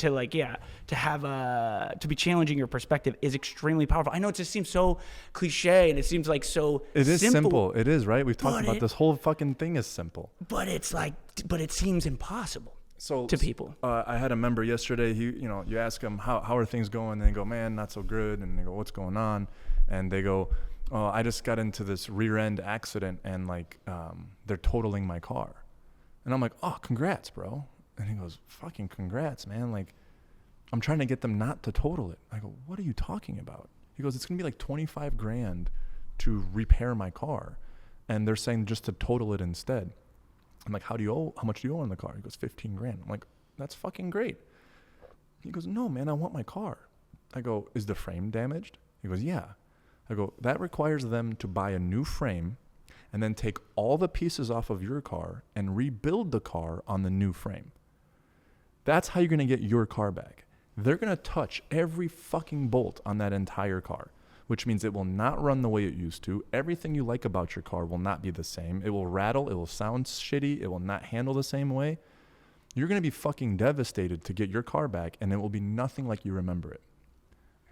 be challenging your perspective is extremely powerful. I know it just seems so cliche and it seems like so It is simple. simple. It is, right? We've talked about this whole fucking thing is simple. But it seems impossible to people. I had a member yesterday, you ask them, how are things going? And they go, man, not so good. And they go, what's going on? And they go, oh, I just got into this rear end accident and they're totaling my car. And I'm like, oh, congrats, bro. And he goes, fucking congrats, man. Like, I'm trying to get them not to total it. I go, what are you talking about? He goes, it's going to be like $25,000 to repair my car. And they're saying just to total it instead. I'm like, how much do you owe on the car? He goes, $15,000. I'm like, that's fucking great. He goes, no, man, I want my car. I go, is the frame damaged? He goes, yeah. I go, that requires them to buy a new frame and then take all the pieces off of your car and rebuild the car on the new frame. That's how you're going to get your car back. They're going to touch every fucking bolt on that entire car, which means it will not run the way it used to. Everything you like about your car will not be the same. It will rattle. It will sound shitty. It will not handle the same way. You're going to be fucking devastated to get your car back, and it will be nothing like you remember it.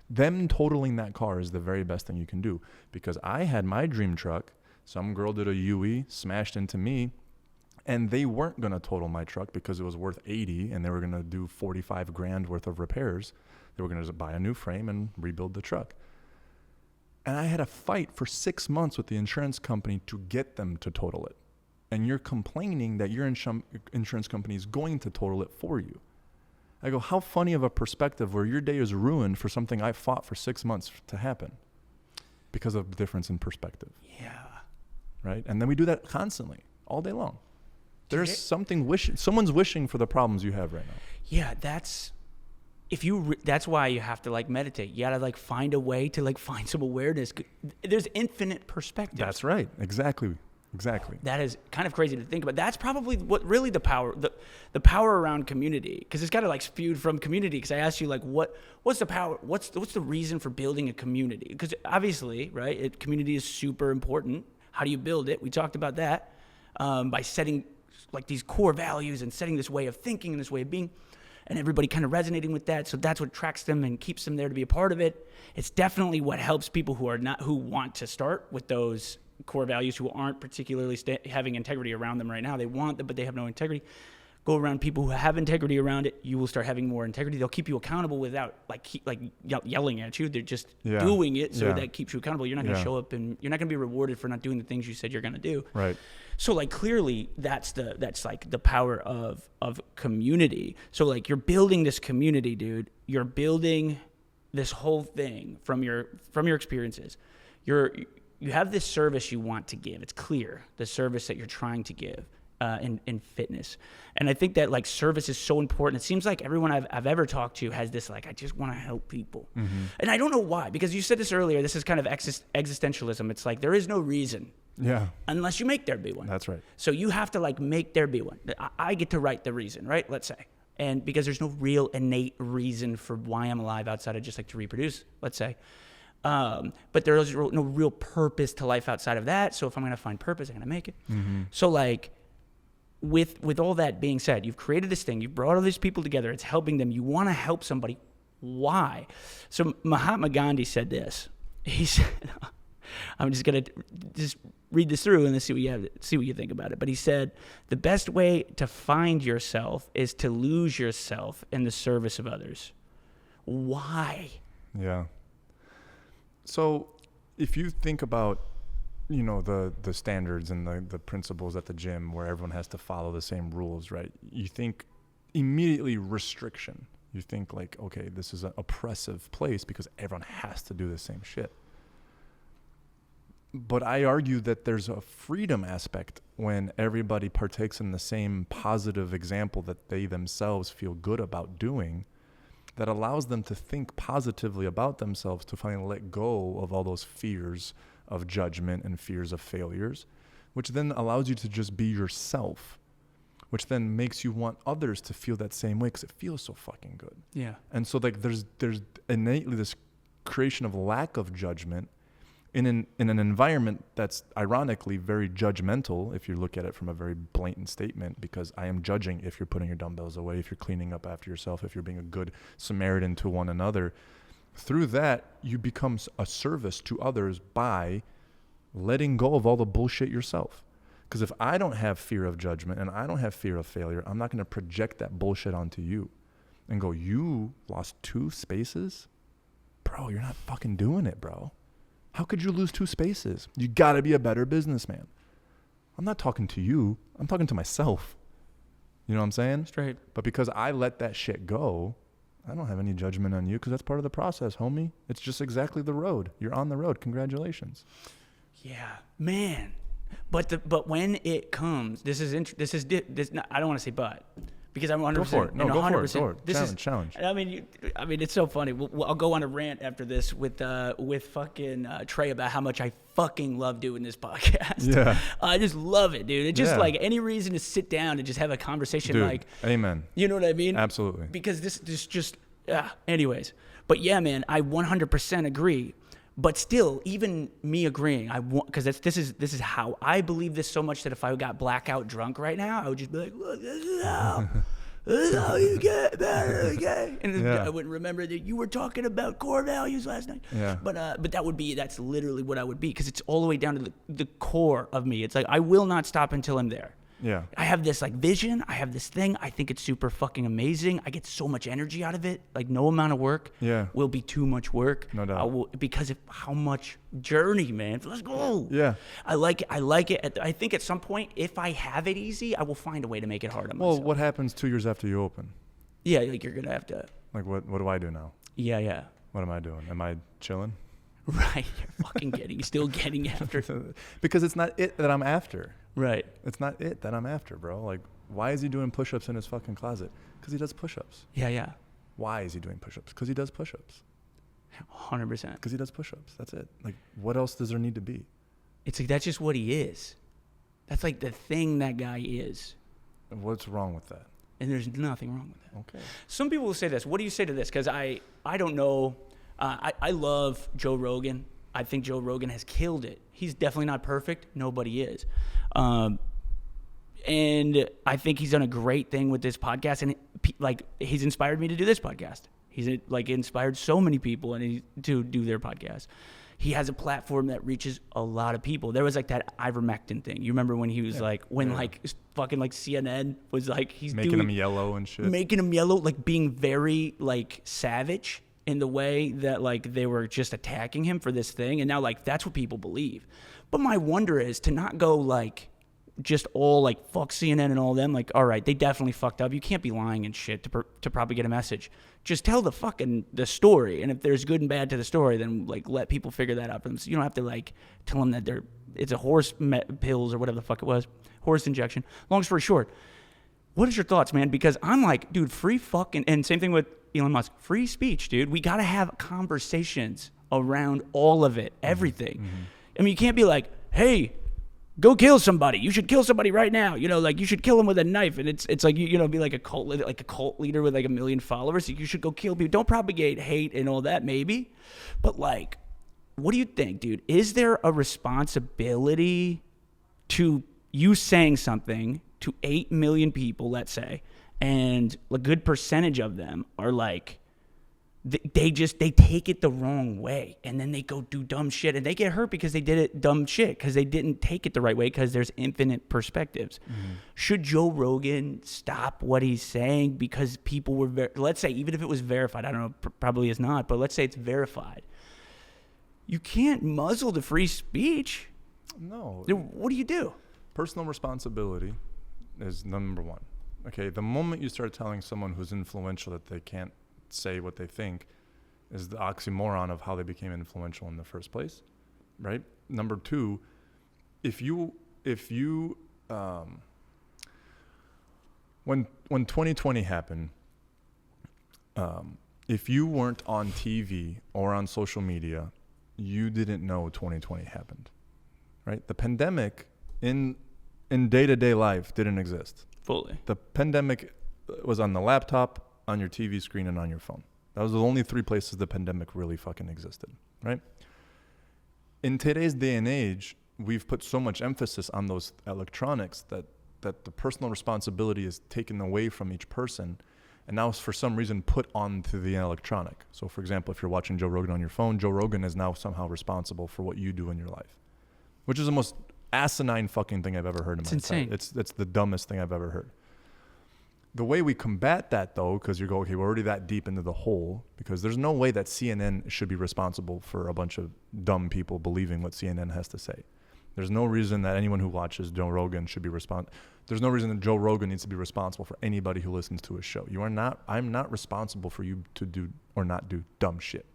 Them totaling that car is the very best thing you can do, because I had my dream truck. Some girl did a UE, smashed into me, and they weren't going to total my truck because it was worth $80,000 and they were going to do $45,000 worth of repairs. They were going to buy a new frame and rebuild the truck. And I had a fight for 6 months with the insurance company to get them to total it. And you're complaining that your insurance company is going to total it for you. I go, how funny of a perspective where your day is ruined for something I fought for 6 months to happen because of the difference in perspective. Yeah. Right? And then we do that constantly, all day long. There's someone's wishing for the problems you have right now. Yeah, that's why you have to meditate. You gotta find a way to find some awareness. There's infinite perspective. That's right. Exactly. That is kind of crazy to think about. That's probably what really the power around community, because it's got to spewed from community. Because I asked you what's the power? What's the reason for building a community? Because obviously, right, community is super important. How do you build it? We talked about that by setting these core values and setting this way of thinking and this way of being, and everybody kind of resonating with that. So that's what attracts them and keeps them there to be a part of it. It's definitely what helps people who want to start with those core values, who aren't particularly having integrity around them right now. They want them, but they have no integrity. Go around people who have integrity around it. You will start having more integrity. They'll keep you accountable without yelling at you. They're just doing it, so that keeps you accountable. You're not going to show up and you're not going to be rewarded for not doing the things you said you're going to do. Right. So clearly that's the power of community. So you're building this community, dude. You're building this whole thing from your experiences. You have this service you want to give. It's clear, the service that you're trying to give in fitness. And I think that service is so important. It seems like everyone I've ever talked to has this I just want to help people. Mm-hmm. And I don't know why, because you said this earlier, this is kind of existentialism. It's there is no reason. Yeah. Unless you make there be one. That's right. So you have to make there be one. I get to write the reason, right? Let's say. And because there's no real innate reason for why I'm alive outside of just to reproduce, let's say. But there is no real purpose to life outside of that. So if I'm going to find purpose, I'm going to make it. Mm-hmm. So with all that being said, you've created this thing, you've brought all these people together, it's helping them. You want to help somebody. Why? So Mahatma Gandhi said this. He said, I'm just going to just read this through and then see what you think about it. But he said, the best way to find yourself is to lose yourself in the service of others. Why? Yeah. So if you think about, you know, the standards and the principles at the gym where everyone has to follow the same rules, right? You think immediately restriction. You think like, okay, this is an oppressive place because everyone has to do the same shit. But I argue that there's a freedom aspect when everybody partakes in the same positive example that they themselves feel good about doing, that allows them to think positively about themselves, to finally let go of all those fears of judgment and fears of failures, which then allows you to just be yourself, which then makes you want others to feel that same way because it feels so fucking good. Yeah. And so like there's innately this creation of lack of judgment in an environment that's ironically very judgmental if you look at it from a very blatant statement, because I am judging if you're putting your dumbbells away, if you're cleaning up after yourself, if you're being a good Samaritan to one another. Through that, you become a service to others by letting go of all the bullshit yourself. Because if I don't have fear of judgment and I don't have fear of failure, I'm not going to project that bullshit onto you and go, you lost 2 spaces? Bro, you're not fucking doing it, bro. How could you lose 2 spaces? You got to be a better businessman. I'm not talking to you. I'm talking to myself. You know what I'm saying? Straight. But because I let that shit go, I don't have any judgment on you because that's part of the process, homie. It's just exactly the road. You're on the road. Congratulations. Yeah, man. But when it comes, I don't want to say but, because I'm 100%. Go for it. No, go 100%. For it. Challenge. I mean, it's so funny. I'll go on a rant after this with fucking Trey about how much I fucking love doing this podcast. Yeah. I just love it, dude. It's just like any reason to sit down and just have a conversation. Dude, like, amen. You know what I mean? Absolutely. Because this just, anyways. But yeah, man, I 100% agree. But still, even me agreeing, because this is how I believe this so much that if I got blackout drunk right now, I would just be like, look, this is how you get better, okay? And I wouldn't remember that you were talking about core values last night. Yeah. But that's literally what I would be, because it's all the way down to the core of me. It's like I will not stop until I'm there. Yeah. I have this like vision. I have this thing. I think it's super fucking amazing. I get so much energy out of it. Like no amount of work will be too much work. No doubt. Because of how much journey, man. Let's go. Yeah. I like it. I think at some point, if I have it easy, I will find a way to make it hard on myself. Well, what happens 2 years after you open? Yeah, like you're gonna have to. Like what do I do now? Yeah. What am I doing? Am I chilling? Right. You're fucking still getting after. Because it's not it that I'm after. Right. It's not it that I'm after, bro. Like, why is he doing push-ups in his fucking closet? Because he does push-ups. Yeah. Why is he doing push-ups? Because he does push-ups. 100%. Because he does push-ups. That's it. Like, what else does there need to be? It's like, that's just what he is. That's like the thing that guy is. What's wrong with that? And there's nothing wrong with that. Okay. Some people will say this. What do you say to this? Because I don't know. I love Joe Rogan. I think Joe Rogan has killed it. He's definitely not perfect. Nobody is. And I think he's done a great thing with this podcast. And he's inspired me to do this podcast. He's like inspired so many people to do their podcast. He has a platform that reaches a lot of people. There was like that ivermectin thing. You remember when he was fucking like CNN was like, he's making him yellow and shit. Making him yellow, like being very like savage in the way that like they were just attacking him for this thing. And now like that's what people believe. But my wonder is to not go like just all like fuck CNN and all them. Like, all right, they definitely fucked up. You can't be lying and shit to propagate a message. Just tell the story. And if there's good and bad to the story, then like let people figure that out for them. So you don't have to like tell them that it's a horse pills or whatever the fuck it was, horse injection. Long story short, what is your thoughts, man? Because I'm like, dude, free fucking, and same thing with Elon Musk, free speech, dude. We got to have conversations around all of it, everything. Mm-hmm. I mean, you can't be like, hey, go kill somebody. You should kill somebody right now. You know, like you should kill him with a knife. And it's like, you know, be like a cult leader with like 1 million followers. You should go kill people. Don't propagate hate and all that, maybe. But like, what do you think, dude? Is there a responsibility to you saying something to 8 million people, let's say, and a good percentage of them are like, they take it the wrong way, and then they go do dumb shit, and they get hurt because they did it dumb shit because they didn't take it the right way, because there's infinite perspectives. Should Joe Rogan stop what he's saying because people were let's say, even if it was verified, I don't know, probably is not, but let's say it's verified. You can't muzzle the free speech. No. What do you do? Personal responsibility is number one. Okay, the moment you start telling someone who's influential that they can't say what they think is the oxymoron of how they became influential in the first place, right? Number two, if you when 2020 happened, if you weren't on TV or on social media, you didn't know 2020 happened, right? The pandemic in day-to-day life didn't exist. Fully. The pandemic was on the laptop, on your TV screen, and on your phone. That was the only three places the pandemic really fucking existed, right? In today's day and age, we've put so much emphasis on those electronics that the personal responsibility is taken away from each person, and now for some reason put onto the electronic. So for example, if you're watching Joe Rogan on your phone, Joe Rogan is now somehow responsible for what you do in your life, which is the most asinine fucking thing I've ever heard in my life. It's the dumbest thing I've ever heard. The way we combat that, though, because you go, okay, we're already that deep into the hole, because there's no way that CNN should be responsible for a bunch of dumb people believing what CNN has to say. There's no reason that anyone who watches Joe Rogan should be responsible. There's no reason that Joe Rogan needs to be responsible for anybody who listens to his show. I'm not responsible for you to do or not do dumb shit.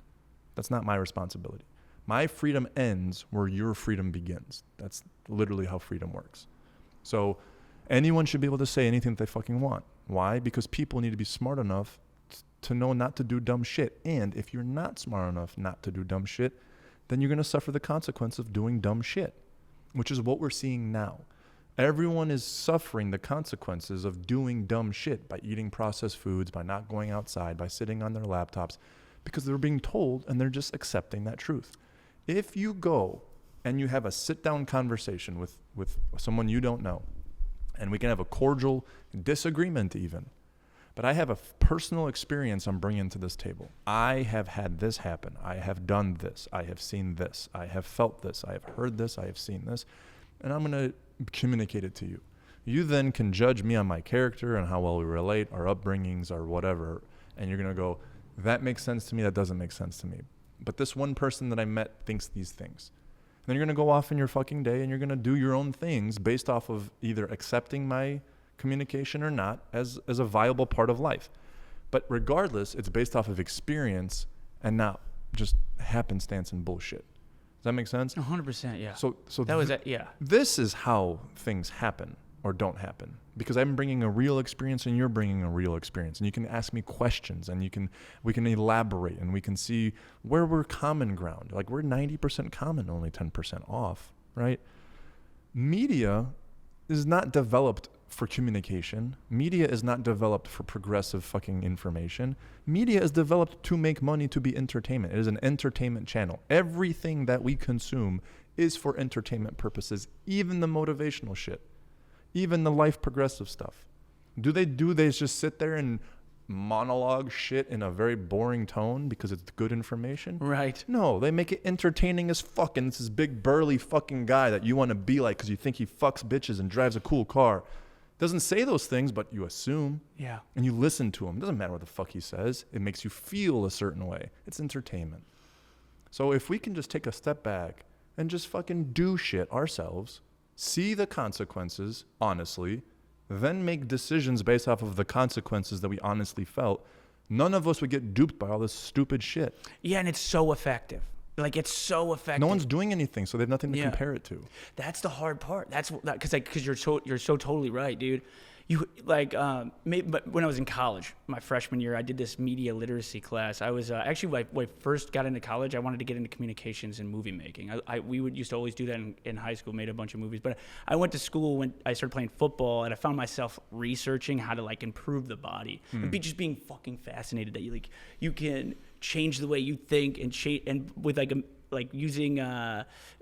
That's not my responsibility. My freedom ends where your freedom begins. That's literally how freedom works. So anyone should be able to say anything that they fucking want. Why? Because people need to be smart enough to know not to do dumb shit. And if you're not smart enough not to do dumb shit, then you're going to suffer the consequence of doing dumb shit, which is what we're seeing now. Everyone is suffering the consequences of doing dumb shit by eating processed foods, by not going outside, by sitting on their laptops, because they're being told and they're just accepting that truth. If you go and you have a sit-down conversation with someone you don't know, and we can have a cordial disagreement even, but I have a personal experience I'm bringing to this table. I have had this happen. I have done this. I have seen this. I have felt this. I have heard this. I have seen this. And I'm going to communicate it to you. You then can judge me on my character and how well we relate, our upbringings, or whatever. And you're going to go, that makes sense to me. That doesn't make sense to me. But this one person that I met thinks these things. And then you're going to go off in your fucking day and you're going to do your own things based off of either accepting my communication or not as a viable part of life. But regardless, it's based off of experience and not just happenstance and bullshit. Does that make sense? 100%, yeah. So that was it, yeah. This is how things happen or don't happen, because I'm bringing a real experience and you're bringing a real experience, and you can ask me questions and we can elaborate and we can see where we're common ground. Like, we're 90% common, only 10% off, right? Media is not developed for communication. Media is not developed for progressive fucking information. Media is developed to make money, to be entertainment. It is an entertainment channel. Everything that we consume is for entertainment purposes, even the motivational shit, even the life progressive stuff. They just sit there and monologue shit in a very boring tone because it's good information? Right. No, they make it entertaining as fuck, and it's this big burly fucking guy that you want to be like because you think he fucks bitches and drives a cool car. Doesn't say those things, but you assume. Yeah. And you listen to him. Doesn't matter what the fuck he says. It makes you feel a certain way. It's entertainment. So if we can just take a step back and just fucking do shit ourselves, see the consequences honestly, then make decisions based off of the consequences that we honestly felt, none of us would get duped by all this stupid shit. Yeah, and it's so effective. Like, it's so effective. No one's doing anything, so they have nothing to compare it to. That's the hard part. That's because you're so totally right, dude. You but when I was in college, my freshman year, I did this media literacy class. I was actually when I first got into college, I wanted to get into communications and movie making. We used to always do that in high school, made a bunch of movies. But I went to school when I started playing football, and I found myself researching how to like improve the body and just being fucking fascinated that you can change the way you think and with like using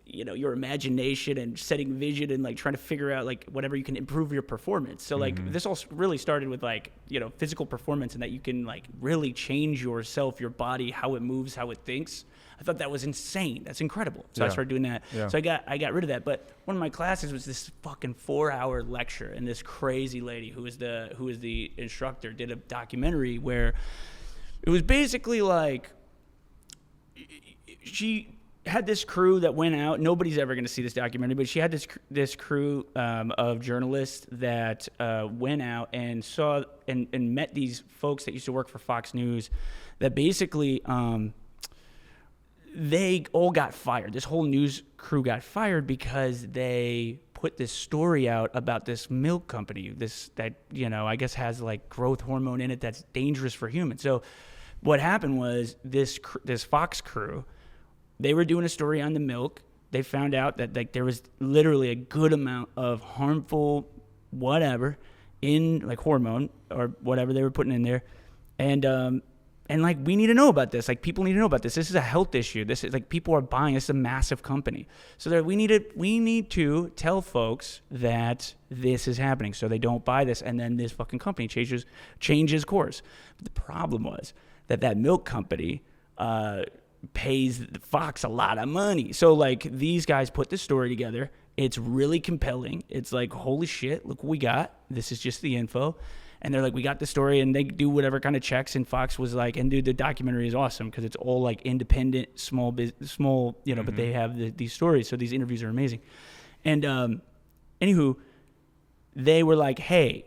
your imagination and setting vision and like trying to figure out like whatever you can improve your performance. So like this all really started with like physical performance, and that you can like really change yourself, your body, how it moves, how it thinks. I thought that was insane. That's incredible. So I started doing that. Yeah. So I got rid of that. But one of my classes was this fucking 4-hour lecture, and this crazy lady who was the instructor did a documentary where it was basically like she had this crew that went out. Nobody's ever going to see this documentary, but she had this crew of journalists that went out and saw and met these folks that used to work for Fox News that basically they all got fired. This whole news crew got fired because they put this story out about this milk company, that I guess has like growth hormone in it that's dangerous for humans. So what happened was this Fox crew, they were doing a story on the milk. They found out that like there was literally a good amount of harmful whatever in like hormone or whatever they were putting in there, and like we need to know about this. Like people need to know about this. This is a health issue. This is like people are buying. This is a massive company. So we need to tell folks that this is happening so they don't buy this. And then this fucking company changes course. But the problem was that milk company pays Fox a lot of money. So like these guys put this story together. It's really compelling. It's like, holy shit, look what we got. This is just the info. And they're like, we got the story, and they do whatever kind of checks. And Fox was like, and dude, the documentary is awesome because it's all like independent, small, but they have these stories. So these interviews are amazing. And anywho, they were like, hey,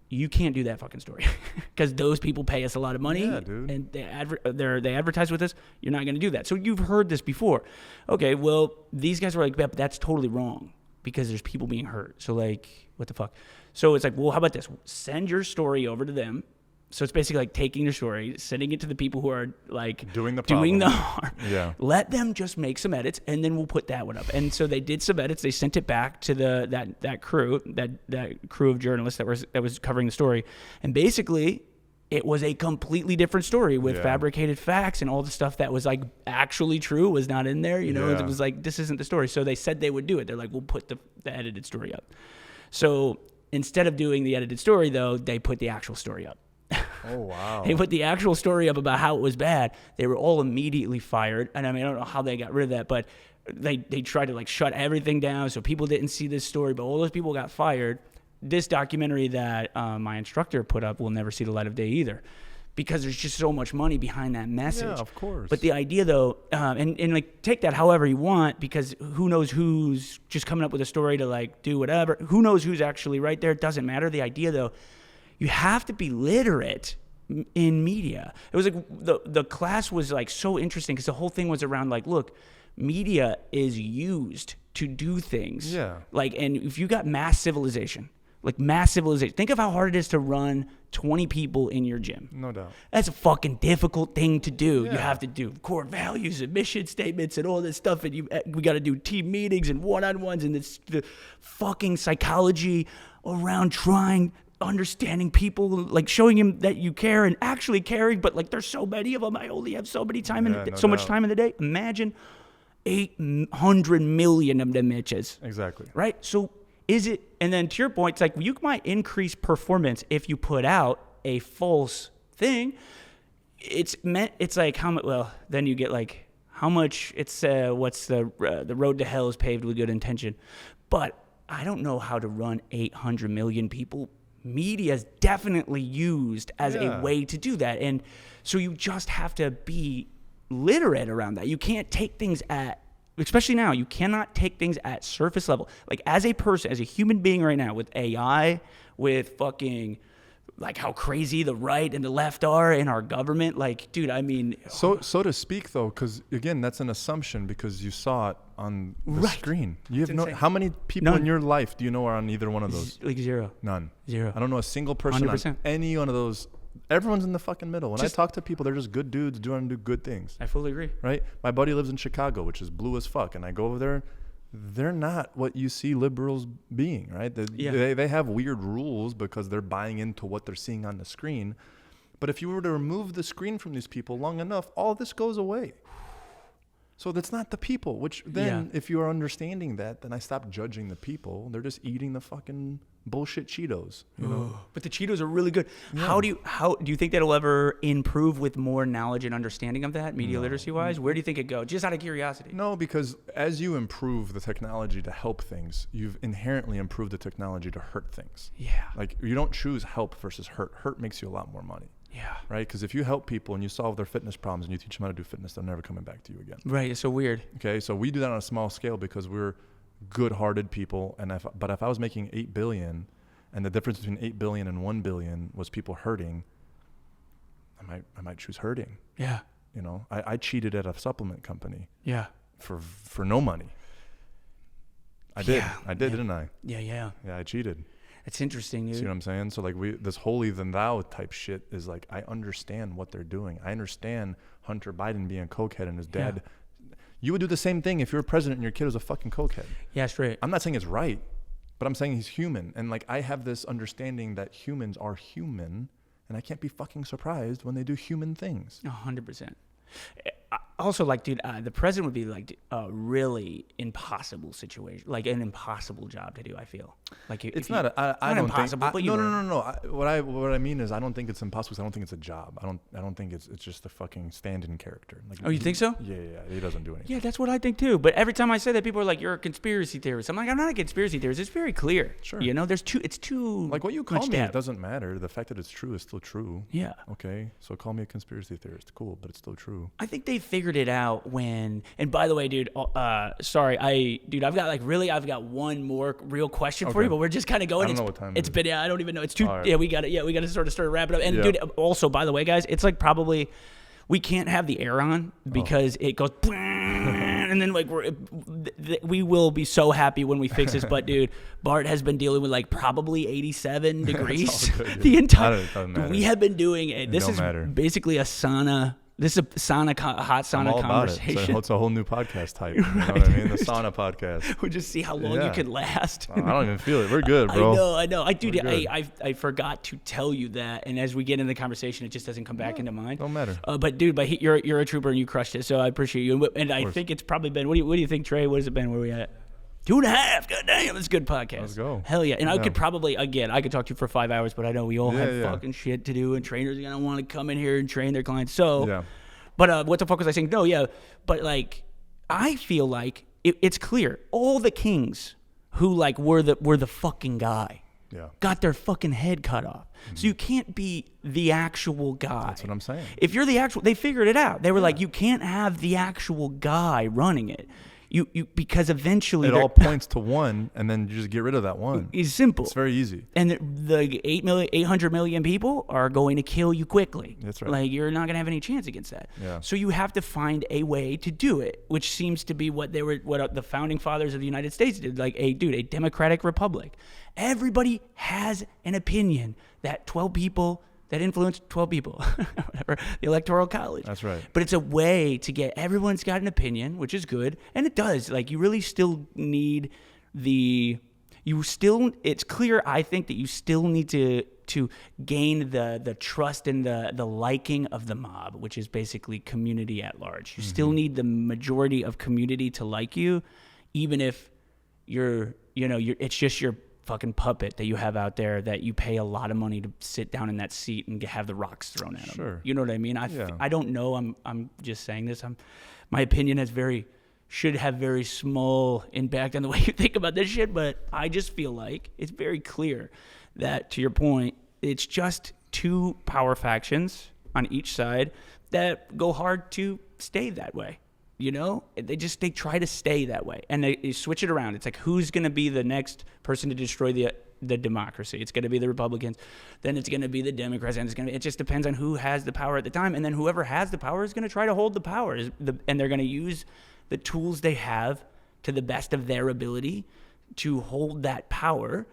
you can't do that fucking story because those people pay us a lot of money, and they advertise with us. You're not going to do that. So you've heard this before. Okay, well, these guys were like, but that's totally wrong because there's people being hurt. So like, what the fuck? So it's like, well, how about this? Send your story over to them. So it's basically like taking your story, sending it to the people who are like doing the harm. Yeah. Let them just make some edits, and then we'll put that one up. And so they did some edits. They sent it back to that crew of journalists that was covering the story. And basically, it was a completely different story with fabricated facts, and all the stuff that was like actually true was not in there. It was like, this isn't the story. So they said they would do it. They're like, we'll put the edited story up. So instead of doing the edited story, though, they put the actual story up. Oh, wow. They put the actual story up about how it was bad. They were all immediately fired. And I mean, I don't know how they got rid of that, but they tried to like shut everything down so people didn't see this story, but all those people got fired. This documentary that my instructor put up will never see the light of day either, because there's just so much money behind that message. Yeah, of course. But the idea, though, and like take that however you want, because who knows who's just coming up with a story to like do whatever. Who knows who's actually right there? It doesn't matter. The idea, though, you have to be literate in media. It was like the class was like so interesting because the whole thing was around like, look, media is used to do things. Yeah. Like, and if you got mass civilization, think of how hard it is to run 20 people in your gym. No doubt. That's a fucking difficult thing to do. Yeah. You have to do core values and mission statements and all this stuff, and we got to do team meetings and one-on-ones, and the fucking psychology around understanding people, like showing them that you care and actually caring, but like there's so many of them. I only have so many much time in the day. Imagine 800 million of them bitches. Exactly. Right? So is it, and then to your point, it's like you might increase performance if you put out a false thing. It's like how much, well, then you get like how much what's the road to hell is paved with good intention. But I don't know how to run 800 million people. Media is definitely used as a way to do that. And so you just have to be literate around that. You can't take things especially now, you cannot take things at surface level. Like as a person, as a human being right now, with AI, with fucking like how crazy the right and the left are in our government, like, dude, I mean. So to speak though, because again, that's an assumption because you saw it on the screen. You have how many people in your life do you know are on either one of those? Like zero. None. Zero. I don't know a single person 100%. on any one of those. Everyone's in the fucking middle. When I talk to people, they're just good dudes doing good things. I fully agree. Right? My buddy lives in Chicago, which is blue as fuck. And I go over there, they're not what you see liberals being, right? They have weird rules because they're buying into what they're seeing on the screen. But if you were to remove the screen from these people long enough, all this goes away. So that's not the people, which then if you are understanding that, then I stop judging the people. They're just eating the fucking bullshit Cheetos, you know? But the Cheetos are really good. Yeah. How do you think that'll ever improve with more knowledge and understanding of that, media literacy wise? Where do you think it goes? Just out of curiosity. No, because as you improve the technology to help things, you've inherently improved the technology to hurt things. Yeah. Like you don't choose help versus hurt. Hurt makes you a lot more money. Yeah. Right? Because if you help people and you solve their fitness problems and you teach them how to do fitness, they're never coming back to you again. Right. It's so weird. Okay. So we do that on a small scale because we're good-hearted people. But if I was making 8 billion and the difference between 8 billion and 1 billion was people hurting, I might choose hurting. Yeah. You know, I cheated at a supplement company. Yeah. For no money. I did, didn't I? Yeah. Yeah. Yeah, I cheated. It's interesting, dude. See what I'm saying? So like this holier than thou type shit is like, I understand what they're doing. I understand Hunter Biden being a cokehead and his dad. Yeah. You would do the same thing if you were president and your kid was a fucking cokehead. Yeah, straight. I'm not saying it's right, but I'm saying he's human. And like, I have this understanding that humans are human and I can't be fucking surprised when they do human things. 100%. Also, like, dude, the president would be like a really impossible situation, like an impossible job to do. I feel like it's not. I don't impossible, think. But No. What I mean is, I don't think it's impossible. Because I don't think it's a job. I don't think it's just a fucking stand-in character. Like, oh, you think so? Yeah. He doesn't do anything. Yeah, that's what I think too. But every time I say that, people are like, "You're a conspiracy theorist." I'm like, "I'm not a conspiracy theorist. It's very clear." Sure. You know, it's too like what you call much me. depth. It doesn't matter. The fact that it's true is still true. Yeah. Okay. So call me a conspiracy theorist. Cool, but it's still true. I think they figured it out when. And by the way, dude, sorry, I've got one more real question for you, but we're just kind of going. I don't know what time it's been. Yeah, I don't even know. It's too. Right. Yeah, we got to sort of wrap it up. And dude, also, by the way, guys, it's like probably we can't have the air on because it goes. And then like we will be so happy when we fix this. But dude, Bart has been dealing with like probably 87 degrees the entire. We have been doing it. This is basically a sauna. This is a hot sauna conversation. It's a whole new podcast type. You know what I mean? The sauna podcast. We'll just see how long you can last. I don't even feel it. We're good, bro. I know. I forgot to tell you that, and as we get into the conversation, it just doesn't come back into mind. Don't matter. But you're a trooper and you crushed it, so I appreciate you. And I think it's probably been. What do you think, Trey? What has it been? Where are we at? 2.5. God damn, it's a good podcast. Let's go. Hell yeah. And I could probably, I could talk to you for 5 hours, but I know we all have fucking shit to do, and trainers are going to want to come in here and train their clients. So, but what the fuck was I saying? No, yeah. But like, I feel like it's clear. All the kings who like were the fucking guy got their fucking head cut off. Mm-hmm. So you can't be the actual guy. That's what I'm saying. If you're the actual, they figured it out. They were like, you can't have the actual guy running it. You because eventually it all points to one, and then you just get rid of that one. It's simple. It's very easy. And the 800 million people are going to kill you quickly. That's right. Like you're not going to have any chance against that. Yeah. So you have to find a way to do it, which seems to be what the founding fathers of the United States did. Like a democratic republic. Everybody has an opinion that 12 people. That influenced 12 people, whatever, the Electoral College. That's right. But it's a way to get everyone's got an opinion, which is good. And it does. Like, you really still need it's clear, I think, that you still need to gain the trust and the liking of the mob, which is basically community at large. You still need the majority of community to like you, even if it's just your fucking puppet that you have out there that you pay a lot of money to sit down in that seat and have the rocks thrown at him. Sure. You know what I mean? I don't know. I'm just saying this. My opinion should have very small impact on the way you think about this shit, but I just feel like it's very clear that, to your point, it's just two power factions on each side that go hard to stay that way. You know, they try to stay that way, and they switch it around. It's like, who's going to be the next person to destroy the democracy? It's going to be the Republicans, then it's going to be the Democrats, and it just depends on who has the power at the time. And then whoever has the power is going to try to hold the power, and they're going to use the tools they have to the best of their ability to hold that power.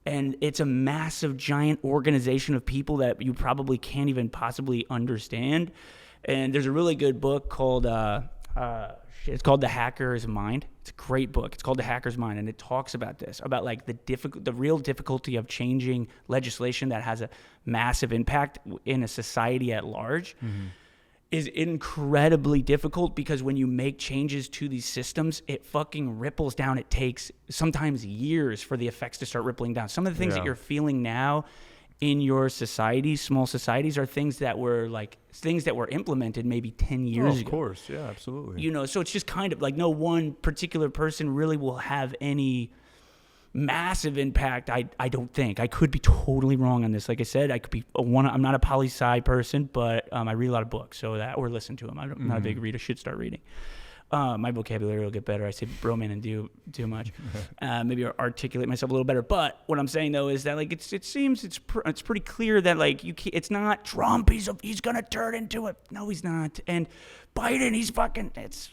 And it's a massive, giant organization of people that you probably can't even possibly understand. And there's a really good book called it's called The Hacker's Mind. It's a great book. It's called The Hacker's Mind, and it talks about this, about like the real difficulty of changing legislation that has a massive impact in a society at large. Mm-hmm. is incredibly difficult, because when you make changes to these systems, it fucking ripples down. It takes sometimes years for the effects to start rippling down. Some of the things that you're feeling now in your societies, small societies, are things that were implemented maybe 10 years ago. Of course. Yeah, absolutely. You know, so it's just kind of like no one particular person really will have any massive impact. I don't think. I could be totally wrong on this. Like I said, I could be I'm not a poli-sci person, but I read a lot of books, so that, or listen to them. I'm not a big reader. Should start reading. My vocabulary will get better. I say bro, man, and do too much. Maybe articulate myself a little better. But what I'm saying though is that like it seems it's pretty clear that like it's not Trump. He's gonna turn into it. No, he's not. And Biden,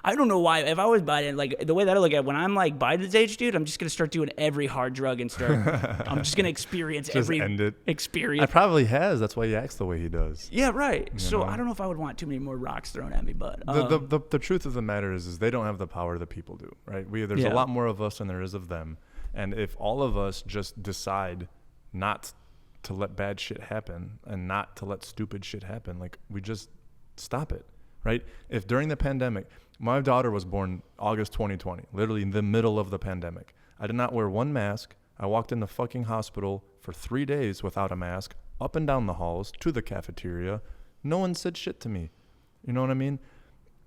I don't know why. If I was Biden, like the way that I look at it, when I'm like Biden's age, dude, I'm just gonna start doing every hard drug and I'm just gonna experience every experience. I probably has. That's why he acts the way he does. Yeah, right. So I don't know if I would want too many more rocks thrown at me, but the truth of the matter is they don't have the power the people do, right? There's a lot more of us than there is of them, and if all of us just decide not to let bad shit happen and not to let stupid shit happen, like we just stop it, right? If during the pandemic. My daughter was born August 2020, literally in the middle of the pandemic. I did not wear one mask. I walked in the fucking hospital for 3 days without a mask, up and down the halls, to the cafeteria. No one said shit to me. You know what I mean?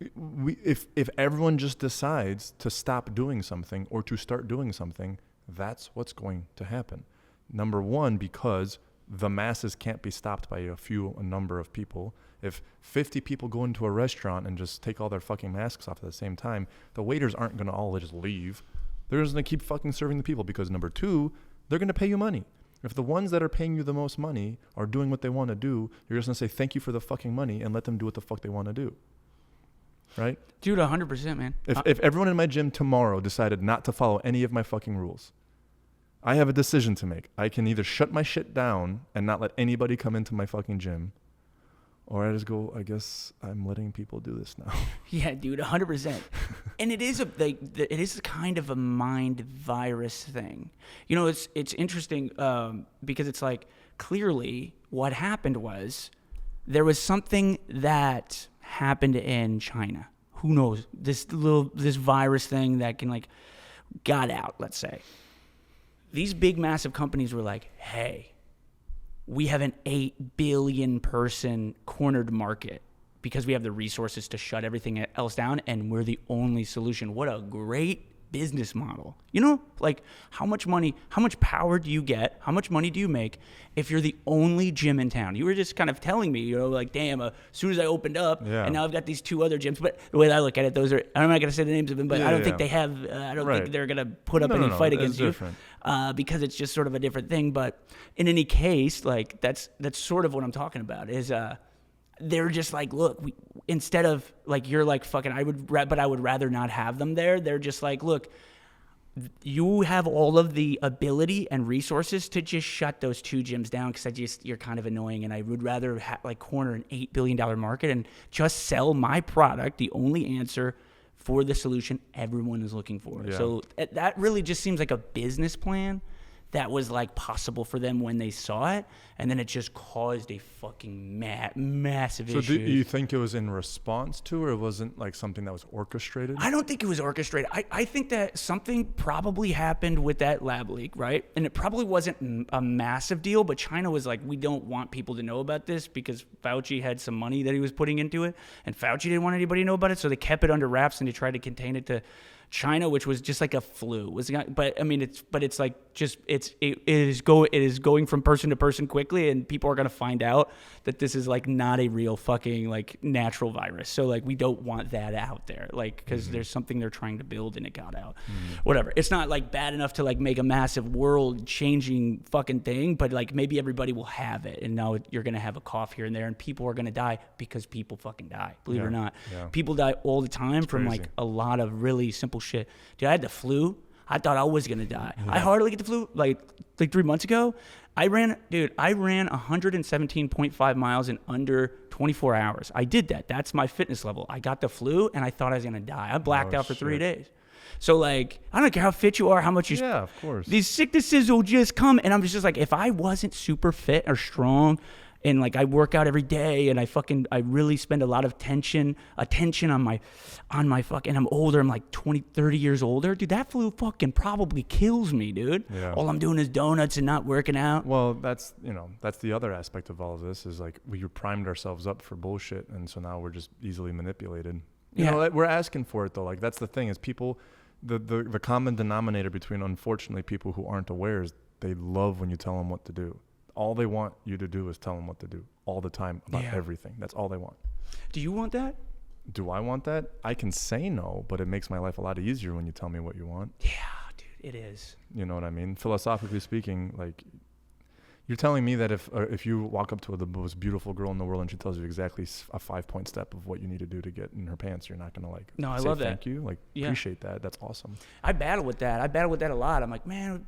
If everyone just decides to stop doing something or to start doing something, that's what's going to happen. Number one, because the masses can't be stopped by a number of people. If 50 people go into a restaurant and just take all their fucking masks off at the same time, the waiters aren't going to all just leave. They're just going to keep fucking serving the people because, number two, they're going to pay you money. If the ones that are paying you the most money are doing what they want to do, you're just going to say thank you for the fucking money and let them do what the fuck they want to do. Right? Dude, 100%, man. If everyone in my gym tomorrow decided not to follow any of my fucking rules, I have a decision to make. I can either shut my shit down and not let anybody come into my fucking gym, or I just go, I guess I'm letting people do this now. Yeah, dude, 100%. And it is kind of a mind virus thing. You know, it's interesting because it's like clearly what happened was there was something that happened in China. Who knows? This virus thing that can like got out, let's say. These big massive companies were like, hey, we have an 8 billion person cornered market because we have the resources to shut everything else down, and we're the only solution. What a great business model. You know, like how much power do you get? How much money do you make if you're the only gym in town? You were just kind of telling me, you know, like, damn, as soon as I opened up, and now I've got these 2 other gyms. But the way that I look at it, I'm not going to say the names of them, but I don't think they have, I don't think they're going to put up any fight against you because it's just sort of a different thing. But in any case, like that's sort of what I'm talking about is, they're just like, look, instead of like, you're like, fucking, I would rather not have them there. They're just like, look, you have all of the ability and resources to just shut those 2 gyms down because you're kind of annoying, and I would rather corner an $8 billion market and just sell my product, the only answer for the solution everyone is looking for. Yeah. So that really just seems like a business plan that was like possible for them when they saw it, and then it just caused a fucking massive issue. So do you think it was in response to, or it wasn't like something that was orchestrated? I don't think it was orchestrated. I think that something probably happened with that lab leak, right? And it probably wasn't a massive deal, but China was like, we don't want people to know about this because Fauci had some money that he was putting into it, and Fauci didn't want anybody to know about it, so they kept it under wraps and they tried to contain it to China, which was just like a flu. But I mean, it's like just it is going from person to person quickly, and people are gonna find out that this is like not a real fucking like natural virus. So like we don't want that out there, like because there's something they're trying to build and it got out. Whatever. It's not like bad enough to like make a massive world changing fucking thing, but like maybe everybody will have it, and now you're gonna have a cough here and there, and people are gonna die because people fucking die. Believe it or not, people die all the time from like a lot of really simple shit. Dude, I had the flu. I thought I was gonna die. I hardly get the flu. Like 3 months ago, I ran 117.5 miles in under 24 hours. I did that. That's my fitness level. I got the flu and I thought I was gonna die. I blacked out for 3 days. So like, I don't care how fit you are, how much you. Yeah, of course. These sicknesses will just come, and I'm just like, if I wasn't super fit or strong, And like I work out every day, and I really spend a lot of attention on my fucking, I'm older, I'm like 20, 30 years older. Dude, that flu fucking probably kills me, dude. Yeah. All I'm doing is donuts and not working out. Well, that's the other aspect of all of this is like we primed ourselves up for bullshit. And so now we're just easily manipulated. You know, we're asking for it though. Like that's the thing is people, the common denominator between unfortunately people who aren't aware is they love when you tell them what to do. All they want you to do is tell them what to do all the time about everything. That's all they want. Do you want that? Do I want that? I can say no, but it makes my life a lot easier when you tell me what you want. Yeah, dude, it is. You know what I mean? Philosophically speaking, like you're telling me that if you walk up to the most beautiful girl in the world and she tells you exactly a 5-point step of what you need to do to get in her pants, you're not going to like no, I say love thank that. you. Like appreciate that. That's awesome. I battle with that. A lot. I'm like, man,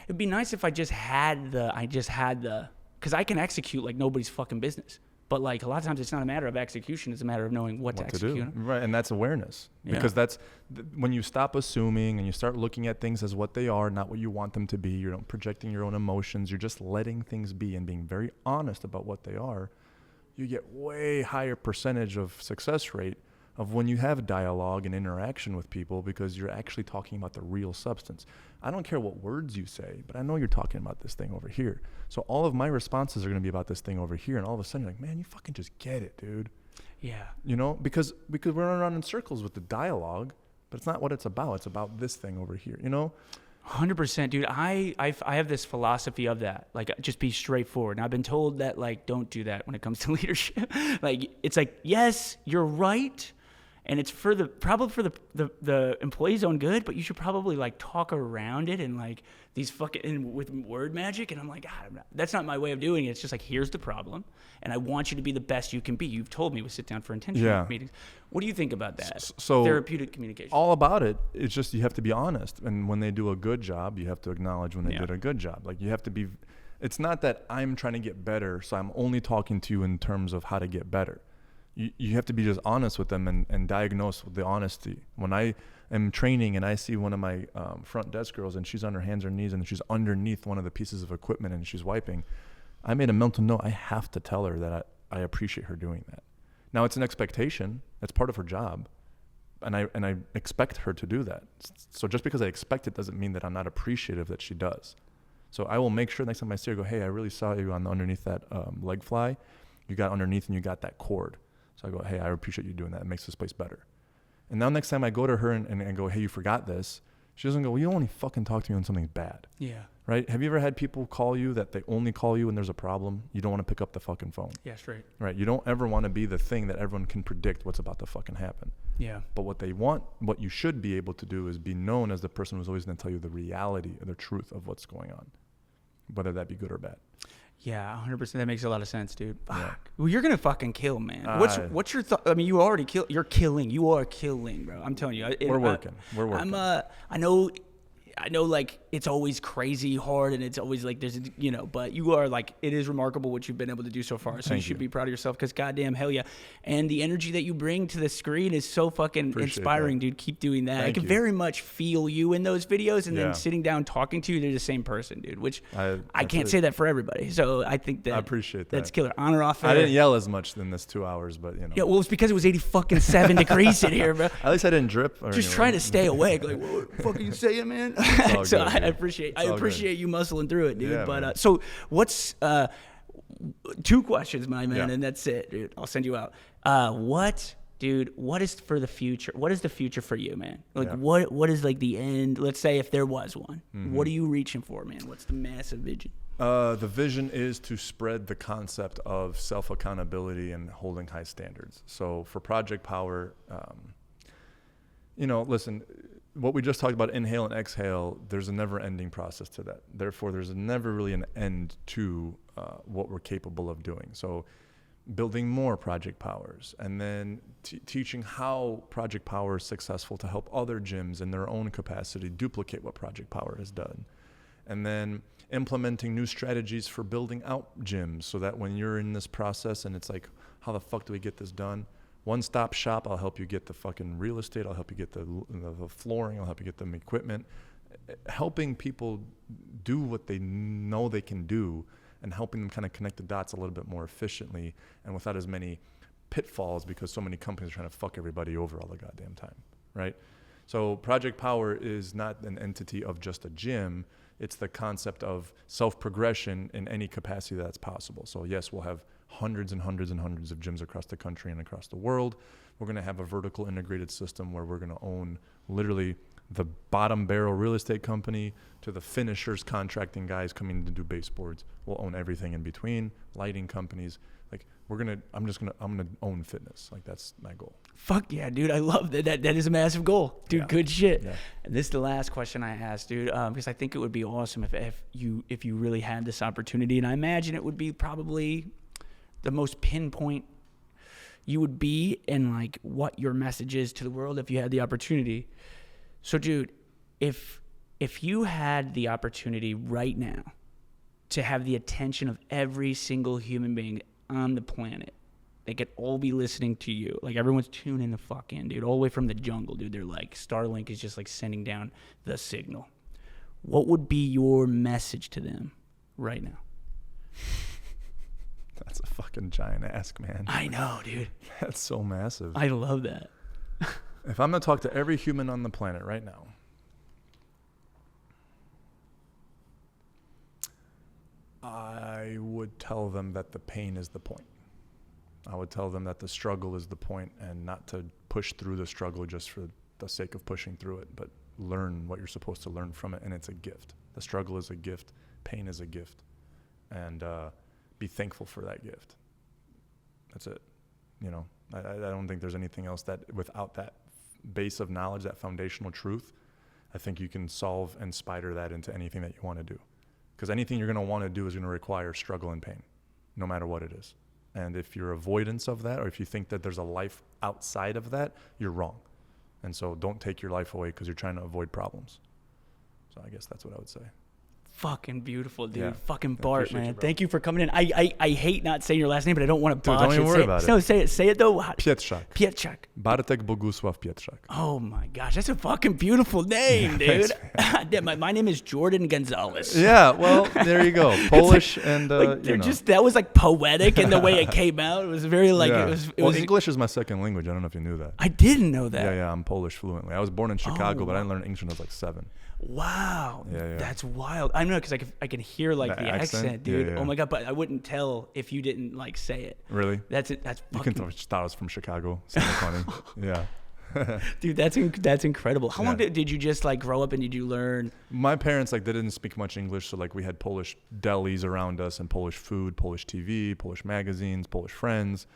it'd be nice if I just had the, because I can execute like nobody's fucking business. But like a lot of times it's not a matter of execution. It's a matter of knowing what to execute. Do. Right. And that's awareness. Because that's when you stop assuming and you start looking at things as what they are, not what you want them to be. You're not projecting your own emotions. You're just letting things be and being very honest about what they are. You get way higher percentage of success rate of when you have dialogue and interaction with people because you're actually talking about the real substance. I don't care what words you say, but I know you're talking about this thing over here. So all of my responses are going to be about this thing over here. And all of a sudden you're like, man, you fucking just get it, dude. Yeah. You know, because we're running around in circles with the dialogue, but it's not what it's about. It's about this thing over here, you know? 100%, dude. I have this philosophy of that, like just be straightforward. And I've been told that like don't do that when it comes to leadership. Like it's like, yes, you're right. And it's probably for the employee's own good, but you should probably like talk around it and like these fucking with word magic. And I'm like, God, that's not my way of doing it. It's just like, here's the problem, and I want you to be the best you can be. You've told me we sit down for intentional meetings. What do you think about that? So therapeutic communication. All about it. It's just you have to be honest, and when they do a good job, you have to acknowledge when they did a good job. Like you have to be. It's not that I'm trying to get better, so I'm only talking to you in terms of how to get better. You have to be just honest with them and diagnose with the honesty. When I am training and I see one of my front desk girls and she's on her hands or knees and she's underneath one of the pieces of equipment and she's wiping, I made a mental note. I have to tell her that I appreciate her doing that. Now it's an expectation. That's part of her job. And I expect her to do that. So just because I expect it doesn't mean that I'm not appreciative that she does. So I will make sure next time I see her, go, hey, I really saw you on underneath that leg fly. You got underneath and you got that cord. So I go, hey, I appreciate you doing that. It makes this place better. And now next time I go to her and go, hey, you forgot this. She doesn't go, well, you only fucking talk to me when something's bad. Yeah. Right? Have you ever had people call you that they only call you when there's a problem? You don't want to pick up the fucking phone. Yeah, straight. Right? You don't ever want to be the thing that everyone can predict what's about to fucking happen. Yeah. But what you should be able to do is be known as the person who's always going to tell you the reality or the truth of what's going on, whether that be good or bad. Yeah, 100%. That makes a lot of sense, dude. Fuck. Yeah. Well, you're gonna fucking kill, man. What's your thought? I mean, you already kill. You're killing. You are killing, bro. I'm telling you. We're working. I know, like, it's always crazy hard, and it's always like there's, but you are like, it is remarkable what you've been able to do so far. So you should be proud of yourself, because goddamn, hell yeah. And the energy that you bring to the screen is so fucking inspiring, dude. Keep doing that. I can very much feel you in those videos, and then sitting down talking to you, they're the same person, dude, which I can't say that for everybody. So I think that. I appreciate that. That's killer. On or off air. I didn't yell as much in this 2 hours, but Yeah, well, it's because it was 87 degrees in here, bro. At least I didn't drip. Just trying to stay awake. Like, what the fuck are you saying, man? So I appreciate you muscling through it, dude. Yeah, but man. so what's 2 questions, my man, and that's it, dude. I'll send you out. What is for the future? What is the future for you, man? Like, what is like the end? Let's say if there was one, what are you reaching for, man? What's the massive vision? The vision is to spread the concept of self-accountability and holding high standards. So for Project Power, listen, what we just talked about, inhale and exhale, there's a never-ending process to that. Therefore, there's never really an end to what we're capable of doing. So building more Project Powers, and then teaching how Project Power is successful to help other gyms in their own capacity duplicate what Project Power has done. And then implementing new strategies for building out gyms, so that when you're in this process and it's like, how the fuck do we get this done? One-stop shop. I'll help you get the fucking real estate. I'll help you get the flooring. I'll help you get them equipment. Helping people do what they know they can do, and helping them kind of connect the dots a little bit more efficiently and without as many pitfalls, because so many companies are trying to fuck everybody over all the goddamn time, right? So Project Power is not an entity of just a gym. It's the concept of self-progression in any capacity that's possible. So yes, we'll have hundreds and hundreds and hundreds of gyms across the country and across the world. We're going to have a vertical integrated system where we're going to own literally the bottom barrel real estate company to the finishers contracting guys coming to do baseboards. We'll own everything in between, lighting companies. Like I'm gonna own fitness. Like that's my goal. Fuck yeah, dude. I love that. That is a massive goal, dude. Yeah. Good shit. Yeah. And this is the last question I asked, dude, because I think it would be awesome if you really had this opportunity, and I imagine it would be probably the most pinpoint you would be in like what your message is to the world if you had the opportunity. So, dude, if you had the opportunity right now to have the attention of every single human being on the planet, they could all be listening to you. Like everyone's tuning the fuck in, dude, all the way from the jungle, dude. They're like, Starlink is just like sending down the signal. What would be your message to them right now? That's a fucking giant ask, man. I know, dude. That's so massive. I love that. If I'm going to talk to every human on the planet right now, I would tell them that the pain is the point. I would tell them that the struggle is the point, and not to push through the struggle just for the sake of pushing through it, but learn what you're supposed to learn from it, and it's a gift. The struggle is a gift. Pain is a gift. And be thankful for that gift. That's it. You know, I don't think there's anything else that without that base of knowledge, that foundational truth, I think you can solve and spider that into anything that you want to do. Because anything you're going to want to do is going to require struggle and pain, no matter what it is. And if you're avoidance of that, or if you think that there's a life outside of that, you're wrong. And so don't take your life away because you're trying to avoid problems. So I guess that's what I would say. Fucking beautiful, dude. Yeah. Fucking Bart, man. You, Thank you for coming in. I hate not saying your last name, but I don't want to botch don't even it. worry about it. No, say it. Say it though. Pietrzak. Pietrzak. Bartek Bogusław Pietrzak. Oh my gosh, that's a fucking beautiful name, dude. Thanks, my name is Jordan Gonzalez. Yeah, well, there you go. Polish like, and like, you know. Just that was like poetic in the way it came out. It was very like it was. English is my second language. I don't know if you knew that. I didn't know that. Yeah, I'm Polish fluently. I was born in Chicago, but I didn't learn English when I was like 7. Wow, yeah. That's wild. I know because I can hear like the accent, dude. Yeah. Oh my god, but I wouldn't tell if you didn't like say it. Really? That's it. That's fucking. You can thought I was from Chicago. So funny. Yeah. Dude, that's incredible. How long did you just like grow up and did you learn? My parents they didn't speak much English, so like we had Polish delis around us and Polish food, Polish TV, Polish magazines, Polish friends.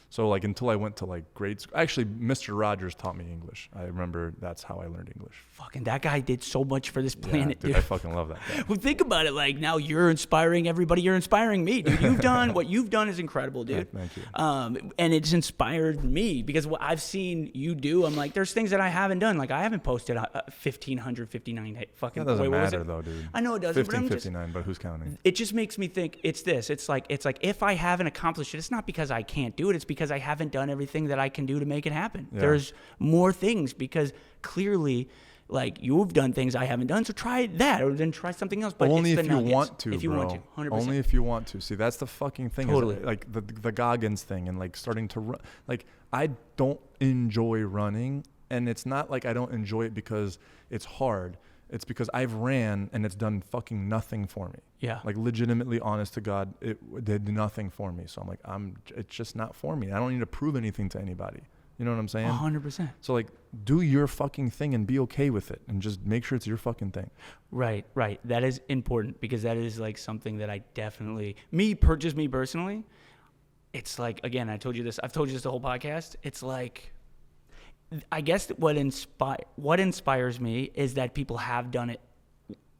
So like until I went to like grade school, actually Mr. Rogers taught me English. I remember that's how I learned English. Fucking that guy did so much for this planet, dude. I fucking love that guy. Well, think about it. Like now you're inspiring everybody. You're inspiring me, dude. You've done what you've done is incredible, dude. Yeah, thank you. And it's inspired me because what I've seen you do, I'm like, there's things that I haven't done. Like I haven't posted 1,559 fucking. That doesn't matter though, dude. I know it doesn't. 1,559, but who's counting? It just makes me think. It's this. It's like if I haven't accomplished it, it's not because I can't do it. It's because I haven't done everything that I can do to make it happen. Yeah. There's more things because clearly, like you've done things I haven't done, so try that or then try something else. But only it's if you want to, if you want to, 100%. Only if you want to. See, that's the fucking thing. Totally. Is like the Goggins thing and like starting to run. Like I don't enjoy running, and it's not like I don't enjoy it because it's hard. It's because I've ran and it's done fucking nothing for me. Yeah. Like legitimately, honest to God, it did nothing for me. So I'm like, it's just not for me. I don't need to prove anything to anybody. You know what I'm saying? 100%. So like, do your fucking thing and be okay with it and just make sure it's your fucking thing. Right. That is important because that is like something that I definitely, just me personally, it's like, again, I've told you this the whole podcast. It's like, I guess what inspires me is that people have done it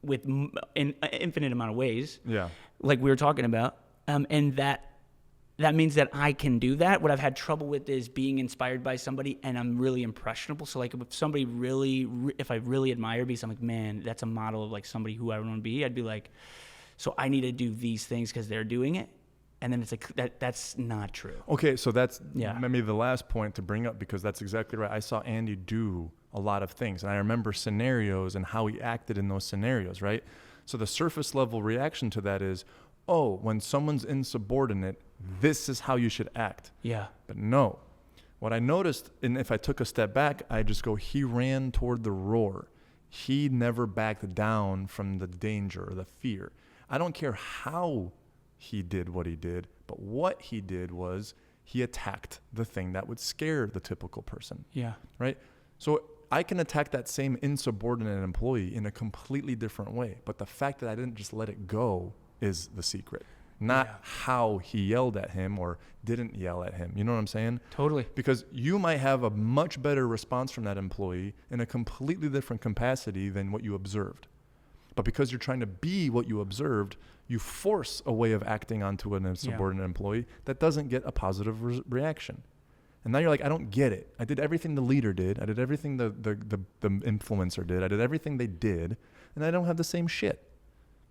with in an infinite amount of ways. Yeah. Like we were talking about. And that means that I can do that. What I've had trouble with is being inspired by somebody and I'm really impressionable. So like if somebody if I really admire me, so I'm like, man, that's a model of like somebody who I want to be. I'd be like, so I need to do these things because they're doing it. And then it's like, that's not true. Okay, so that's maybe the last point to bring up because that's exactly right. I saw Andy do a lot of things. And I remember scenarios and how he acted in those scenarios, right? So the surface level reaction to that is, oh, when someone's insubordinate, this is how you should act. Yeah. But no. What I noticed, and if I took a step back, I just go, he ran toward the roar. He never backed down from the danger or the fear. I don't care how he did what he did, but what he did was he attacked the thing that would scare the typical person. Yeah. Right? So I can attack that same insubordinate employee in a completely different way. But the fact that I didn't just let it go is the secret. Not how he yelled at him or didn't yell at him. You know what I'm saying? Totally. Because you might have a much better response from that employee in a completely different capacity than what you observed. But because you're trying to be what you observed, you force a way of acting onto an insubordinate employee that doesn't get a positive reaction. And now you're like, I don't get it. I did everything the leader did. I did everything the influencer did. I did everything they did. And I don't have the same shit.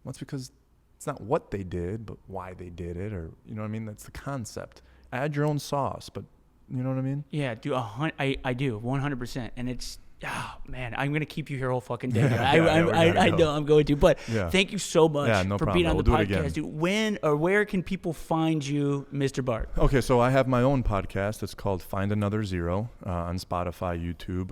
Well, it's because it's not what they did, but why they did it, or, you know what I mean? That's the concept. Add your own sauce, but you know what I mean? Yeah, I do, 100%. And it's, oh, man, I'm going to keep you here all fucking day. I know I'm going to. But thank you so much for being on the podcast. Dude, when or where can people find you, Mr. Bart? Okay, so I have my own podcast. It's called Find Another Zero on Spotify, YouTube.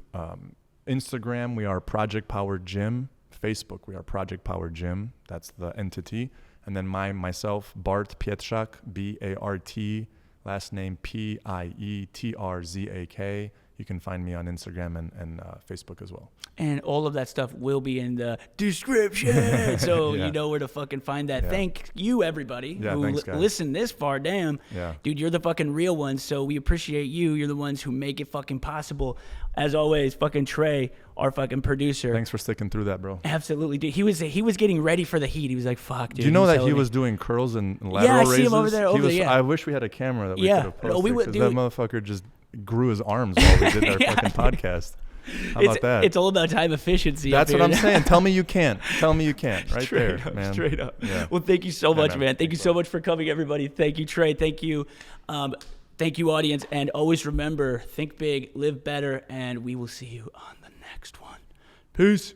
Instagram, we are Project Powered Gym. Facebook, we are Project Power Gym. That's the entity. And then myself, Bart Pietrzak, B-A-R-T, last name P-I-E-T-R-Z-A-K. You can find me on Instagram and Facebook as well. And all of that stuff will be in the description. So you know where to fucking find that. Thank you, everybody, who listened this far. Damn. Yeah. Dude, you're the fucking real ones. So we appreciate you. You're the ones who make it fucking possible. As always, fucking Trey, our fucking producer. Thanks for sticking through that, bro. Absolutely, dude. He was getting ready for the heat. He was like, fuck, dude. Do you know that he was doing curls and lateral raises? Yeah, I see him over there. I wish we had a camera that we could have posted. Because that motherfucker just grew his arms while we did our fucking podcast. How about that? It's all about time efficiency. That's what I'm saying. Tell me you can't. Tell me you can't. Right straight there, up, man. Straight up. Yeah. Well, thank you so much, man. Thank you so much for coming, everybody. Thank you, Trey. Thank you. Thank you, audience. And always remember, think big, live better, and we will see you on the next one. Peace.